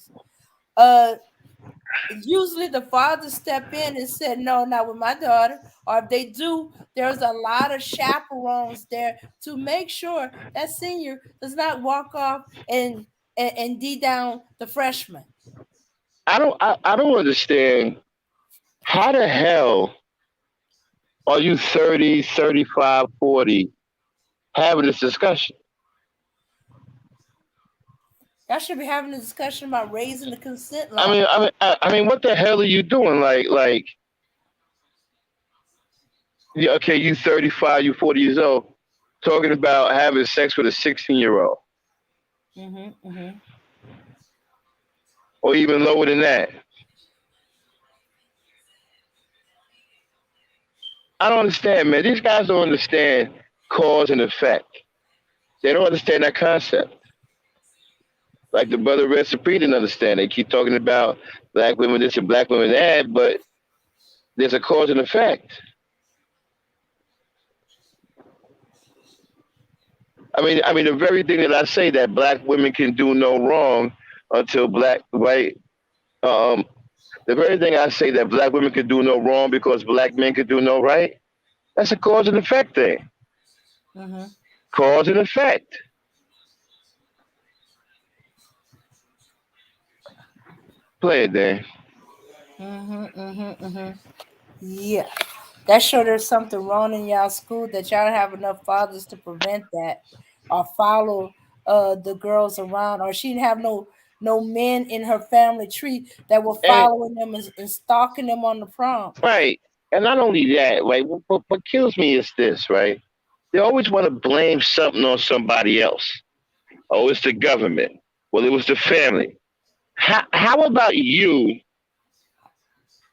Usually the father step in and said, no, not with my daughter. Or if they do, there's a lot of chaperones there to make sure that senior does not walk off and D down the freshman. I don't understand. How the hell are you 30, 35, 40 having this discussion? Y'all should be having a discussion about raising the consent law. I mean, what the hell are you doing? Like, yeah, okay, you 35, you 40 years old, talking about having sex with a 16-year-old, or even lower than that. I don't understand, man. These guys don't understand cause and effect. They don't understand that concept. Like the brother Red Supreme didn't understand. They keep talking about black women this and black women that, but there's a cause and effect. I mean, the very thing that I say that black women can do no wrong until black white. The very thing I say that black women can do no wrong because black men can do no right. That's a cause and effect thing. Cause and effect. Play it, Dan. Yeah. That sure there's something wrong in y'all school that y'all don't have enough fathers to prevent that or follow the girls around, or she didn't have no men in her family tree that were following them and stalking them on the prom. Right. And not only that, right, what kills me is this, right? They always want to blame something on somebody else. Oh, it's the government. Well, it was the family. How about you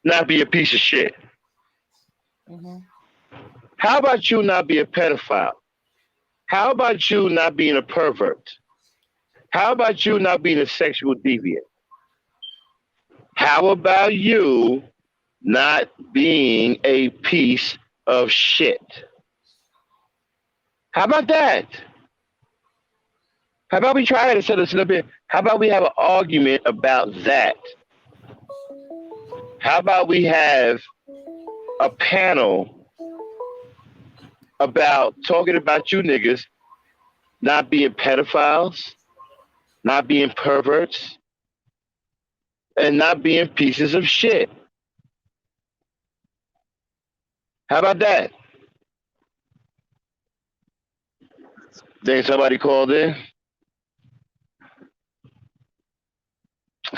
not be a piece of shit? How about you not be a pedophile? How about you not being a pervert? How about you not being a sexual deviant? How about you not being a piece of shit? How about that? How about we try to set us up here? How about we have an argument about that? How about we have a panel about talking about you niggas not being pedophiles, not being perverts, and not being pieces of shit? How about that? Think somebody called in?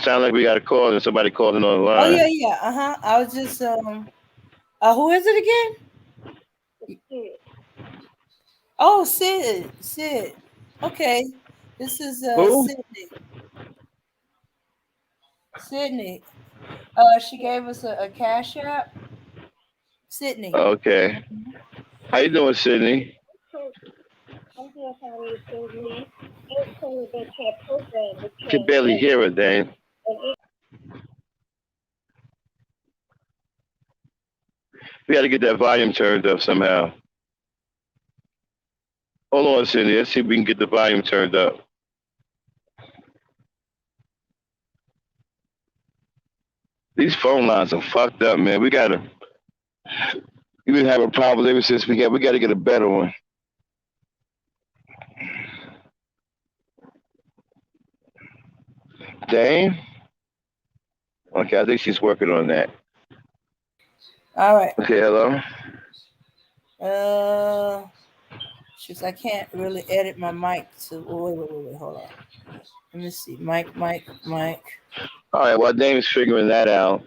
Sound like we got a call and somebody called in on the line. Oh yeah. I was just who is it again? Oh, Sid. Okay. This is Sydney. She gave us a cash app. Sydney. Okay. How you doing, Sydney? You can barely hear her, Dan. We got to get that volume turned up somehow. Hold on, Sydney. Let's see if we can get the volume turned up. These phone lines are fucked up, man. We've been having problems ever since we got to get a better one. Dame? Okay, I think she's working on that. All right. Okay, hello. Shoot, I can't really edit my mic to. Wait, hold on. Let me see. Mic. All right, well, Dame's figuring that out.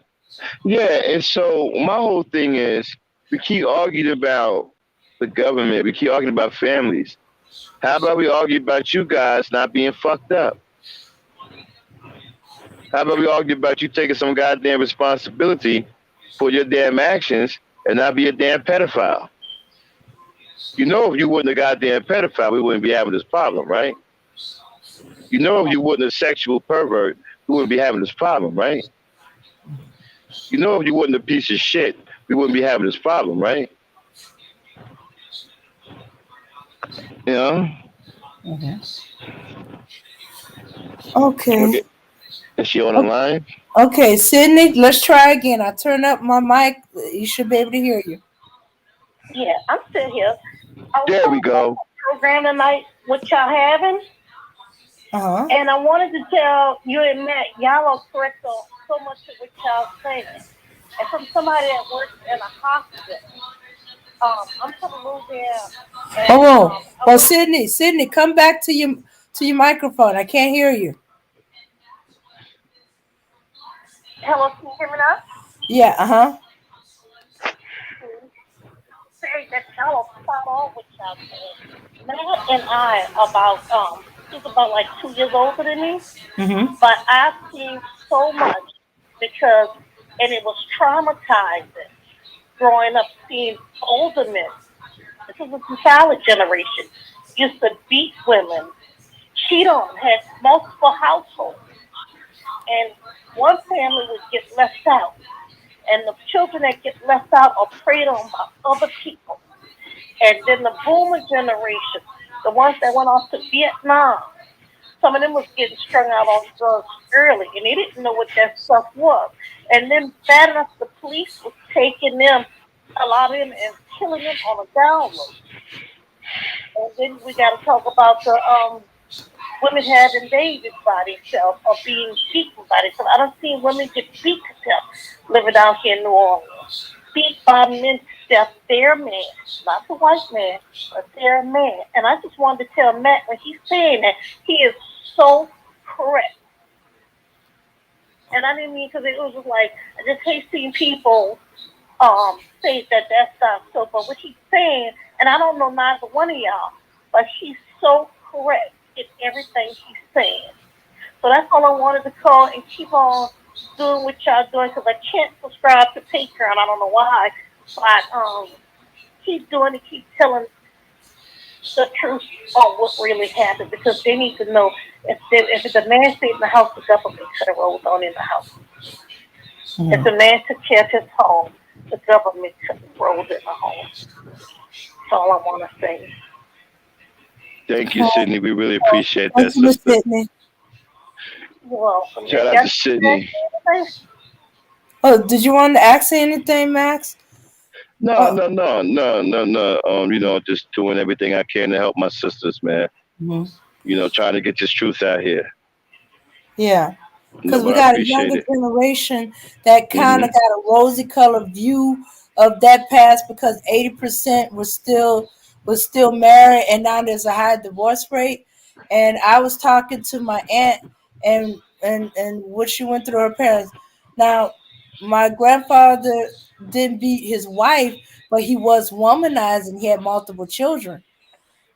Yeah, and so my whole thing is we keep arguing about the government. We keep arguing about families. How about we argue about you guys not being fucked up? How about we argue about you taking some goddamn responsibility for your damn actions and not be a damn pedophile? You know, if you wasn't a goddamn pedophile, we wouldn't be having this problem, right? You know, if you wasn't a sexual pervert, we wouldn't be having this problem, right? You know, if you wasn't a piece of shit, we wouldn't be having this problem, right? You know? Okay. Is she on the line? Okay, Sydney, let's try again. I turn up my mic. You should be able to hear you. Yeah, I'm still here. There we go. Program tonight, what y'all having? And I wanted to tell you and Matt, y'all are correct on so much of what y'all saying. And from somebody that works in a hospital, I'm from Louisiana. Oh, well, Sydney, come back to your microphone. I can't hear you. Hello, can you hear me now? Yeah, Say that y'all are spot on what y'all saying. Matt and I he's about like 2 years older than me. But I've seen so much and it was traumatizing growing up seeing older men. This is a solid generation. Used to beat women, cheat on, had multiple households. And one family would get left out. And the children that get left out are preyed on by other people. And then the boomer generation, the ones that went off to Vietnam, some of them was getting strung out on drugs early, and they didn't know what that stuff was. And then bad enough, the police was taking them, a lot of them, and killing them on a download. And then we got to talk about the women having babies by themselves or being beaten by themselves. I don't see women get beat to death living out here in New Orleans. Beat by men to death, their man, not the white man, but their man. And I just wanted to tell Matt when he's saying that, he is so correct. And I didn't mean because it was just like, I just hate seeing people say that that's not so. But what he's saying, and I don't know neither one of y'all, but he's so correct in everything he's saying. So that's all I wanted to call and keep on doing what y'all doing because I can't subscribe to Patreon. I don't know why, but keep doing it, keep telling the truth on what really happened because they need to know if the man stayed in the house, the government could have rolled on in the house. If the man took care of his home, the government could have rolled in the home. That's all I want to say. Thank you, Sydney. We really appreciate that, sister. Sydney. You're welcome. Shout out to Sydney. Oh, did you want to ask anything, Max? No. You know, just doing everything I can to help my sisters, man. You know, trying to get this truth out here. Yeah. Because we got a younger generation that kind of got a rosy-colored view of that past because 80% was still married, and now there's a high divorce rate. And I was talking to my aunt and what she went through her parents. Now, my grandfather didn't beat his wife, but he was womanized and he had multiple children.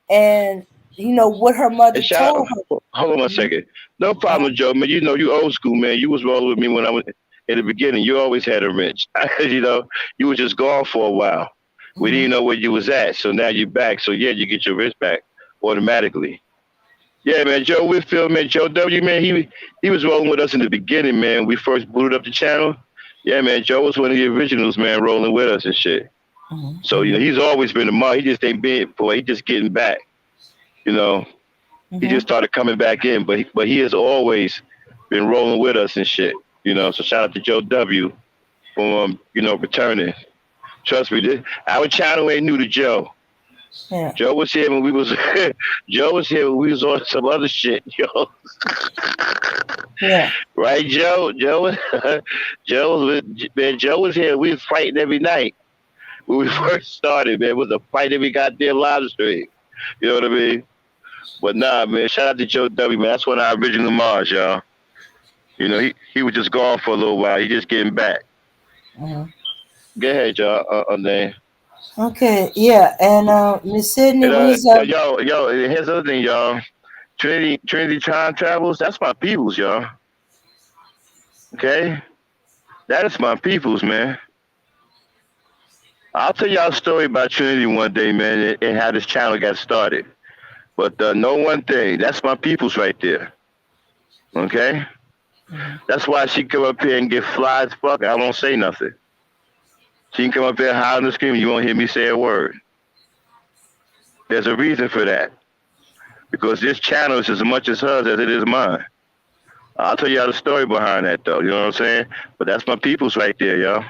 And you know what her mother told her. Hold on one second. No problem, Joe, man. You know you old school, man. You was rolling with me when I was in the beginning. You always had a wrench. You know, you were just gone for a while. We didn't know where you was at, so now you're back. So yeah, you get your wrist back automatically. Yeah, man. Joe Whitfield, man. Joe W, man. He was rolling with us in the beginning, man. We first booted up the channel. Yeah, man. Joe was one of the originals, man, rolling with us and shit. So you know, he's always been a mod. He just ain't been, boy. He just getting back. You know, he just started coming back in, but he has always been rolling with us and shit. You know, so shout out to Joe W for you know, returning. Trust me, our channel ain't new to Joe. Yeah. Joe was here when we was on some other shit, yo. Yeah. Right, Joe? Joe was here. We was fighting every night when we first started, man. It was a fight every goddamn live stream. You know what I mean? But nah, man. Shout out to Joe W, man. That's one of our original Mars, y'all. You know, he was just gone for a little while. He just getting back. Mm-hmm. Go ahead, y'all. Then. Okay. Yeah. And Miss Sydney, And we's here's the other thing, y'all. Trinity Time Travels. That's my peoples, y'all. Okay, that is my peoples, man. I'll tell y'all a story about Trinity one day, man, and how this channel got started. But know one thing, that's my peoples right there. Okay, that's why she come up here and get fly as fuck. I won't say nothing. She can come up here howling and screaming. You won't hear me say a word. There's a reason for that. Because this channel is as much as hers as it is mine. I'll tell y'all the story behind that, though. You know what I'm saying? But that's my peoples right there, y'all.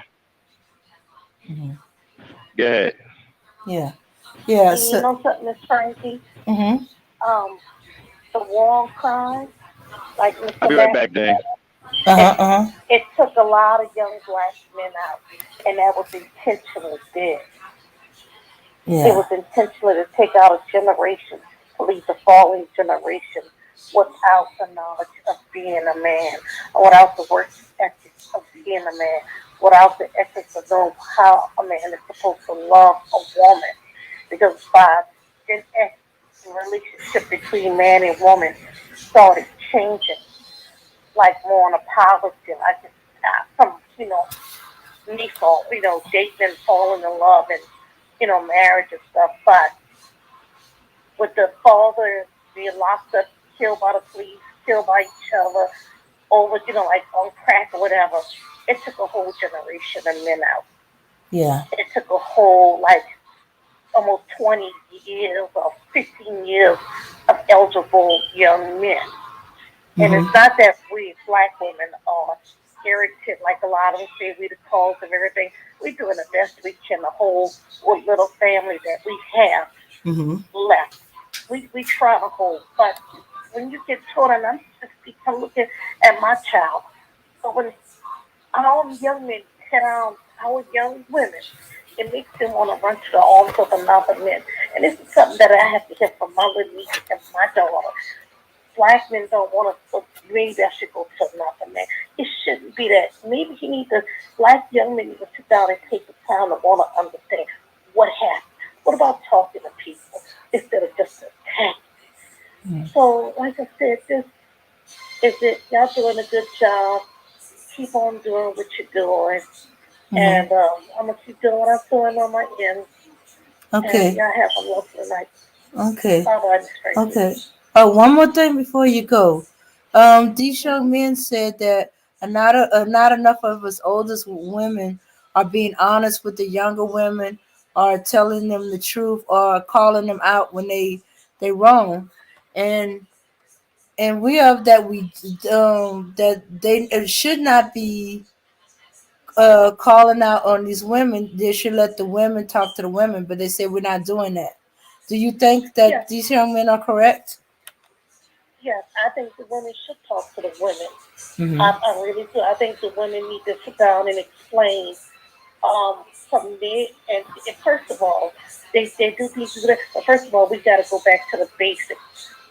Mm-hmm. Go ahead. Yeah. Yeah. You So. know something, Miss Frankie? Mm-hmm. The war crime, like I'll Mr. be right Matt back, Dane. said, Uh-huh. it took a lot of young black men out, and that was intentionally did. It Yeah. was intentionally to take out a generation, to leave the following generation without the knowledge of being a man, without the work ethic of being a man, without the ethics of knowing how a man is supposed to love a woman. Because by Gen X, the relationship between man and woman started changing, like more on a positive. I just from me fault, dating and falling in love and marriage and stuff. But with the father being locked up, killed by the police, killed by each other, over like on crack or whatever, it took a whole generation of men out. Yeah. It took a whole like almost 20 years or 15 years of eligible young men. And Mm-hmm. it's not that we black women are irritated, like a lot of them say we the cause of everything. We're doing the best we can to hold what little family that we have Mm-hmm. left. We try to hold, but when you get children, I'm looking at my child. So when all the young men hit on our young women, it makes them want to run to the arms of another man. And this is something that I have to hear from my little niece and my daughter. Black men don't want to, maybe I should go to another man. It shouldn't be that. Maybe he needs to, black young men need to sit down and take the time to want to understand what happened. What about talking to people instead of just attacking? Mm-hmm. So, like I said, this is it. Y'all doing a good job. Keep on doing what you're doing. Mm-hmm. And I'm going to keep doing what I'm doing on my end. And Okay. y'all have a lovely night. Okay. Bye bye, Miss Frankie. Okay. Oh, one more thing before you go. These young men said that not enough of us oldest women are being honest with the younger women, or telling them the truth, or calling them out when they wrong, and we have that that they should not be calling out on these women. They should let the women talk to the women, but they say we're not doing that. Do you think that Yes, these young men are correct? yes, I think the women should talk to the women. Mm-hmm. I really do. I think the women need to sit down and explain from there. And first of all, they do things good. But first of all, we got to go back to the basics.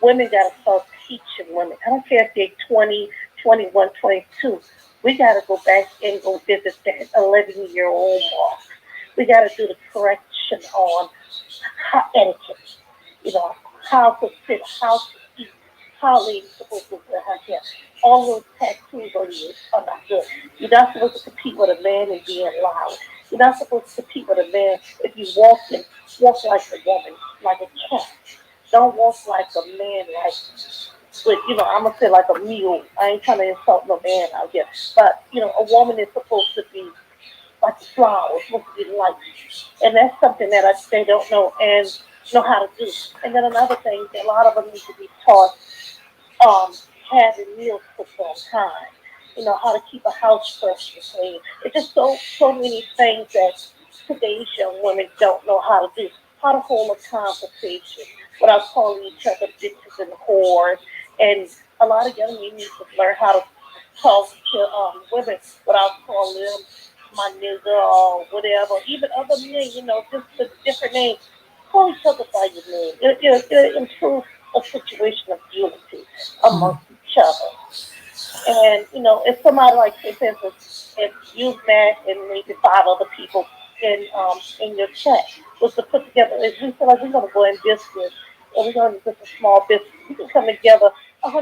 Women got to start teaching women. I don't care if they're 20, 21, 22. We got to go back and go visit that 11-year-old mark. We got to do the correction on how etiquette, how to sit, how to eat, how they supposed to wear her hair. All those tattoos on you are not good. You're not supposed to compete with a man and being loud. You're not supposed to compete with a man if you walk like a woman, like a cat. Don't walk like a man, like with I'm gonna say like a mule. I ain't trying to insult no man out here, but a woman is supposed to be like a flower, it's supposed to be light, and that's something that they don't know and know how to do. And then another thing, a lot of them need to be taught um, having meals cooked on time. How to keep a house fresh and clean. It's just so many things that today's young women don't know how to do. How to hold a conversation without calling each other bitches and whores and a lot of young men need to learn how to talk to women without calling them my nigga or whatever. Even other men, just the different names. Call each other by your name. It improves a situation of unity amongst each other. And if somebody like, say, for instance, if you've met and maybe five other people in your chat was to put together, if we feel like we're gonna go in business or we're gonna do a small business, we can come together $100 a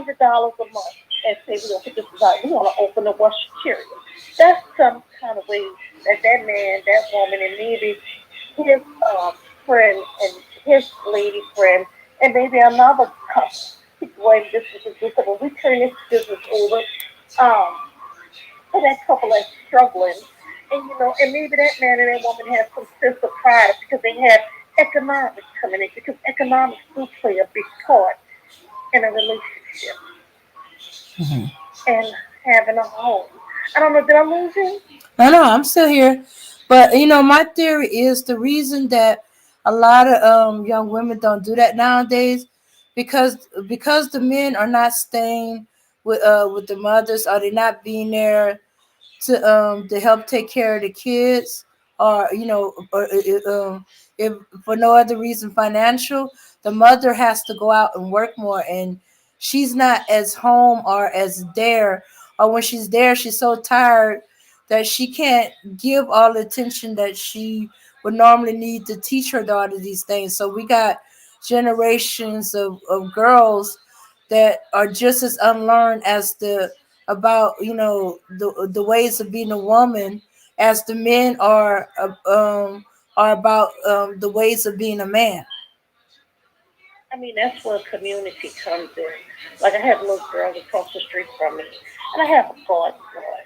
month and say we're gonna put this aside. We're gonna open a wash cereal. That's some kind of way that man, that woman, and maybe his friend and his lady friend, and maybe another couple. People in business do so when we turn this business over for that couple that's struggling, and maybe that man and that woman have some sense of pride because they have economics coming in, because economics do play a big part in a relationship and having a home. I don't know, did I lose you? No, I'm still here. But my theory is the reason that a lot of young women don't do that nowadays because the men are not staying with the mothers, or they not being there to help take care of the kids, or if for no other reason financial. The mother has to go out and work more, and she's not as home or as there, or when she's there she's so tired that she can't give all the attention that she would normally need to teach her daughter these things. So we got generations of girls that are just as unlearned as the about the ways of being a woman as the men are about the ways of being a man. I mean, that's where community comes in. Like, I have little girls across the street from me, and I have a garden boy.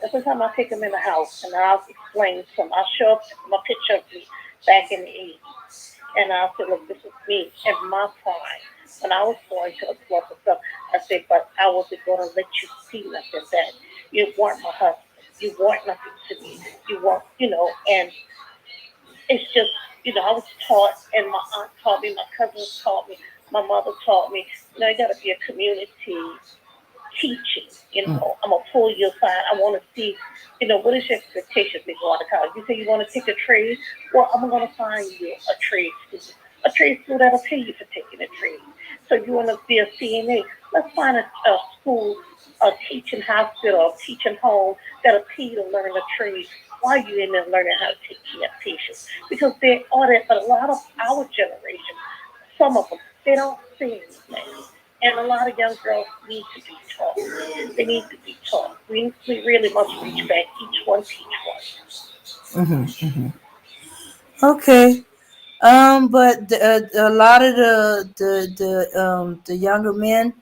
And sometimes I take them in the house, and I'll explain to them. I'll show up my picture of me back in the 80s, and I'll say, look, this is me at my prime. When I was going to the club and stuff, I said, but I wasn't going to let you see nothing that you weren't my husband. You weren't nothing to me. You weren't, and it's just, I was taught, and my aunt taught me, my cousins taught me, my mother taught me, you got to be a community teaching. I'm gonna pull you aside. I want to see, what is your expectations when you go out of college? You say you want to take a trade. Well, I'm gonna find you a trade school that'll pay you for taking a trade. So you want to be a CNA? Let's find a school, a teaching hospital, a teaching home that'll pay you to learn a trade while you're in there learning how to take care of patients. Because they are that, but a lot of our generation, some of them, they don't see anything. And a lot of young girls need to be taught. They need to be taught. We really must reach back, each one teach Okay. But a lot of the younger men,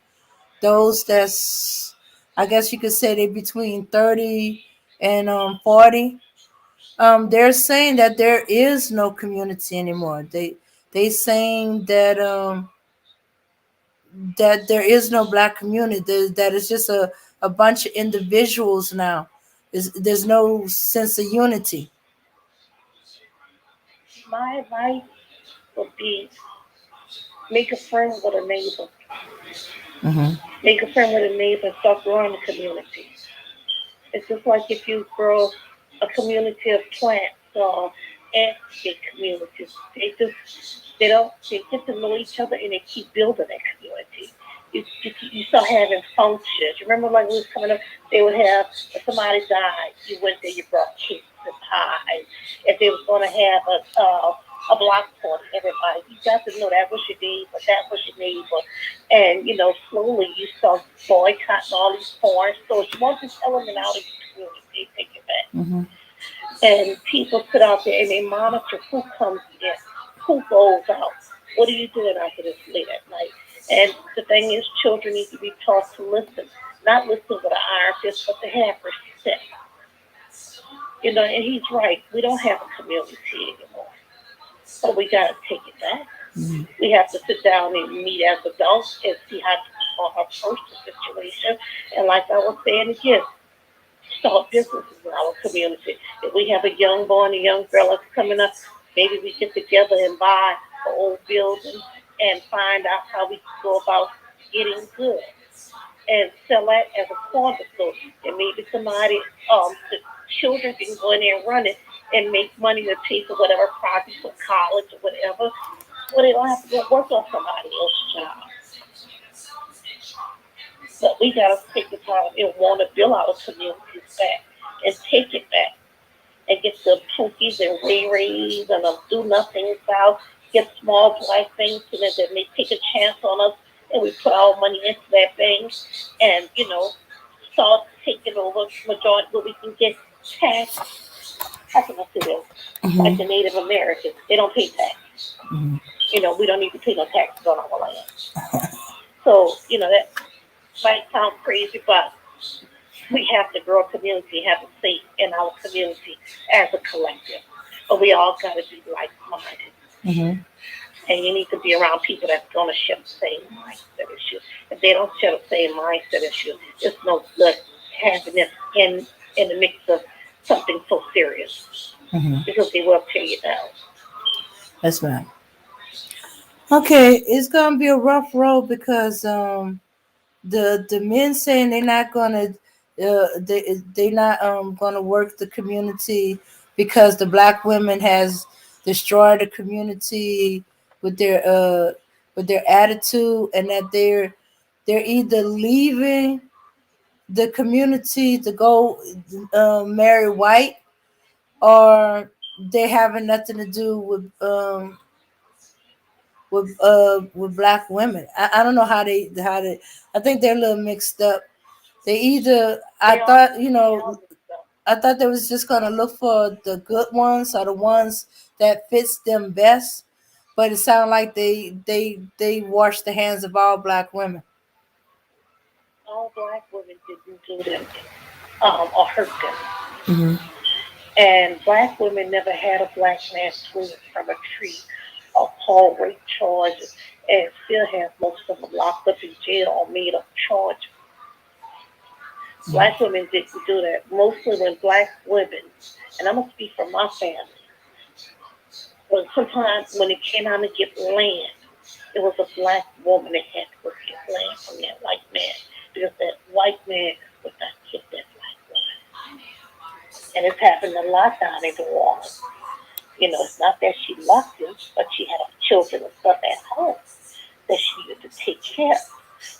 those that's, I guess you could say they between 30 and 40, they're saying that there is no community anymore. They saying that there is no black community, that it's just a bunch of individuals now. There's no sense of unity. one. My advice would be make a friend with a neighbor. Hmm. Make a friend with a neighbor and start growing the community. It's just like if you grow a community of plants or ant communities. They get to know each other and they keep building that community. You start having functions. You remember like we was coming up, they would have, if somebody died, you went there, you brought cakes and pies. If they was going to have a block party, everybody, you got to know that was your neighbor, that was your neighbor. And, slowly you start boycotting all these foreign stores. You want this element out of your community, take it back. Hmm. And people sit out there and they monitor who comes in, who goes out. What are you doing after this late at night? And the thing is, children need to be taught to listen, not listen with an iron fist, but to have respect. And he's right. We don't have a community anymore, so we got to take it back. We have to sit down and meet as adults and see how to approach the situation. And like I was saying again, start businesses in our community. If we have a young boy and a young girl that's coming up, maybe we get together and buy an old building and find out how we can go about getting good. and sell that as a corner store. And maybe somebody, the children can go in there and run it and make money to pay for whatever projects for college or whatever, where they don't have to go work on somebody else's job. But we gotta take the time and want to build our communities back and take it back and get the Pookies and Ray Rays and do nothing out, get small black things and then they take a chance on us and we put our money into that thing and, start taking over majority where we can get tax. How can I say this? Like the Native Americans, they don't pay tax. We don't need to pay no taxes on our land. So, that might sound crazy, but we have to grow a community, have a say in our community as a collective. But we all got to be like-minded. And you need to be around people that's going to share the same mindset issue. If they don't share the same mindset issue, it's no good having them in the mix of something so serious because they will tear you down. That's right. Okay, it's gonna be a rough road because the men saying they're not gonna they not gonna work the community because the black women has destroyed the community with their attitude, and that they're either leaving the community to go marry white, or they having nothing to do with black women. I don't know how they I think they're a little mixed up. They either I thought they was just gonna look for the good ones or the ones that fits them best, but it sounded like they washed the hands of all black women. All black women didn't do them or hurt them. Mm-hmm. And black women never had a black man swinging from a tree or call rape charges and still have most of them locked up in jail or made up charges. Black women didn't do that. Mostly when black women, and I'm going to speak for my family, but sometimes when it came out to get land, it was a black woman that had to go get land from that white man because that white man would not get that black woman. And it's happened a lot down in New Orleans. It's not that she loved him, but she had children and stuff at home that she needed to take care of.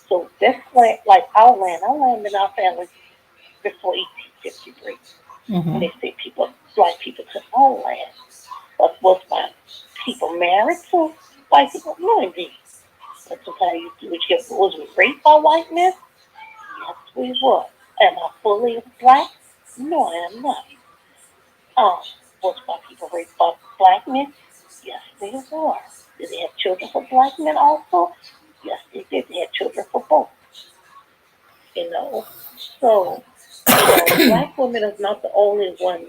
So that's like our land in our family before 1853. And they say black people took own land. But was my people married to white people? No, indeed. But sometimes was we raped by white men? Yes, we were. Am I fully black? No, I am not. Um, was my people raped by black men? Yes, they were. Did they have children for black men also? Yes, they did. They had children for both. You know, so black women is not the only one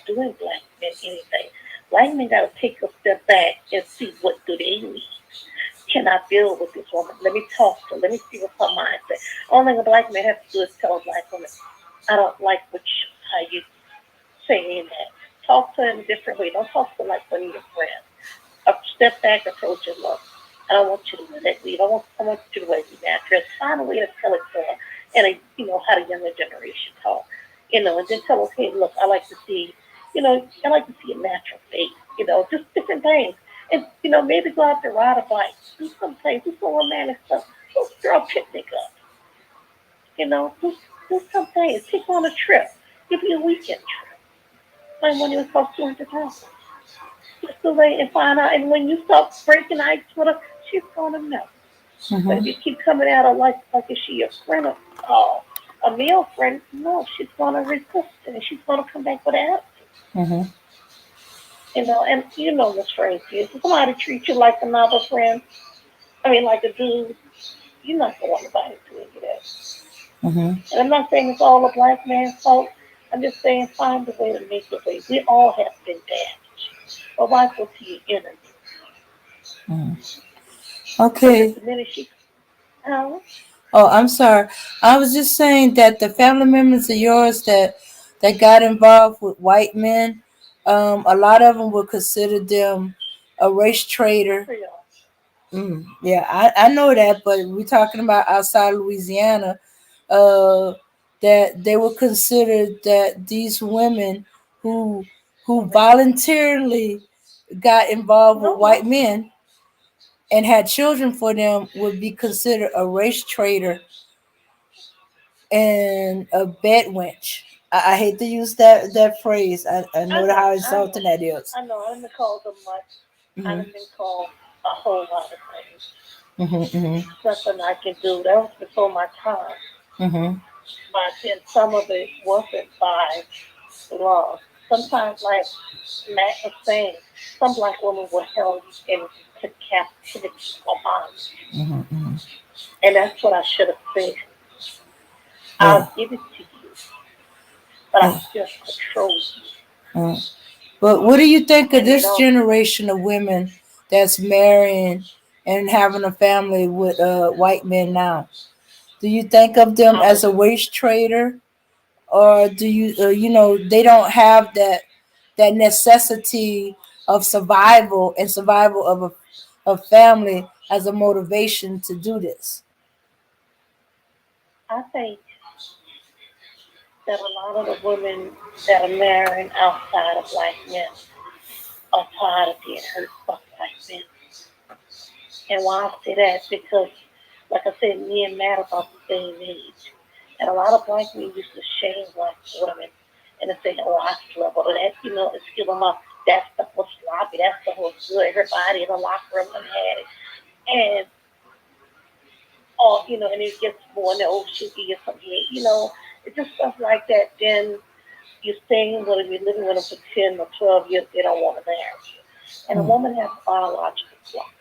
doing black men anything. Black men got to take a step back and see what do they need. Can I build with this woman? Let me talk to her. Let me see what's her mindset. Only thing a black man has to do is tell a black woman, I don't like how you saying that. Talk to her in a different way. Don't talk to her like one of your friends. Step back, approach her, look. I don't want you to let me. I want you to wear your mattress. Find a way to tell it to her, and how the younger generation talk. And then tell her, hey, look, I like to see, I like to see a natural face. Just different things. And maybe go out to ride a bike, do some things, do some romantic stuff. Go throw a picnic up. Do some things. Take on a trip. Give you a weekend trip. My money would cost $200. Just so they and find out. And when you start breaking ice with her, she's gonna know. But if you keep coming at her like is she a friend or a male friend, no, she's gonna resist it and she's gonna come back with that. And what's friends is. If somebody treats you like another friend, I mean like a dude, you're not gonna want nobody to do that. And I'm not saying it's all a black man's fault. I'm just saying find a way to make it way. We all have been damaged. But why go to your enemy? Okay. Oh, I'm sorry. I was just saying that the family members of yours that got involved with white men, a lot of them would consider them a race traitor. Yeah, I know that, but we're talking about outside Louisiana. Uh, that they were considered that these women who voluntarily got involved with white men and had children for them would be considered a race traitor and a bed wench. I hate to use that phrase. I know how insulting that is. I know. I didn't call them much. I Mm-hmm. didn't call a whole lot of things. Mm-hmm. Nothing I can do. That was before my time. Mm-hmm. But then some of it wasn't by law. Sometimes, like Matt was saying, some black women were held into captivity or bondage. Mm-hmm. And that's what I should have said. Yeah. I'll give it to you, but I Yeah. still control you. Mm. But what do you think of And they this don't. generation of women that's marrying and having a family with white men now? Do you think of them I as was. a wage trader, or do you they don't have that necessity of survival and survival of a family as a motivation to do this? I think that a lot of the women that are marrying outside of black men are tired of being hurt by black men. And why I say that? Because, like I said, me and Matt are about the same age. And a lot of black men used to shame black women and they say, oh, I struggled. And that, it's giving up. That stuff was sloppy. That stuff was good. Everybody in the locker room done had it. And, and it gets more and oh, shit, you get some hate. It's just stuff like that. Then you're staying with them, you're living with them for 10 or 12 years, they don't want to marry you. And a Mm. woman has a biological clock.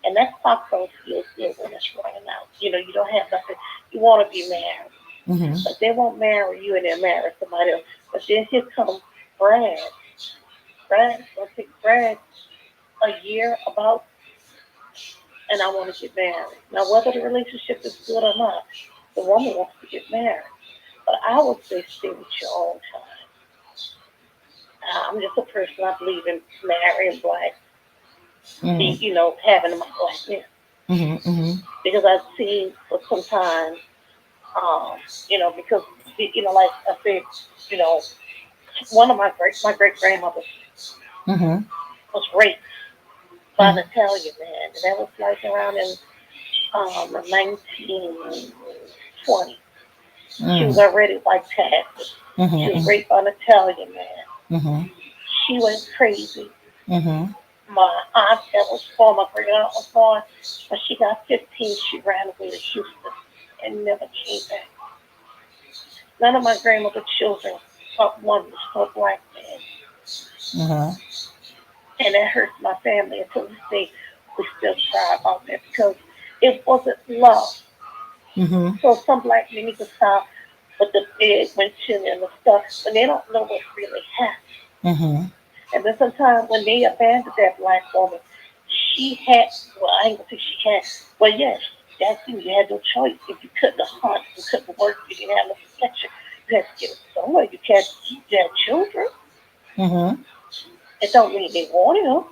And that clock don't feel good when it's running out. You don't have nothing. You want to be married. Mm-hmm. But they won't marry you and they'll marry somebody else. But then here comes Brad. Brad's going to take Brad a year about, and I want to get married. Now, whether the relationship is good or not, the woman wants to get married. But I would say stay with your own time. I'm just a person, I believe in marrying black, Mm-hmm. having my black men. Mm-hmm. Because I've seen for some time, because, like I said, you know, one of my great grandmothers Mm-hmm. was raped by an Italian man, and that was like around in 1920. She was Mm-hmm. already like taxes. She was Mm-hmm. raped by an Italian man. Mm-hmm. She went crazy. Mm-hmm. My aunt that was born, my great aunt was born, when she got 15, she ran away to Houston and never came back. None of my grandmother's children, but one was so black man. Mm-hmm. And that hurts my family until this day. We still cry about that because it wasn't love. Mm-hmm. So some black men need to stop with the bed mention and the stuff when they don't know what really happened. Mm-hmm. And then sometimes when they abandoned that black woman, she had, well, I ain't gonna say she had, well, yes, that's thing, you had no choice. If you couldn't hunt, you couldn't work, you didn't have no protection, you had to get somewhere. You can't keep their children. Mm-hmm. It don't mean they wanted them,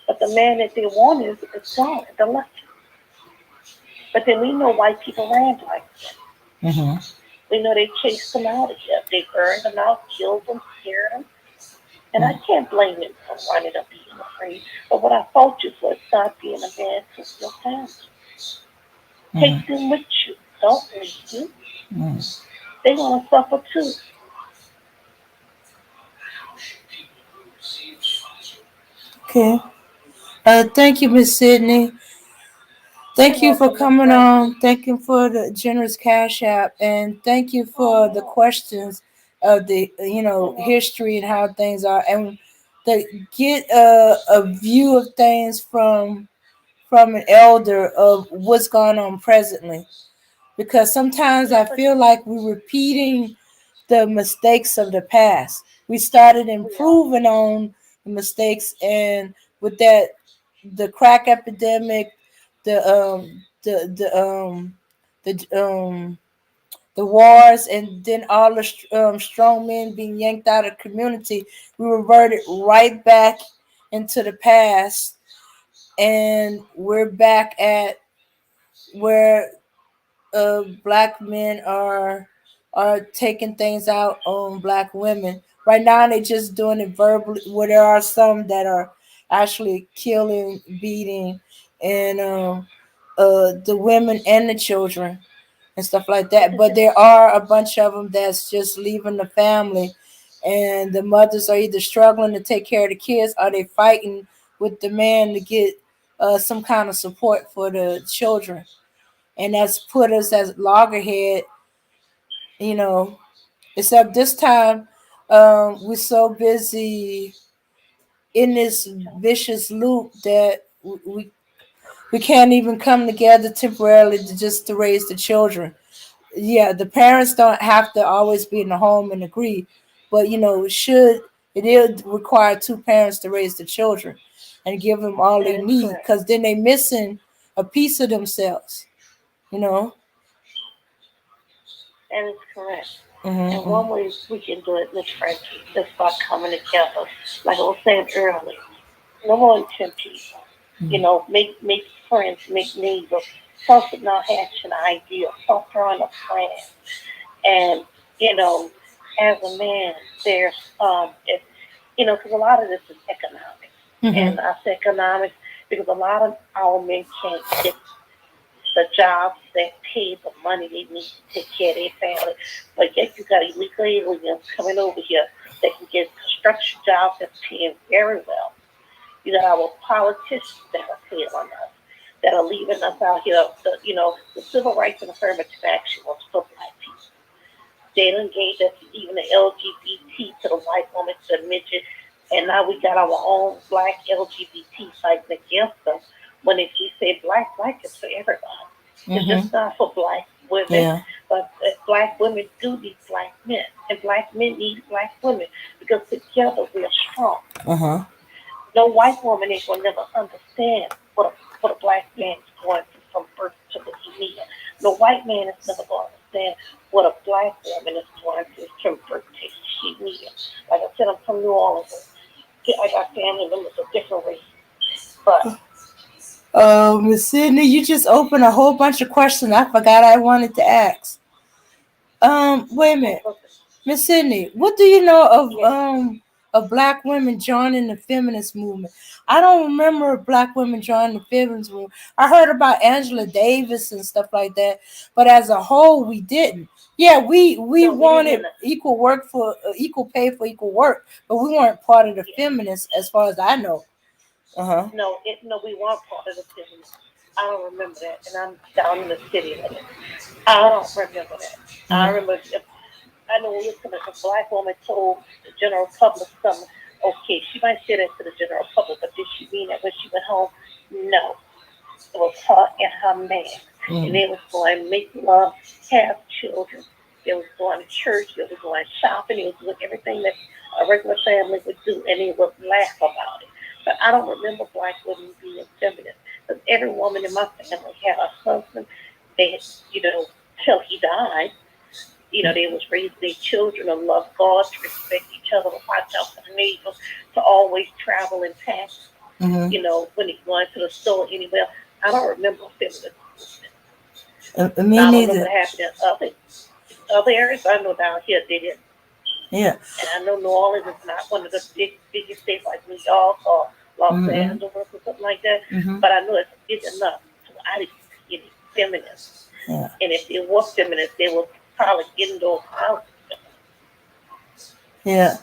but the man that they wanted is gone, the left. But then we know white people ran like that. Mm-hmm. We know they chased them out of here. They burned them out, killed them, scared them. And I can't blame them for running or being afraid. But what I fault you for is not being a man to your family. Take them with you. Don't leave them. Mm-hmm. They're going to suffer too. Okay. Thank you, Miss Sydney. You're Thank you for welcome, Miss coming Frankie. on. Thank you for the generous cash app, and thank you for the questions of the You're welcome. history and how things are, and to get a view of things from an elder of what's going on presently. Because sometimes Yeah, I but feel like we're repeating the mistakes of the past. We started we are. improving on the mistakes, and with that, the crack epidemic, the the the wars, and then all the strong men being yanked out of the community, we reverted right back into the past and we're back at where black men are taking things out on black women. Right now, they just doing it verbally. Where there are some that are actually killing, beating, and the women and the children and stuff like that. But there are a bunch of them that's just leaving the family, and the mothers are either struggling to take care of the kids, or they fighting with the man to get some kind of support for the children, and that's put us as loggerhead, you know. Except this time, we're so busy in this vicious loop that we can't even come together temporarily to raise the children. Yeah, the parents don't have to always be in the home and agree, but should it is require two parents to raise the children and give them all they need, because then they missing a piece of themselves, you know. That is correct. And one way we can do it, Miss Frankie, is by coming together. Like I was saying earlier, no more than 10 people. Make friends, make neighbors. Start sitting out hatching ideas. Start throwing a plan. And, as a man, there's, because a lot of this is economics. And I say economics because a lot of our men can't get the jobs that pay the money they need to take care of their family. But yet you got illegal aliens coming over here that can get construction jobs that's paying very well. You got our politicians that are paying on us, that are leaving us out here. The civil rights and affirmative action was for black people. They done gave us even the LGBT to the white woman, to the midget, and now we got our own black LGBT fighting against them. When if we say black, black is for everybody. It's just not for black women. Yeah. But black women do need black men, and black men need black women because together we are strong. No white woman ain't gonna never understand what a black man is going through from birth to what he needs. No white man is never gonna understand what a black woman is going through from birth to she needs. Like I said, I'm from New Orleans. I got family members of different races, but Miss Sydney, you just opened a whole bunch of questions I forgot I wanted to ask. Wait a minute. Miss Sydney, what do you know of black women joining the feminist movement? I don't remember black women joining the feminist movement. I heard about Angela Davis and stuff like that, but as a whole, we didn't. Yeah, we wanted equal work for equal pay for equal work, but we weren't part of the feminists, as far as I know. No, we weren't part of the feminists. I don't remember that, and I'm down in the city with it. I don't remember that. I remember. I know if a black woman told the general public something, okay, she might say that to the general public, but did she mean that when she went home? No. It was her and her man. And they was going to make love, have children. They was going to church. They was going shopping. They was doing everything that a regular family would do, and they would laugh about it. But I don't remember black women being feminist. Because every woman in my family had a husband. They had, till he died. They was raising their children to love God, to respect each other, to watch out for the neighbors, to always travel in packs. When they going to the store anywhere. I don't remember feminist movement. Me I don't neither. know what happened in other areas. I know down here they didn't. Yeah. And I know New Orleans is not one of the biggest states like New York or Los Angeles or something like that. But I know it's big enough so I didn't see any feminists. Yeah. And if they were feminists, they were probably indoor houses. Yeah.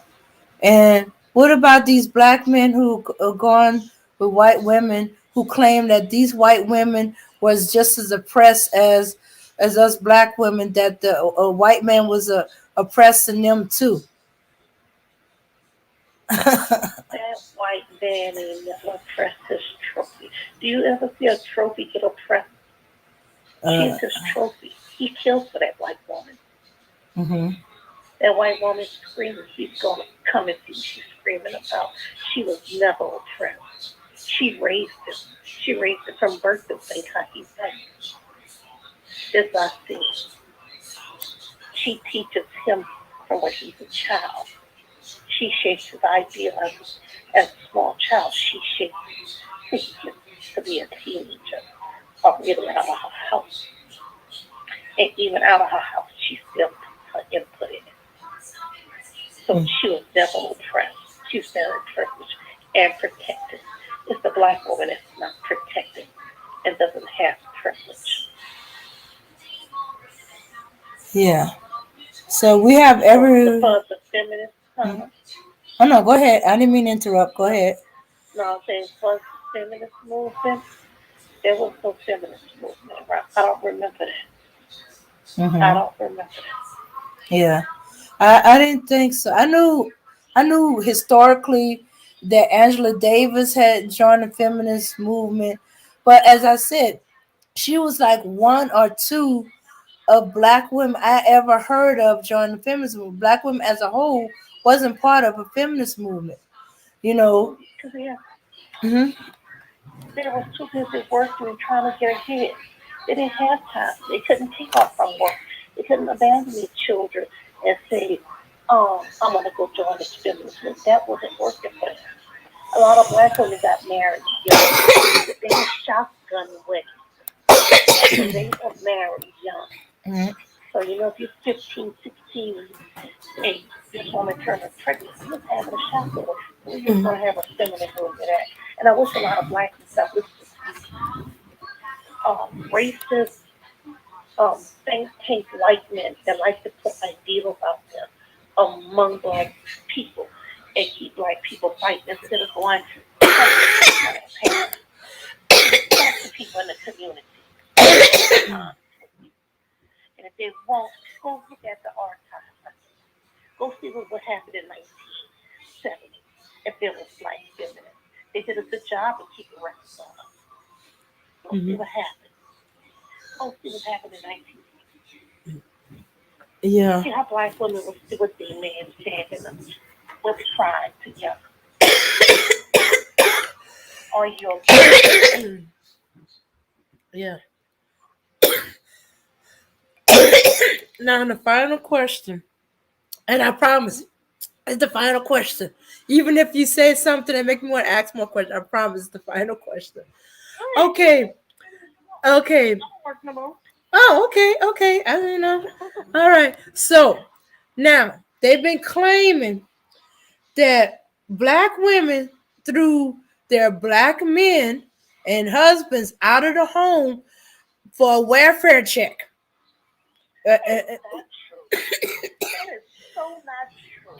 And what about these black men who are gone with white women who claim that these white women was just as oppressed as us black women, that the white man was oppressing them too? That white man ain't never oppressed his trophy. Do you ever see a trophy get oppressed? She's his trophy. He kills for that white woman. That white woman screaming, she's going to come and see what she's screaming about. She was never oppressed. She raised him. She raised him from birth to think how he's like. This I see. She teaches him from when he's a child. She shapes his ideas as a small child. She shapes him. to be a teenager or getting out of her house. And even out of her house, she still put her input in it. So she was never oppressed. She was very privileged and protected. It's the black woman that's not protected and doesn't have privilege. Yeah. So we have every. So the feminist, Oh no, go ahead. I didn't mean to interrupt. Go ahead. no, I'm saying for the feminist movement, there was no feminist movement. Right? I don't remember that. I don't remember that. Yeah. I didn't think so. I knew historically that Angela Davis had joined the feminist movement, but as I said, she was like one or two of black women I ever heard of join the feminist movement. Black women as a whole wasn't part of a feminist movement, you know. Because yeah, hmm they were too busy working and trying to get ahead. They didn't have time. They couldn't take off from work. They couldn't abandon their children and say, I'm going to go join this feminist movement. That wasn't working for them. A lot of black women got married young. They had shotgun weddings. So they were married young. So, if you're 15, 16, and this woman turned pregnant, you was having a shotgun wedding. You're going to have a feminine movement at. And I wish a lot of black and stuff listen to racist, think tank white men that like to put ideals out there among black people and keep black people fighting instead of going to people in the community. And if they won't, go look at the archives. Go see what happened in 1970 if there was black feminists. They did a good job of keeping records on us. Go see what happened. Go see what happened in 1960. Yeah. See how black women would do what they men standing up with pride together. Are you okay? Yeah. Now the final question, and I promise it's the final question. Even if you say something that make me want to ask more questions, I promise it's the final question. Okay. Okay. Oh, okay. Okay. I don't know. All right. So now they've been claiming that black women threw their black men and husbands out of the home for a welfare check. That is so not true.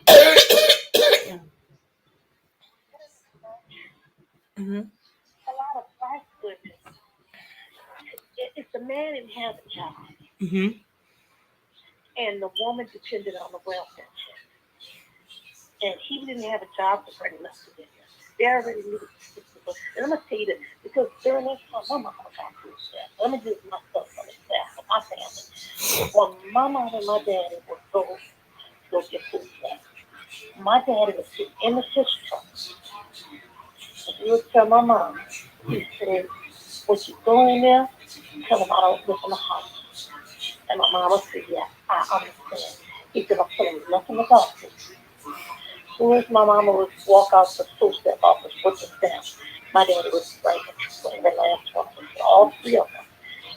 A lot of black women, if the man didn't have a job and the woman depended on the welfare check, and he didn't have a job to bring enough together, they already knew. And I'm going to tell you that because during this time, my mama got food stamps. Let me give myself an example. My family. When my mom and my daddy would go get food stamps, my daddy would sit in the fish truck. And he would tell my mom, he said, when you go in there, tell him I don't live in the house. And my mom would say, yeah, I understand. He said, I'm telling nothing about this. As soon as my mama would walk out the food stamp office with the stamp, my daddy would bring the last one, all three of them.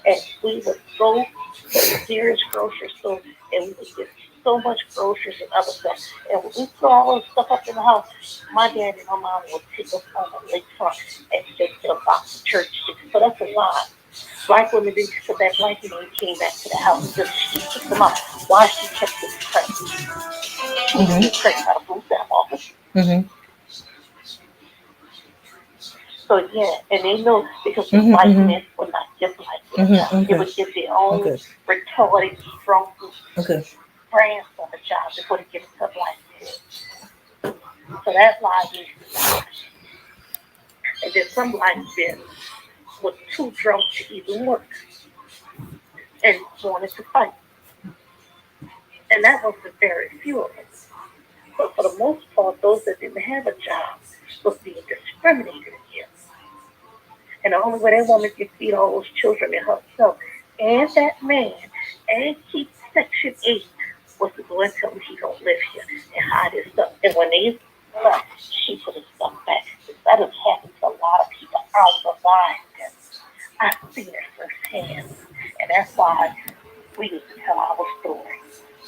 And we would go to the nearest grocery store and we would get so much groceries and other stuff. And when we throw all this stuff up in the house, my dad and my mom would take us on the lakefront and take to a box of church. So that's a lie. Black women didn't so that black women came back to the house and she took them out. Why she kept this pregnant? She was pregnant out of food stamp office. So yeah, and they know because the white men were not just like that. They would get their own retarded, drunk brands on the job before they get it to black men. So that's why I used to die. And then some black men were too drunk to even work and wanted to fight. And that was the very few of them. But for the most part, those that didn't have a job was being discriminated against. And the only way that woman could feed all those children and herself and that man and keep Section 8 was to go and tell him he don't live here and hide his stuff. And when they left, she put his stuff back. That has happened to a lot of people out the line. And I've seen it firsthand. And that's why we used to tell our story.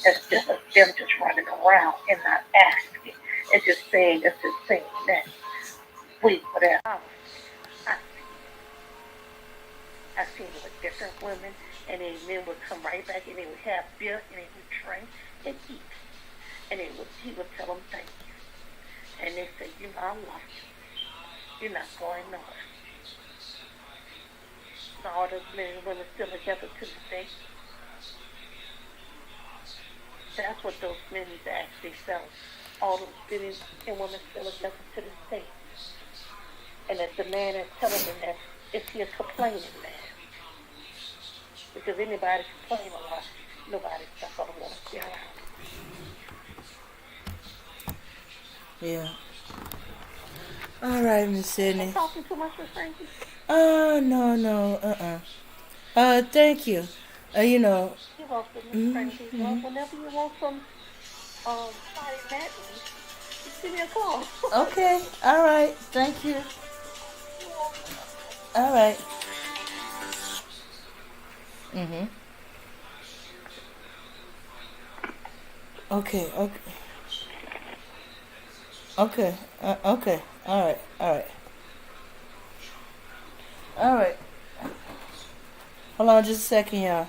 Instead of them just running around and not asking. And just saying this and saying that. We put it out. I seen it with different women, and then men would come right back and they would have beer and they would drink and eat. And he would tell them thank you. And they say, you know, I love you. You're not going nowhere. So all those men and women still together to this day. That's what those men need to ask themselves. All those men and women still together to this day. And if the man is telling them that, is he a complaining man? Because anybody complain a lot, nobody's not going to want to stay around. Yeah. All right, Miss Sydney. I'm talking too much, Miss Frankie? No. Thank you. You know. You're welcome, Miss Frankie. Well, whenever you want some Friday matinee, just give me a call. Okay. All right. Thank you. All right. Okay. Okay. Okay. All right. Hold on just a second, y'all.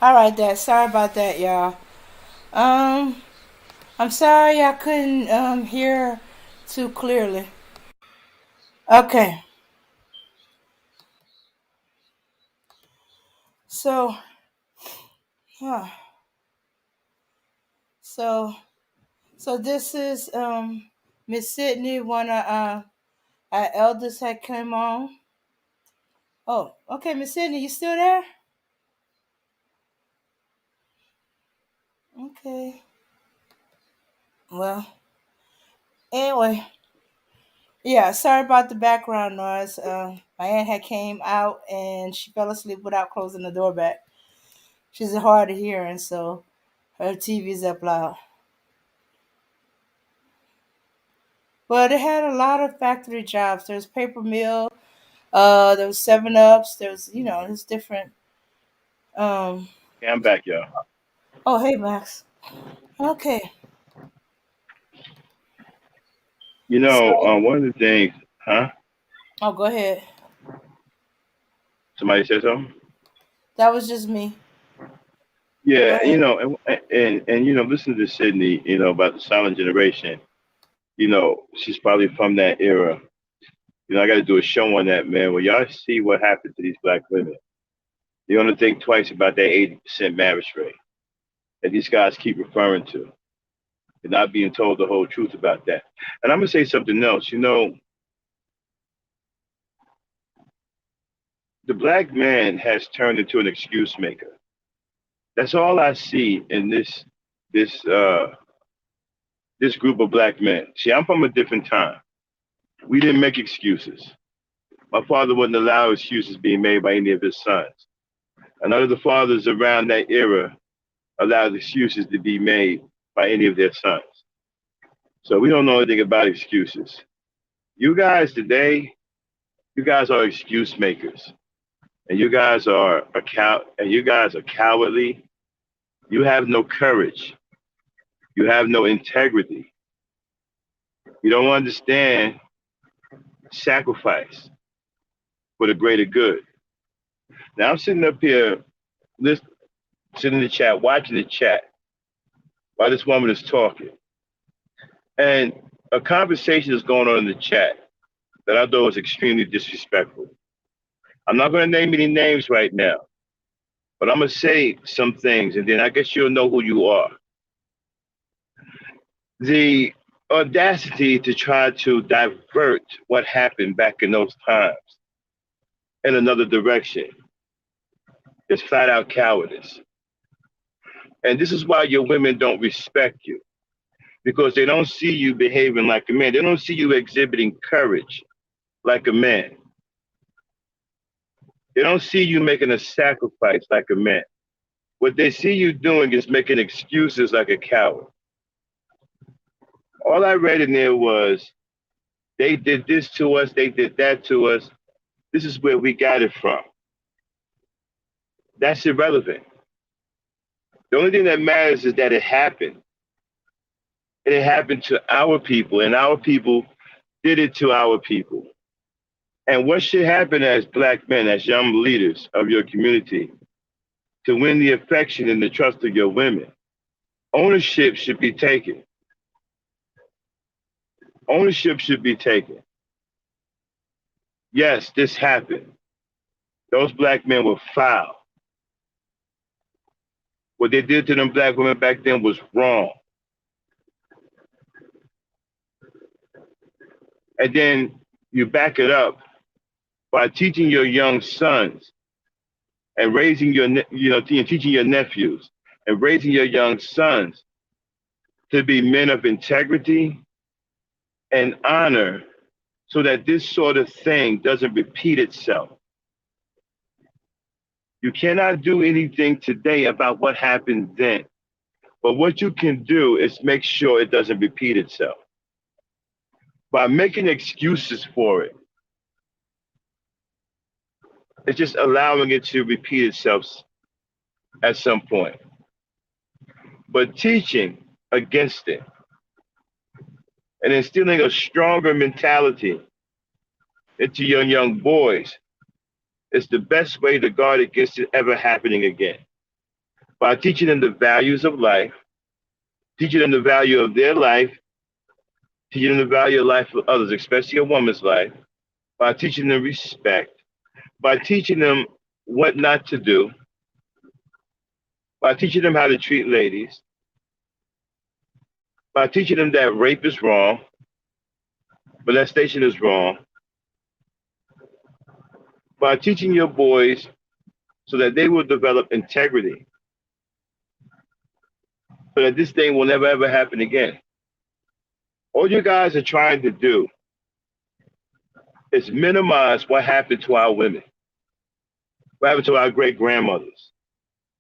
All right, sorry about that, y'all. I'm sorry I couldn't hear too clearly. Okay. So, so this is Miss Sydney, one of our elders had come on. Oh, okay, Miss Sydney, you still there? Okay. Well, anyway, yeah. Sorry about the background noise. My aunt had came out and she fell asleep without closing the door back. She's hard of hearing, so her TV's up loud. But it had a lot of factory jobs. There's paper mill. There was 7-Ups. There's different. Yeah, I'm back, y'all. Oh, hey, Max. Okay. You know, one of the things, huh? Oh, go ahead. Somebody said something? That was just me. Yeah, you know, and you know, listen to Sydney, you know, about the silent generation. You know, she's probably from that era. You know, I got to do a show on that, man. When y'all see what happened to these black women, you're gonna think twice about that 80% marriage rate that these guys keep referring to. You're not being told the whole truth about that. And I'm gonna say something else. You know, the black man has turned into an excuse maker. That's all I see in this this group of black men. See, I'm from a different time. We didn't make excuses. My father wouldn't allow excuses being made by any of his sons. And none of the fathers around that era allowed excuses to be made by any of their sons. So we don't know anything about excuses. You guys today, you guys are excuse makers. And you guys are cowardly. You have no courage. You have no integrity. You don't understand sacrifice for the greater good. Now I'm sitting up here, sitting in the chat, watching the chat while this woman is talking. And a conversation is going on in the chat that I thought was extremely disrespectful. I'm not going to name any names right now, but I'm going to say some things, and then I guess you'll know who you are. The audacity to try to divert what happened back in those times in another direction is flat out cowardice. And this is why your women don't respect you, because they don't see you behaving like a man. They don't see you exhibiting courage like a man. They don't see you making a sacrifice like a man. What they see you doing is making excuses like a coward. All I read in there was they did this to us, they did that to us. This is where we got it from. That's irrelevant. The only thing that matters is that it happened. And it happened to our people, and our people did it to our people. And what should happen as black men, as young leaders of your community, to win the affection and the trust of your women? Ownership should be taken. Ownership should be taken. Yes, this happened. Those black men were foul. What they did to them black women back then was wrong. And then you back it up by teaching your young sons and raising teaching your nephews and raising your young sons to be men of integrity and honor, so that this sort of thing doesn't repeat itself. You cannot do anything today about what happened then, but what you can do is make sure it doesn't repeat itself by making excuses for it. It's just allowing it to repeat itself at some point. But teaching against it and instilling a stronger mentality into your young boys is the best way to guard against it ever happening again. By teaching them the values of life, teaching them the value of their life, teaching them the value of life of others, especially a woman's life, by teaching them respect, by teaching them what not to do, by teaching them how to treat ladies, by teaching them that rape is wrong, molestation is wrong, by teaching your boys so that they will develop integrity, so that this thing will never ever happen again. All you guys are trying to do is minimize what happened to our women, what happened to our great grandmothers.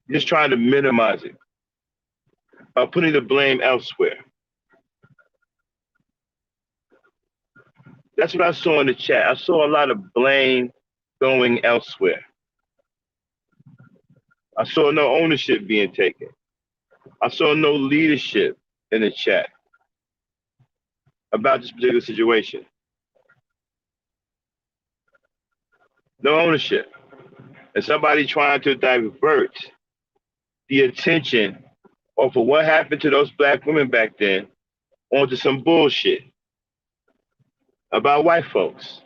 You're just trying to minimize it by putting the blame elsewhere. That's what I saw in the chat. I saw a lot of blame going elsewhere. I saw no ownership being taken. I saw no leadership in the chat about this particular situation. No ownership. And somebody trying to divert the attention off of what happened to those black women back then onto some bullshit about white folks.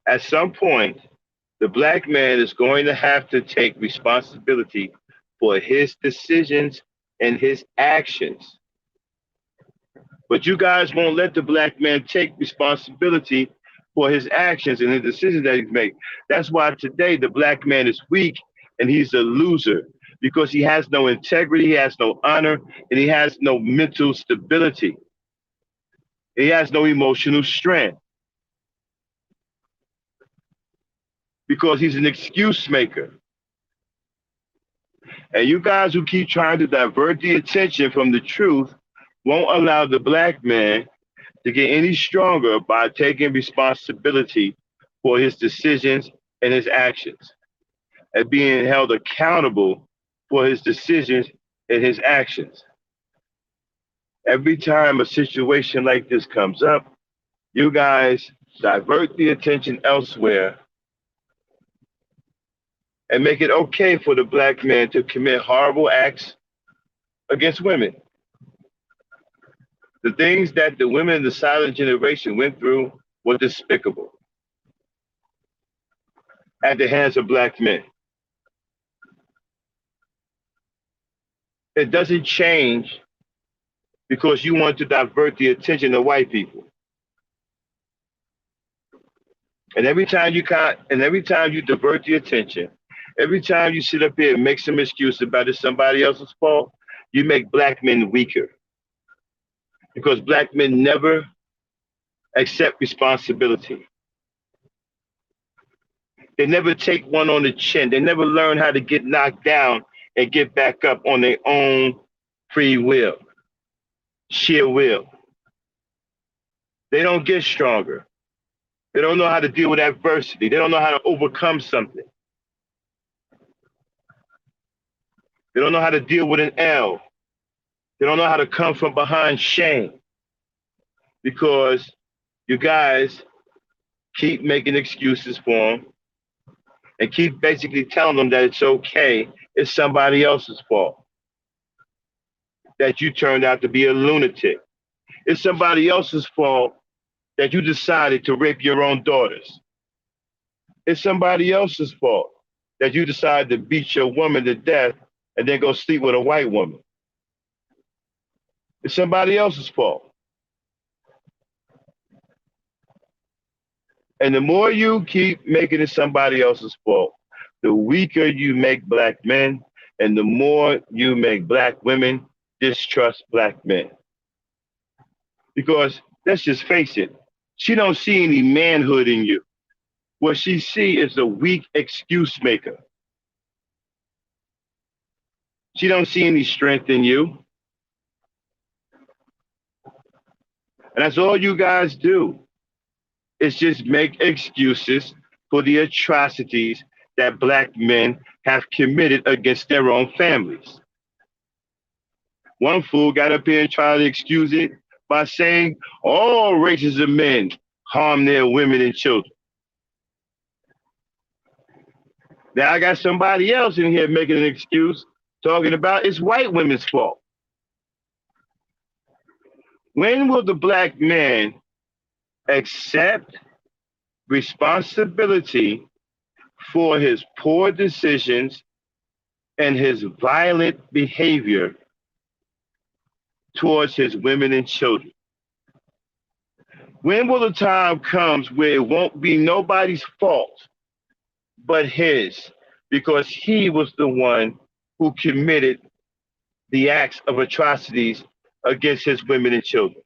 At some point, the black man is going to have to take responsibility for his decisions and his actions. But you guys won't let the black man take responsibility for his actions and the decisions that he's made. That's why today the black man is weak and he's a loser, because he has no integrity, he has no honor, and he has no mental stability. He has no emotional strength, because he's an excuse maker. And you guys who keep trying to divert the attention from the truth won't allow the black man to get any stronger by taking responsibility for his decisions and his actions, and being held accountable for his decisions and his actions. Every time a situation like this comes up, you guys divert the attention elsewhere and make it okay for the black man to commit horrible acts against women. The things that the women of the silent generation went through were despicable. at the hands of black men. It doesn't change because you want to divert the attention of white people. And every time you divert the attention, every time you sit up here and make some excuse about it somebody else's fault, you make black men weaker. Because black men never accept responsibility. They never take one on the chin. They never learn how to get knocked down and get back up on their own free will, sheer will. They don't get stronger. They don't know how to deal with adversity. They don't know how to overcome something. They don't know how to deal with an L. They don't know how to come from behind shame because you guys keep making excuses for them and keep basically telling them that it's okay, it's somebody else's fault, that you turned out to be a lunatic. It's somebody else's fault that you decided to rape your own daughters. It's somebody else's fault that you decided to beat your woman to death and then go sleep with a white woman. It's somebody else's fault. And the more you keep making it somebody else's fault, the weaker you make black men and the more you make black women distrust black men. Because let's just face it, she don't see any manhood in you. What she see is a weak excuse maker. She don't see any strength in you. And that's all you guys do. Is just make excuses for the atrocities that black men have committed against their own families. One fool got up here and tried to excuse it by saying all races of men harm their women and children. Now I got somebody else in here making an excuse talking about it's white women's fault. When will the black man accept responsibility for his poor decisions and his violent behavior towards his women and children? When will the time comes where it won't be nobody's fault but his, because he was the one who committed the acts of atrocities against his women and children?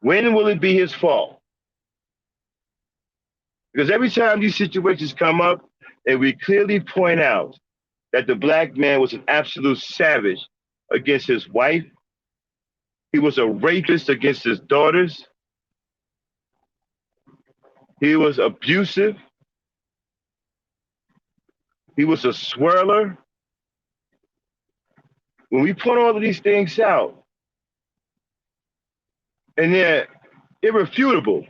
When will it be his fault? Because every time these situations come up and we clearly point out that the black man was an absolute savage against his wife, he was a rapist against his daughters, he was abusive, he was a swirler. When we point all of these things out, and they're irrefutable,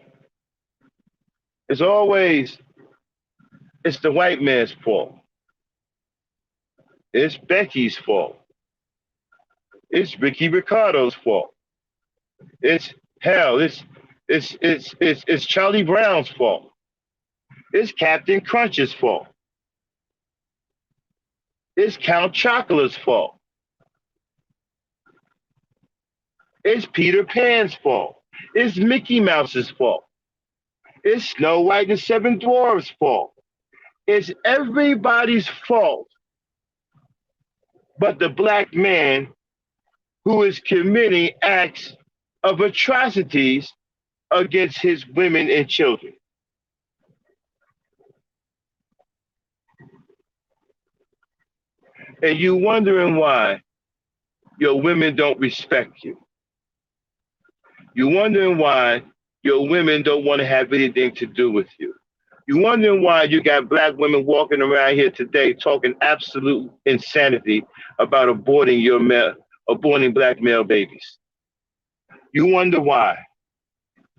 it's always, it's the white man's fault. It's Becky's fault. It's Ricky Ricardo's fault. It's Charlie Brown's fault. It's Captain Crunch's fault. It's Count Chocola's fault. It's Peter Pan's fault. It's Mickey Mouse's fault. It's Snow White and the Seven Dwarfs' fault. It's everybody's fault but the black man who is committing acts of atrocities against his women and children. And you wondering why your women don't respect you. You're wondering why your women don't want to have anything to do with you. You're wondering why you got black women walking around here today talking absolute insanity about aborting black male babies. You wonder why.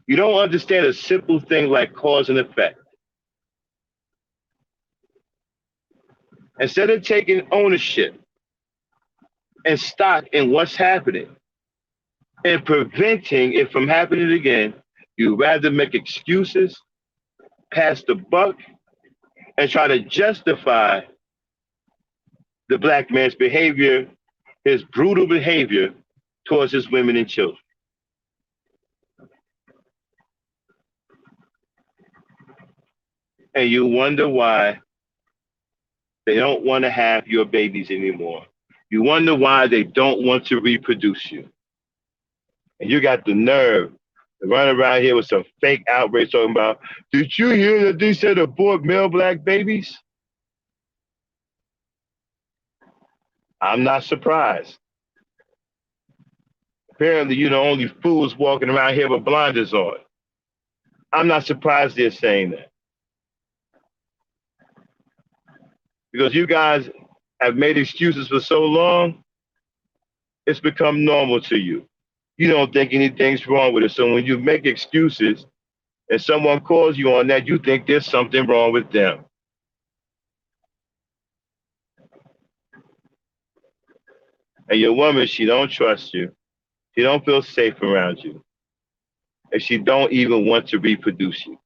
You don't understand a simple thing like cause and effect. Instead of taking ownership and stock in what's happening and preventing it from happening again, you rather make excuses, pass the buck and try to justify the black man's behavior, his brutal behavior towards his women and children. And you wonder why they don't want to have your babies anymore. You wonder why they don't want to reproduce you. And you got the nerve to run around here with some fake outrage talking about, did you hear that they said abort male black babies? I'm not surprised. Apparently, you're the only fools walking around here with blinders on. I'm not surprised they're saying that. Because you guys have made excuses for so long, it's become normal to you. You don't think anything's wrong with it. So when you make excuses and someone calls you on that, you think there's something wrong with them. And your woman, she don't trust you. She don't feel safe around you. And she don't even want to reproduce you.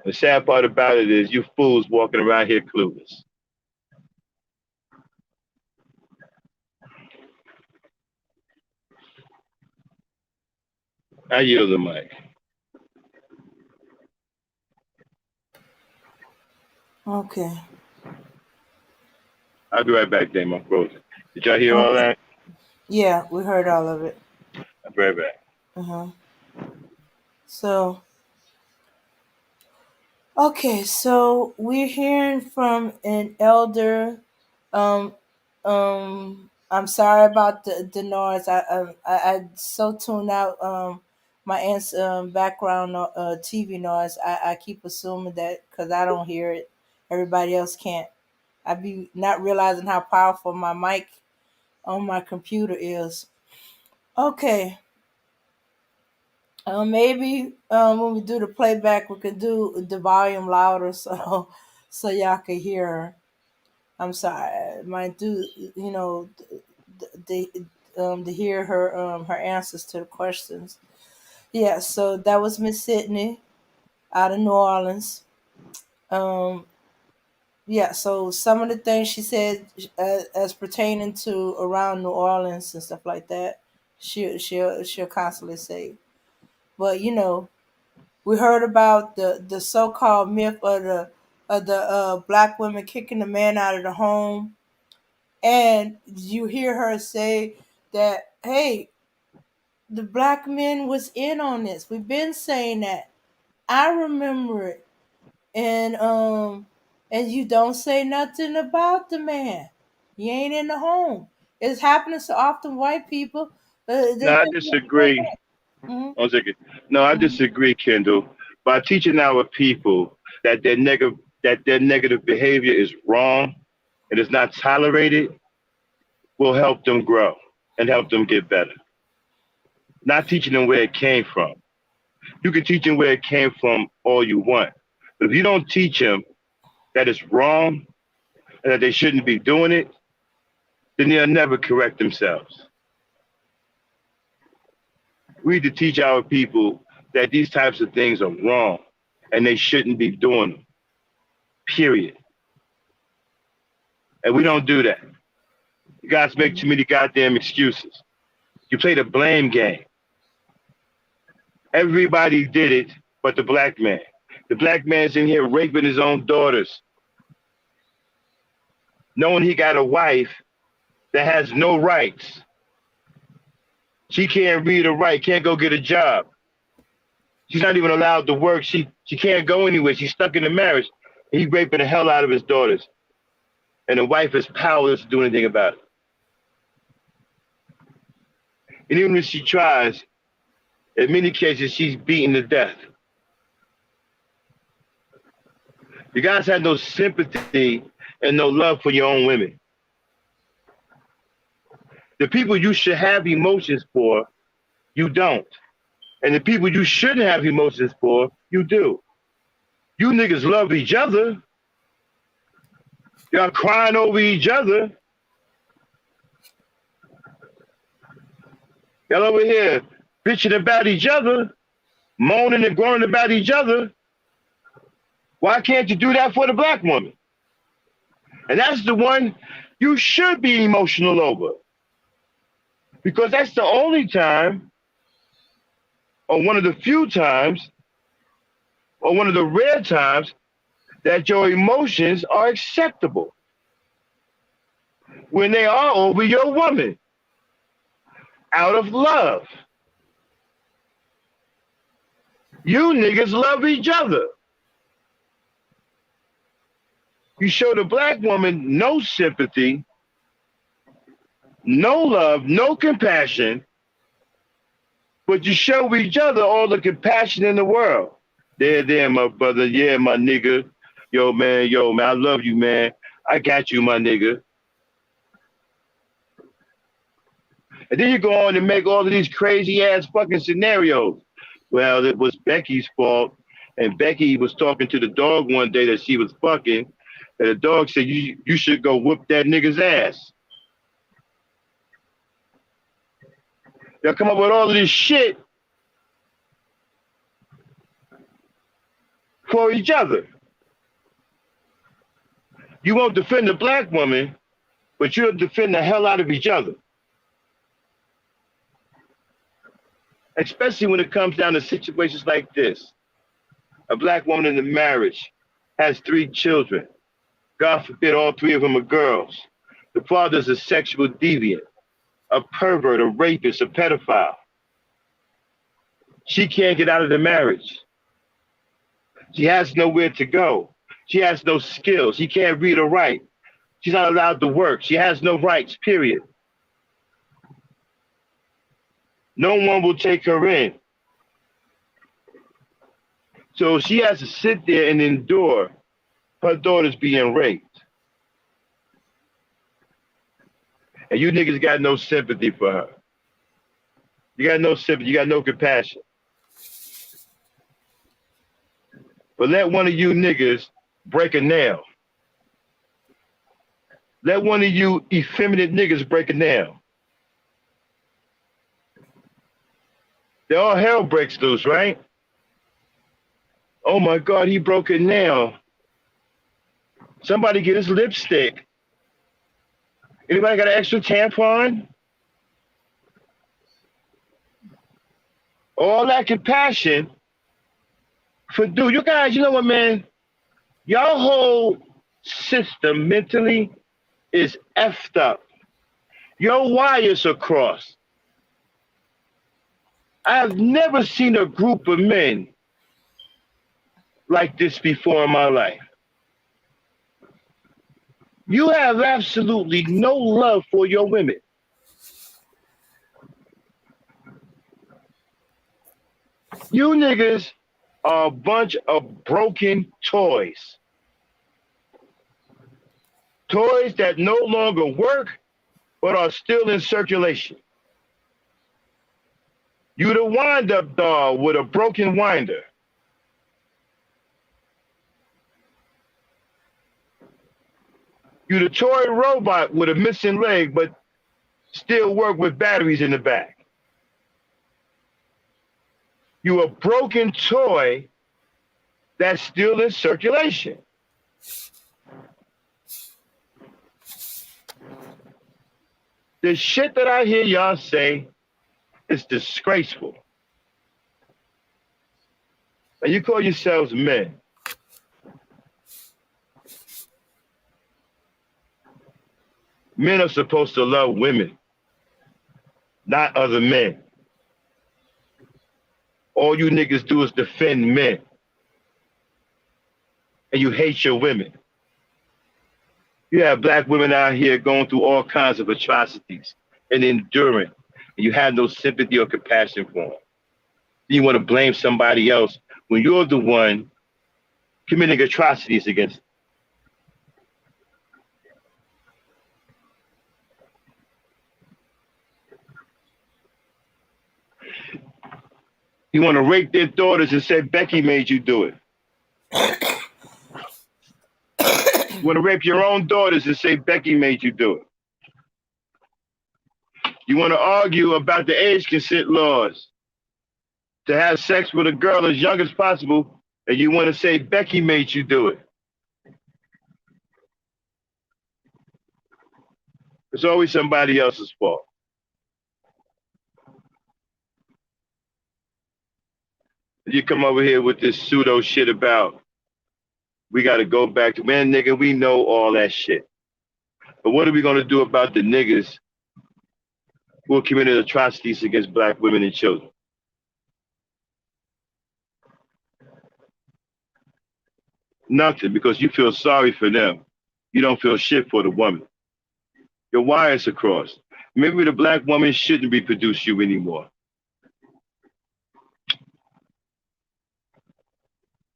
The sad part about it is you fools walking around here clueless. I yield the mic. Okay. I'll be right back, Dame. I'm frozen. Did y'all hear all that? Yeah, we heard all of it. I'll be right back. So, okay, so we're hearing from an elder. I'm sorry about the noise. I so tuned out my aunt's background TV noise. I keep assuming that because I don't hear it, everybody else can't. I be not realizing how powerful my mic on my computer is. Okay. Maybe when we do the playback, we can do the volume louder so y'all can hear her. I'm sorry, I might do to hear her her answers to the questions. Yeah, so that was Miss Sydney out of New Orleans. Yeah, so some of the things she said as pertaining to around New Orleans and stuff like that, she'll constantly say. But we heard about the so-called myth of the black women kicking the man out of the home, and you hear her say that, hey, the black men was in on this. We've been saying that. I remember it, and you don't say nothing about the man. He ain't in the home. It's happening so often. White people, No, they I think disagree. mm-hmm. One second. No, I disagree, Kendall. By teaching our people that their negative behavior is wrong and is not tolerated, will help them grow and help them get better. Not teaching them where it came from. You can teach them where it came from all you want. But if you don't teach them that it's wrong and that they shouldn't be doing it, then they'll never correct themselves. We need to teach our people that these types of things are wrong and they shouldn't be doing them. Period. And we don't do that. You guys make too many goddamn excuses. You play the blame game. Everybody did it but the black man. The black man's in here raping his own daughters, knowing he got a wife that has no rights. She can't read or write, can't go get a job. She's not even allowed to work. She can't go anywhere. She's stuck in the marriage. He's raping the hell out of his daughters. And the wife is powerless to do anything about it. And even if she tries, in many cases, she's beaten to death. You guys have no sympathy and no love for your own women. The people you should have emotions for, you don't. And the people you shouldn't have emotions for, you do. You niggas love each other. Y'all crying over each other. Y'all over here bitching about each other. moaning and groaning about each other, why can't you do that for the black woman? And that's the one you should be emotional over. Because that's the only time, or one of the few times, or one of the rare times that your emotions are acceptable. When they are over your woman, out of love. You niggas love each other. You show the black woman no sympathy, no love, no compassion, but you show each other all the compassion in the world. There, my brother. Yeah, my nigga. Yo, man, I love you, man. I got you, my nigga. And then you go on and make all of these crazy ass fucking scenarios. Well, it was Becky's fault, and Becky was talking to the dog one day that she was fucking, and the dog said, you should go whoop that nigga's ass. They'll come up with all of this shit for each other. You won't defend the black woman, but you'll defend the hell out of each other. Especially when it comes down to situations like this. A black woman in a marriage has 3 children. God forbid all 3 of them are girls. The father's a sexual deviant, a pervert, a rapist, a pedophile. She can't get out of the marriage. She has nowhere to go. She has no skills. She can't read or write. She's not allowed to work. She has no rights, period. No one will take her in. So she has to sit there and endure her daughter's being raped. And you niggas got no sympathy for her. You got no sympathy. You got no compassion. But let one of you niggas break a nail. Let one of you effeminate niggas break a nail. Then all hell breaks loose, right? Oh my God, he broke a nail. Somebody get his lipstick. Anybody got an extra tampon? All that compassion for dude. You guys, you know what, man? Y'all whole system mentally is effed up. Your wires are crossed. I have never seen a group of men like this before in my life. You have absolutely no love for your women. You niggas are a bunch of broken toys. Toys that no longer work, but are still in circulation. You the wind-up doll with a broken winder. You the toy robot with a missing leg, but still work with batteries in the back. You a broken toy that's still in circulation. The shit that I hear y'all say is disgraceful. And you call yourselves men. Men are supposed to love women, not other men. All you niggas do is defend men. And you hate your women. You have black women out here going through all kinds of atrocities and enduring. And you have no sympathy or compassion for them. You want to blame somebody else when you're the one committing atrocities against them. You want to rape their daughters and say Becky made you do it. You want to rape your own daughters and say Becky made you do it. You want to argue about the age consent laws to have sex with a girl as young as possible, and you want to say Becky made you do it. It's always somebody else's fault. You come over here with this pseudo shit about we got to go back to, man, nigga, we know all that shit. But what are we going to do about the niggas who are committing atrocities against black women and children? Nothing, because you feel sorry for them. You don't feel shit for the woman. Your wires are crossed. Maybe the black woman shouldn't reproduce you anymore.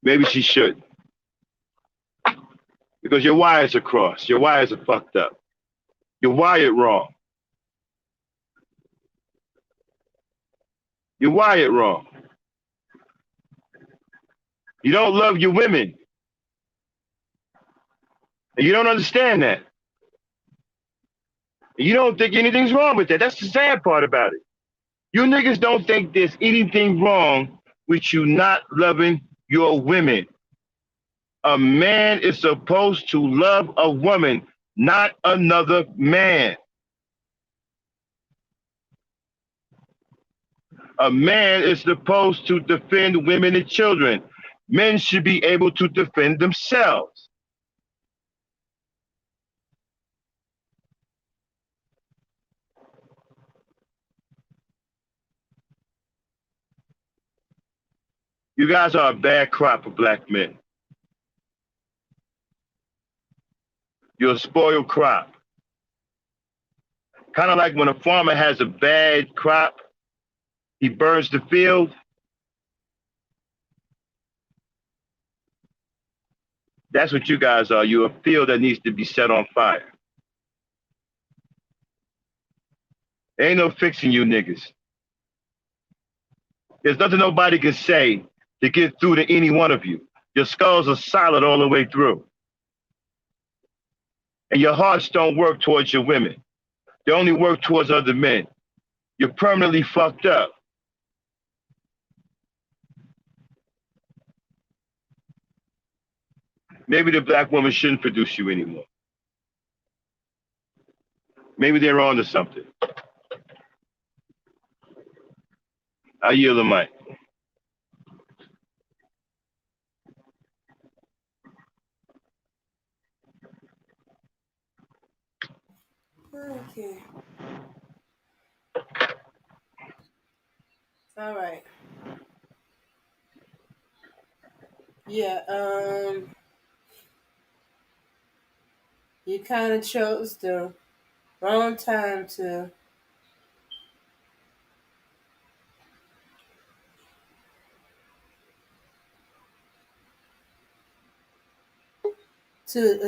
Maybe she should. Because your wires are crossed. Your wires are fucked up. You're wired wrong. You're wired wrong. You don't love your women. And you don't understand that. And you don't think anything's wrong with that. That's the sad part about it. You niggas don't think there's anything wrong with you not loving your women. A man is supposed to love a woman, not another man. A man is supposed to defend women and children. Men should be able to defend themselves. You guys are a bad crop of black men. You're a spoiled crop. Kind of like when a farmer has a bad crop, he burns the field. That's what you guys are. You're a field that needs to be set on fire. Ain't no fixing you niggas. There's nothing nobody can say to get through to any one of you. Your skulls are solid all the way through. And your hearts don't work towards your women. They only work towards other men. You're permanently fucked up. Maybe the black woman shouldn't produce you anymore. Maybe they're on to something. I yield the mic. Okay. All right. Yeah, you kind of chose the wrong time to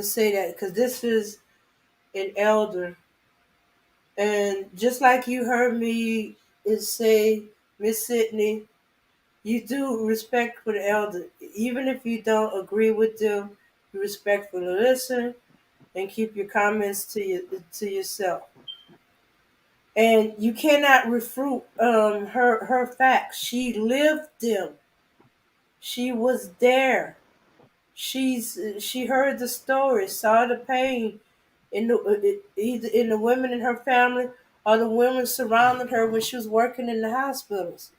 say that, because this is an elder, and just like you heard me say, Miss Sydney, you do respect for the elder, even if you don't agree with them. You respectfully listen and keep your comments to yourself. And you cannot refute her facts. She lived them. She was there. She heard the story, saw the pain in either in the women in her family or the women surrounding her when she was working in the hospitals.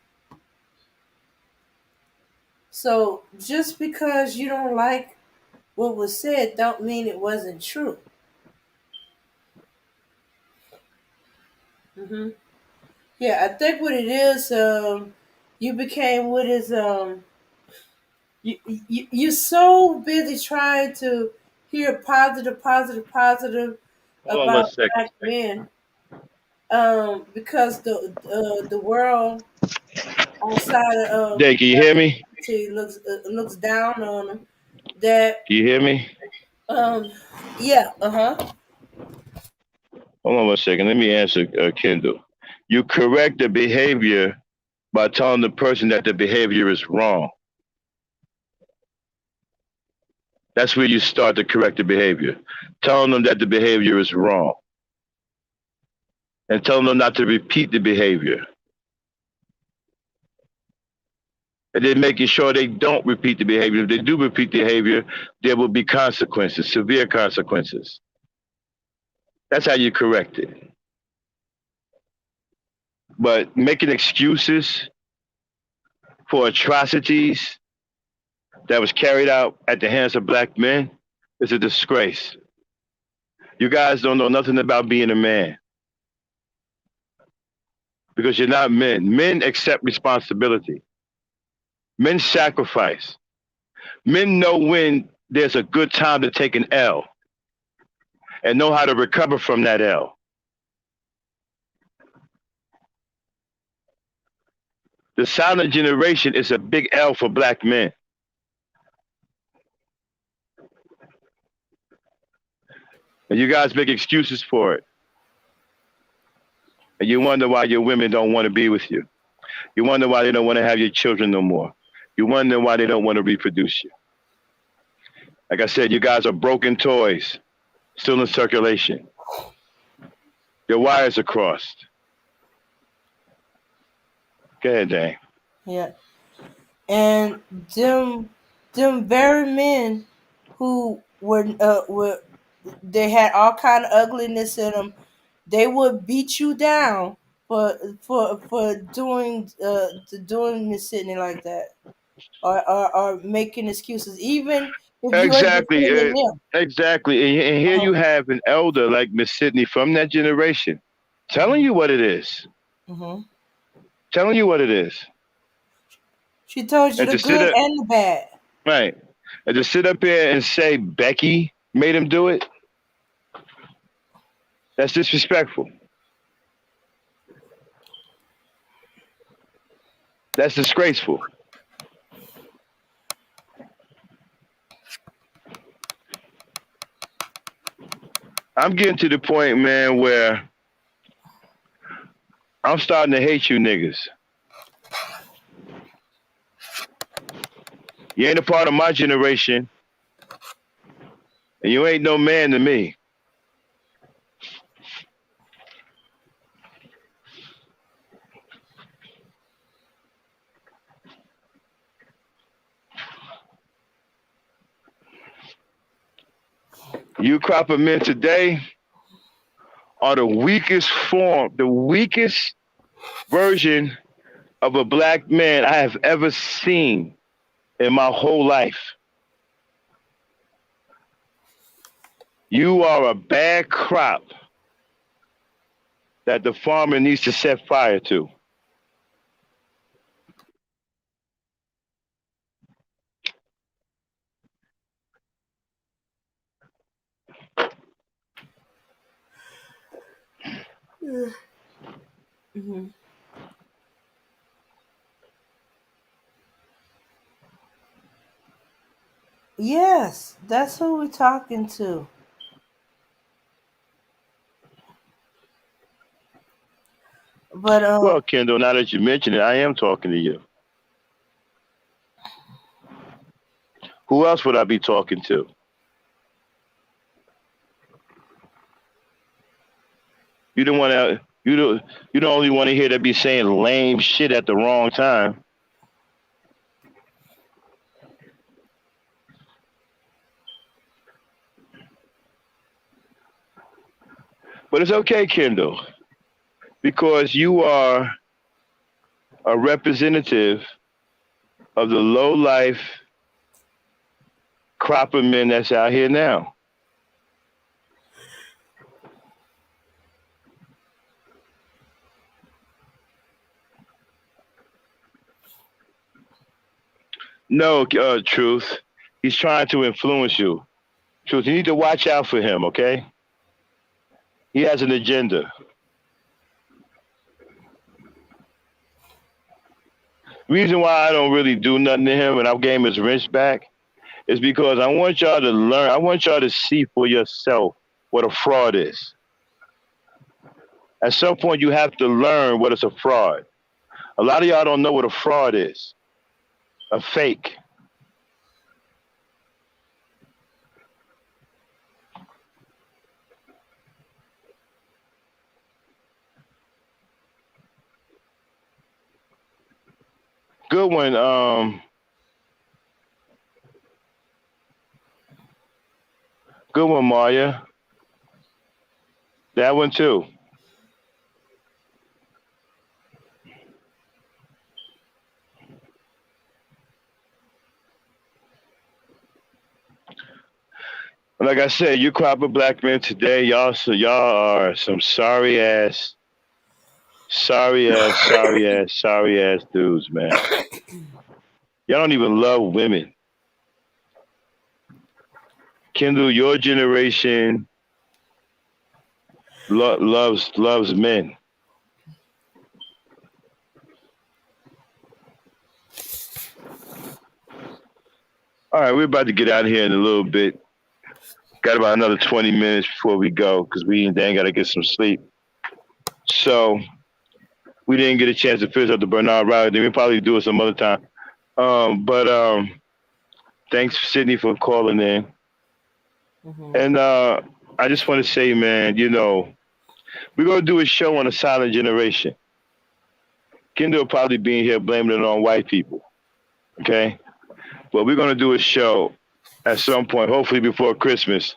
So just because you don't like what was said, don't mean it wasn't true. Hmm. Yeah, I think what it is, you became what is you're so busy trying to hear positive Hold on one about second. black men, because the world outside of Dave, can you hear me? looks down on them. That Can you hear me? yeah, Hold on one second. Let me answer Kendall. You correct the behavior by telling the person that the behavior is wrong. That's where you start to correct the behavior. Telling them that the behavior is wrong. And telling them not to repeat the behavior. and then making sure they don't repeat the behavior. If they do repeat the behavior, there will be consequences, severe consequences. That's how you correct it. But making excuses for atrocities that was carried out at the hands of black men is a disgrace. You guys don't know nothing about being a man because you're not men. Men accept responsibility. Men sacrifice. Men know when there's a good time to take an L and know how to recover from that L. The silent generation is a big L for black men. And you guys make excuses for it. And you wonder why your women don't want to be with you. You wonder why they don't want to have your children no more. You wonder why they don't want to reproduce you. Like I said, you guys are broken toys, still in circulation. Your wires are crossed. Go ahead, Dane. Yeah. And them very men who were they had all kind of ugliness in them. They would beat you down for doing this sitting like that, or making excuses, even if you ain't Exactly. defending them. Exactly. And here you have an elder like Miss Sidney from that generation telling you what it is. Mm-hmm. Telling you what it is. She told you And the to sit good up, and the bad. right. And to sit up here and say Becky made him do it, that's disrespectful. That's disgraceful. I'm getting to the point, man, where I'm starting to hate you niggas. You ain't a part of my generation, and you ain't no man to me. You crop of men today are the weakest form, the weakest version of a black man I have ever seen in my whole life. You are a bad crop that the farmer needs to set fire to. Mm-hmm. Yes, that's who we're talking to. But Well, Kendall, now that you mention it, I am talking to you. Who else would I be talking to? You don't want to. You don't only want to hear that be saying lame shit at the wrong time. But it's okay, Kendall, because you are a representative of the low life crop of men that's out here now. No, Truth. He's trying to influence you. Truth, you need to watch out for him, okay? He has an agenda. Reason why I don't really do nothing to him and I gave him his wrench back is because I want y'all to learn. I want y'all to see for yourself what a fraud is. At some point, you have to learn what is a fraud. A lot of y'all don't know what a fraud is. A fake. Good one. Good one, Maria. That one too. Like I said, you crop of black men today, y'all are some sorry ass dudes, man. Y'all don't even love women. Kendall, your generation loves men. All right, we're about to get out of here in a little bit. Got about another 20 minutes before we go because we then got to get some sleep. So we didn't get a chance to finish up the Bernard Riley. Then we'll probably do it some other time. But thanks, Sydney, for calling in. Mm-hmm. And I just want to say, man, you know, we're going to do a show on the silent generation. Kendall will probably be in here blaming it on white people. Okay? But we're going to do a show at some point, hopefully before Christmas,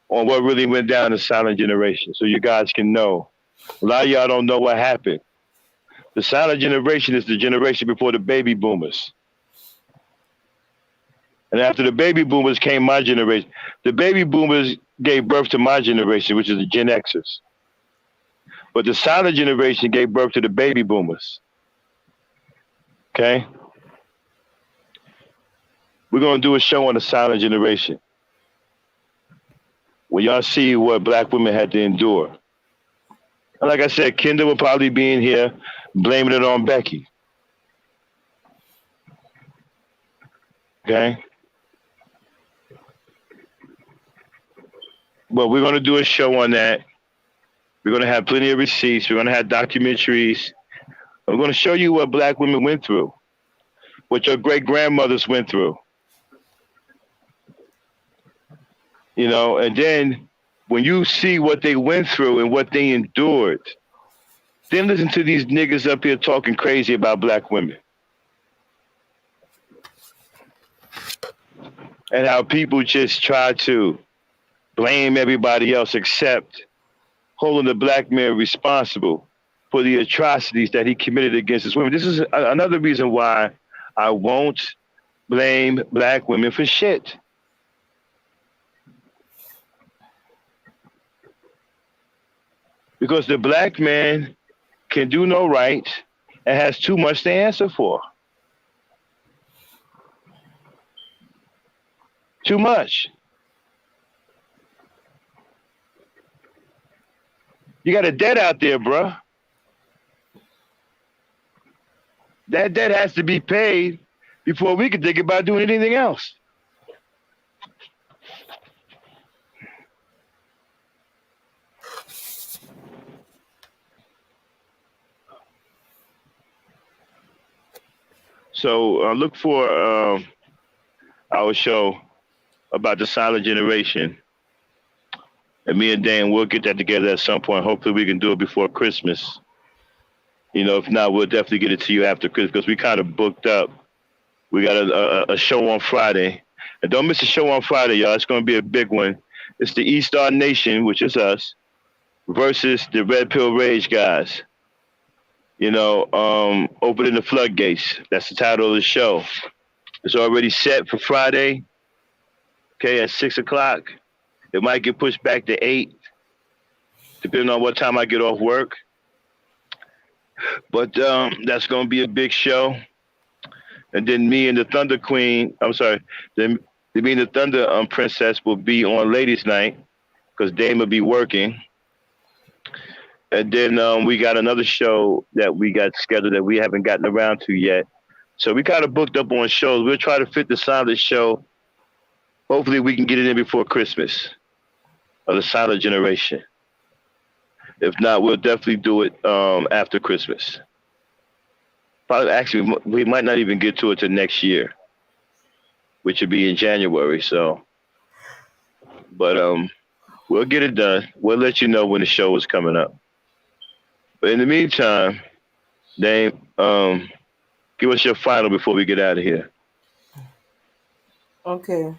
on what really went down in the silent generation so you guys can know. A lot of y'all don't know what happened. The silent generation is the generation before the baby boomers. And after the baby boomers came my generation. The baby boomers gave birth to my generation, which is the Gen Xers. But the silent generation gave birth to the baby boomers. Okay? We're going to do a show on the silent generation. When y'all see what black women had to endure. And like I said, Kendall will probably be in here blaming it on Becky. Okay? But we're going to do a show on that. We're going to have plenty of receipts. We're going to have documentaries. We're going to show you what black women went through, what your great-grandmothers went through. You know, and then when you see what they went through and what they endured, then listen to these niggas up here talking crazy about black women. And how people just try to blame everybody else except holding the black man responsible for the atrocities that he committed against his women. This is another reason why I won't blame black women for shit. Because the black man can do no right and has too much to answer for. Too much. You got a debt out there, bruh. That debt has to be paid before we can think about doing anything else. So look for our show about the silent generation. And me and Dan, we'll get that together at some point. Hopefully we can do it before Christmas. You know, if not, we'll definitely get it to you after Christmas because we kind of booked up. We got a show on Friday. And don't miss the show on Friday, y'all. It's going to be a big one. It's the East Star Nation, which is us, versus the Red Pill Rage guys. You know, opening the floodgates. That's the title of the show. It's already set for Friday, okay, at 6 o'clock. It might get pushed back to 8, depending on what time I get off work. But that's going to be a big show. And then me and the Thunder Queen, then me and the Thunder Princess will be on Ladies' Night because Dame will be working. And then we got another show that we got scheduled that we haven't gotten around to yet. So we kind of booked up on shows. We'll try to fit the silent show. Hopefully we can get it in before Christmas of the silent generation. If not, we'll definitely do it after Christmas. Probably, actually, we might not even get to it till next year, which would be in January. So, but we'll get it done. We'll let you know when the show is coming up. But in the meantime, Dame, Give us your final before we get out of here. Okay.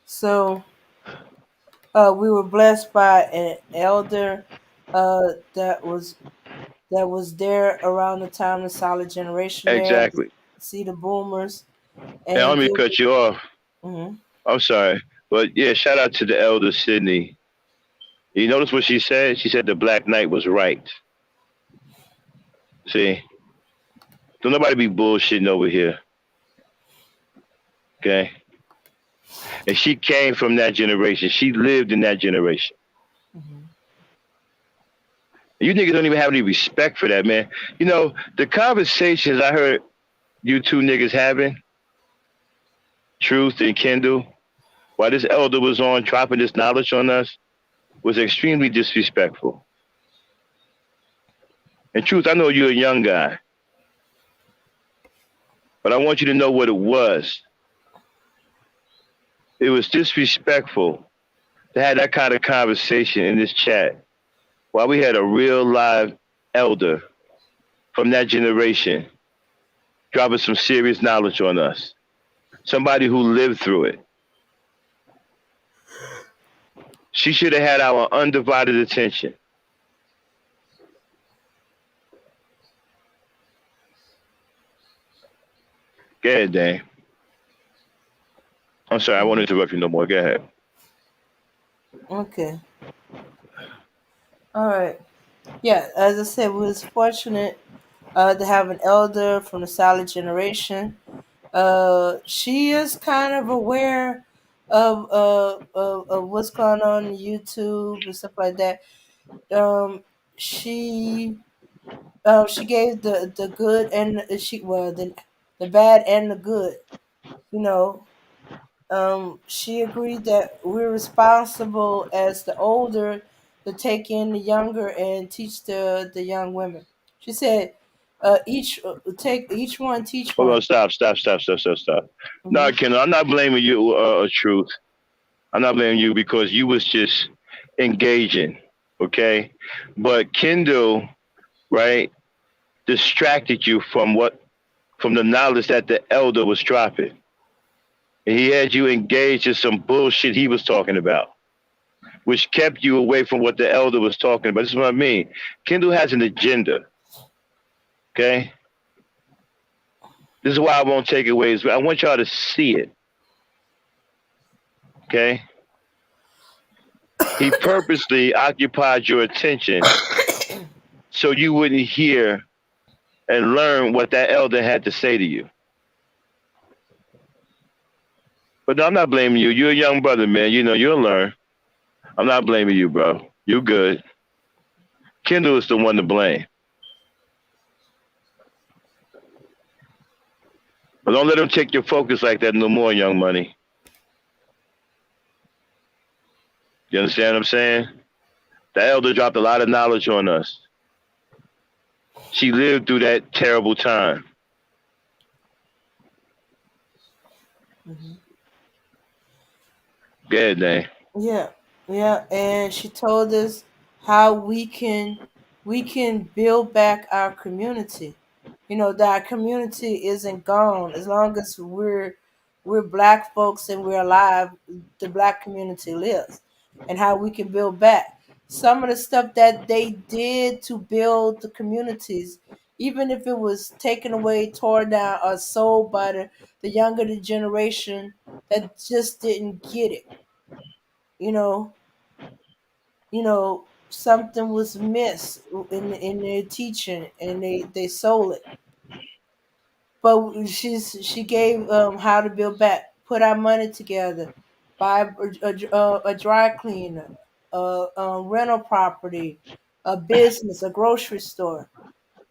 So we were blessed by an elder that was there around the time the solid generation there. Exactly. See the boomers And and let me give. cut you off. Mhm. I'm sorry. But yeah, shout out to the elder Sydney. You notice what she said? She said the Black Knight was right. See? Don't nobody be bullshitting over here. Okay? And she came from that generation. She lived in that generation. Mhm. You niggas don't even have any respect for that, man. You know, the conversations I heard you two niggas having, Truth and Kendall, while this elder was on dropping this knowledge on us, was extremely disrespectful. And Truth, I know you're a young guy, but I want you to know what it was. It was disrespectful to have that kind of conversation in this chat while we had a real live elder from that generation dropping some serious knowledge on us. Somebody who lived through it. She should have had our undivided attention. Go ahead, Dane. I'm sorry, I won't interrupt you no more. Go ahead. Okay. All right. Yeah, as I said, we was fortunate to have an elder from the solid generation. She is kind of aware of what's going on YouTube and stuff like that. Um, she she gave the good and the bad and the good. You know, she agreed that we're responsible as the older to take in the younger and teach the young women. She said, each take each one, teach Hold on, one. stop. No, Hmm. Kendall, I'm not blaming you, Truth. I'm not blaming you because you was just engaging, okay? But Kendall, right, distracted you from the knowledge that the elder was dropping. And he had you engaged in some bullshit he was talking about, which kept you away from what the elder was talking about. This is what I mean. Kendall has an agenda, okay? This is why I won't take it away. I want y'all to see it, okay? He purposely occupied your attention so you wouldn't hear and learn what that elder had to say to you. But no, I'm not blaming you. You're a young brother, man. You know, you'll learn. I'm not blaming you, bro. You good. Kendall is the one to blame. But don't let him take your focus like that no more, Young Money. You understand what I'm saying? The elder dropped a lot of knowledge on us. She lived through that terrible time. Hmm. Go ahead, Dane. Yeah, yeah, and she told us how we can build back our community. You know that our community isn't gone as long as we're black folks and we're alive. The black community lives, and how we can build back some of the stuff that they did to build the communities, even if it was taken away, torn down, or sold by the younger generation that just didn't get it. You know, something was missed in their teaching and they sold it. But she gave how to build back, put our money together, buy a dry cleaner, a rental property, a business, a grocery store,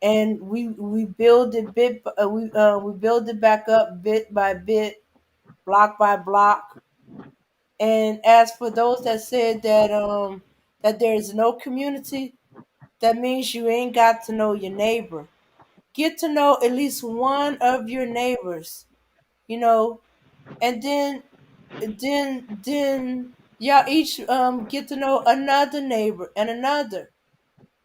and we build it we build it back up bit by bit, block by block. And as for those that said that there is no community, that means you ain't got to know your neighbor. Get to know at least one of your neighbors, you know, and then y'all each get to know another neighbor and another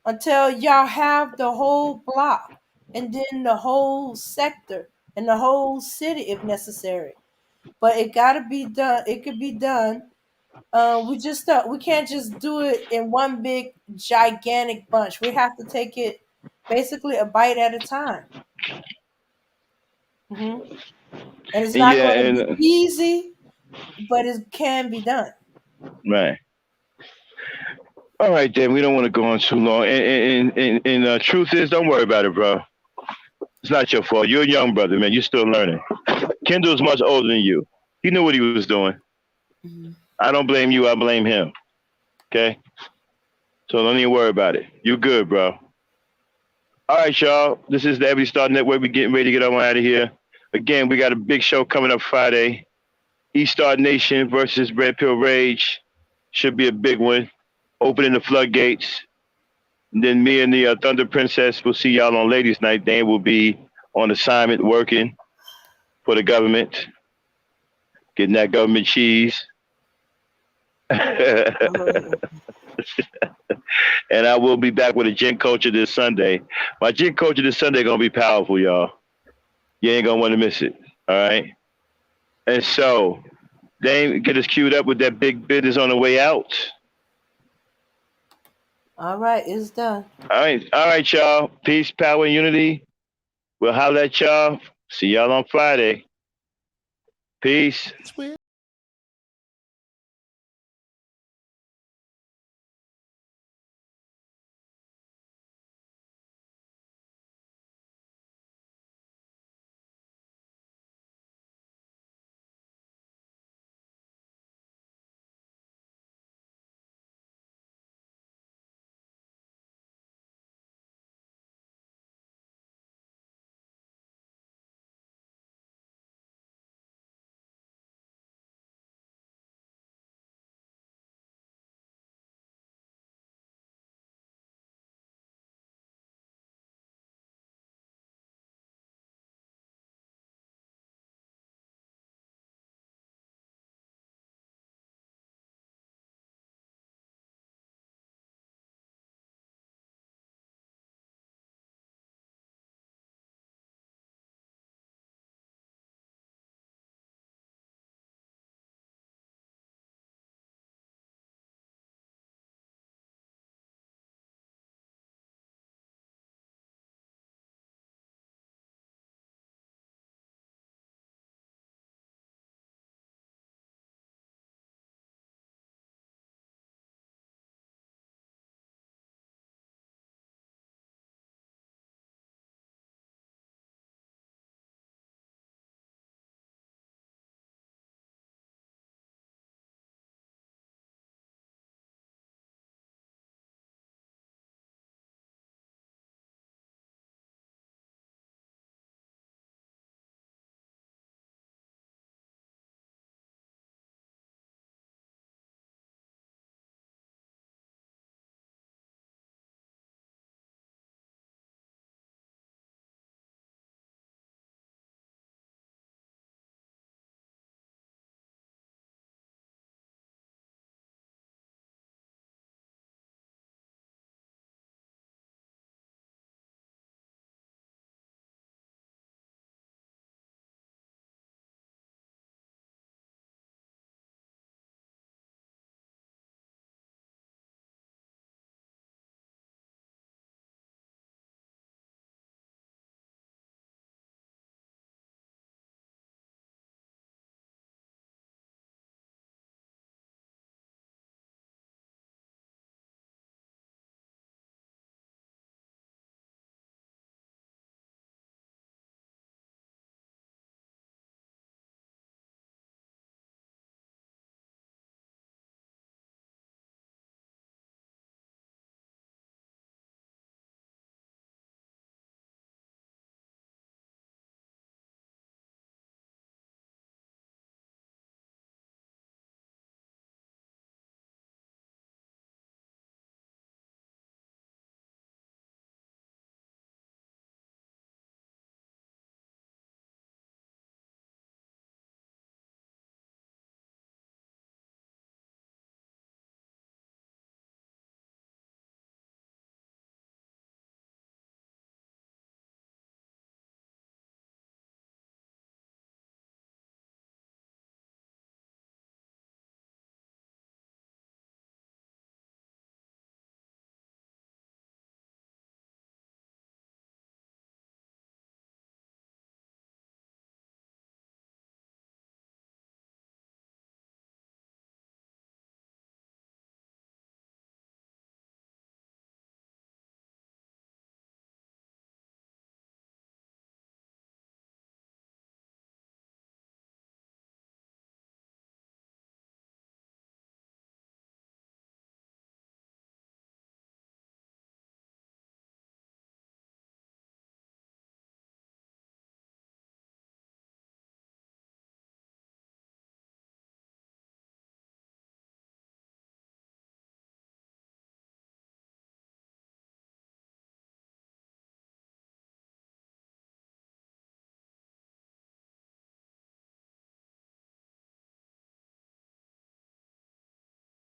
until y'all have the whole block. and then the whole sector and the whole city if necessary. But it got to be done. It could be done. We can't just do it in one big gigantic bunch. We have to take it basically a bite at a time. And it's not Yeah, going to and be easy, but it can be done. right. All right, then. We don't want to go on too long. And truth is, don't worry about it, bro. It's not your fault. You're a young brother, man. You're still learning. Kendall's much older than you. He knew what he was doing. I don't blame you. I blame him. Okay? So don't even worry about it. You're good, bro. All right, y'all. This is the Ebony Star Network. We're getting ready to get on out of here. Again, we got a big show coming up Friday. East Star Nation versus Red Pill Rage. Should be a big one. Opening the floodgates. And then me and the Thunder Princess will see y'all on Ladies Night. Dan will be on assignment working for the government. Getting that government cheese. And I will be back with a gin culture this Sunday. My gin culture this Sunday gonna be powerful, y'all. You ain't gonna want to miss it. All right. And so, Dame, get us queued up with that big business on the way out. All right, it's done. All right, y'all. Peace, power, and unity. We'll holler at y'all. See y'all on Friday. Peace.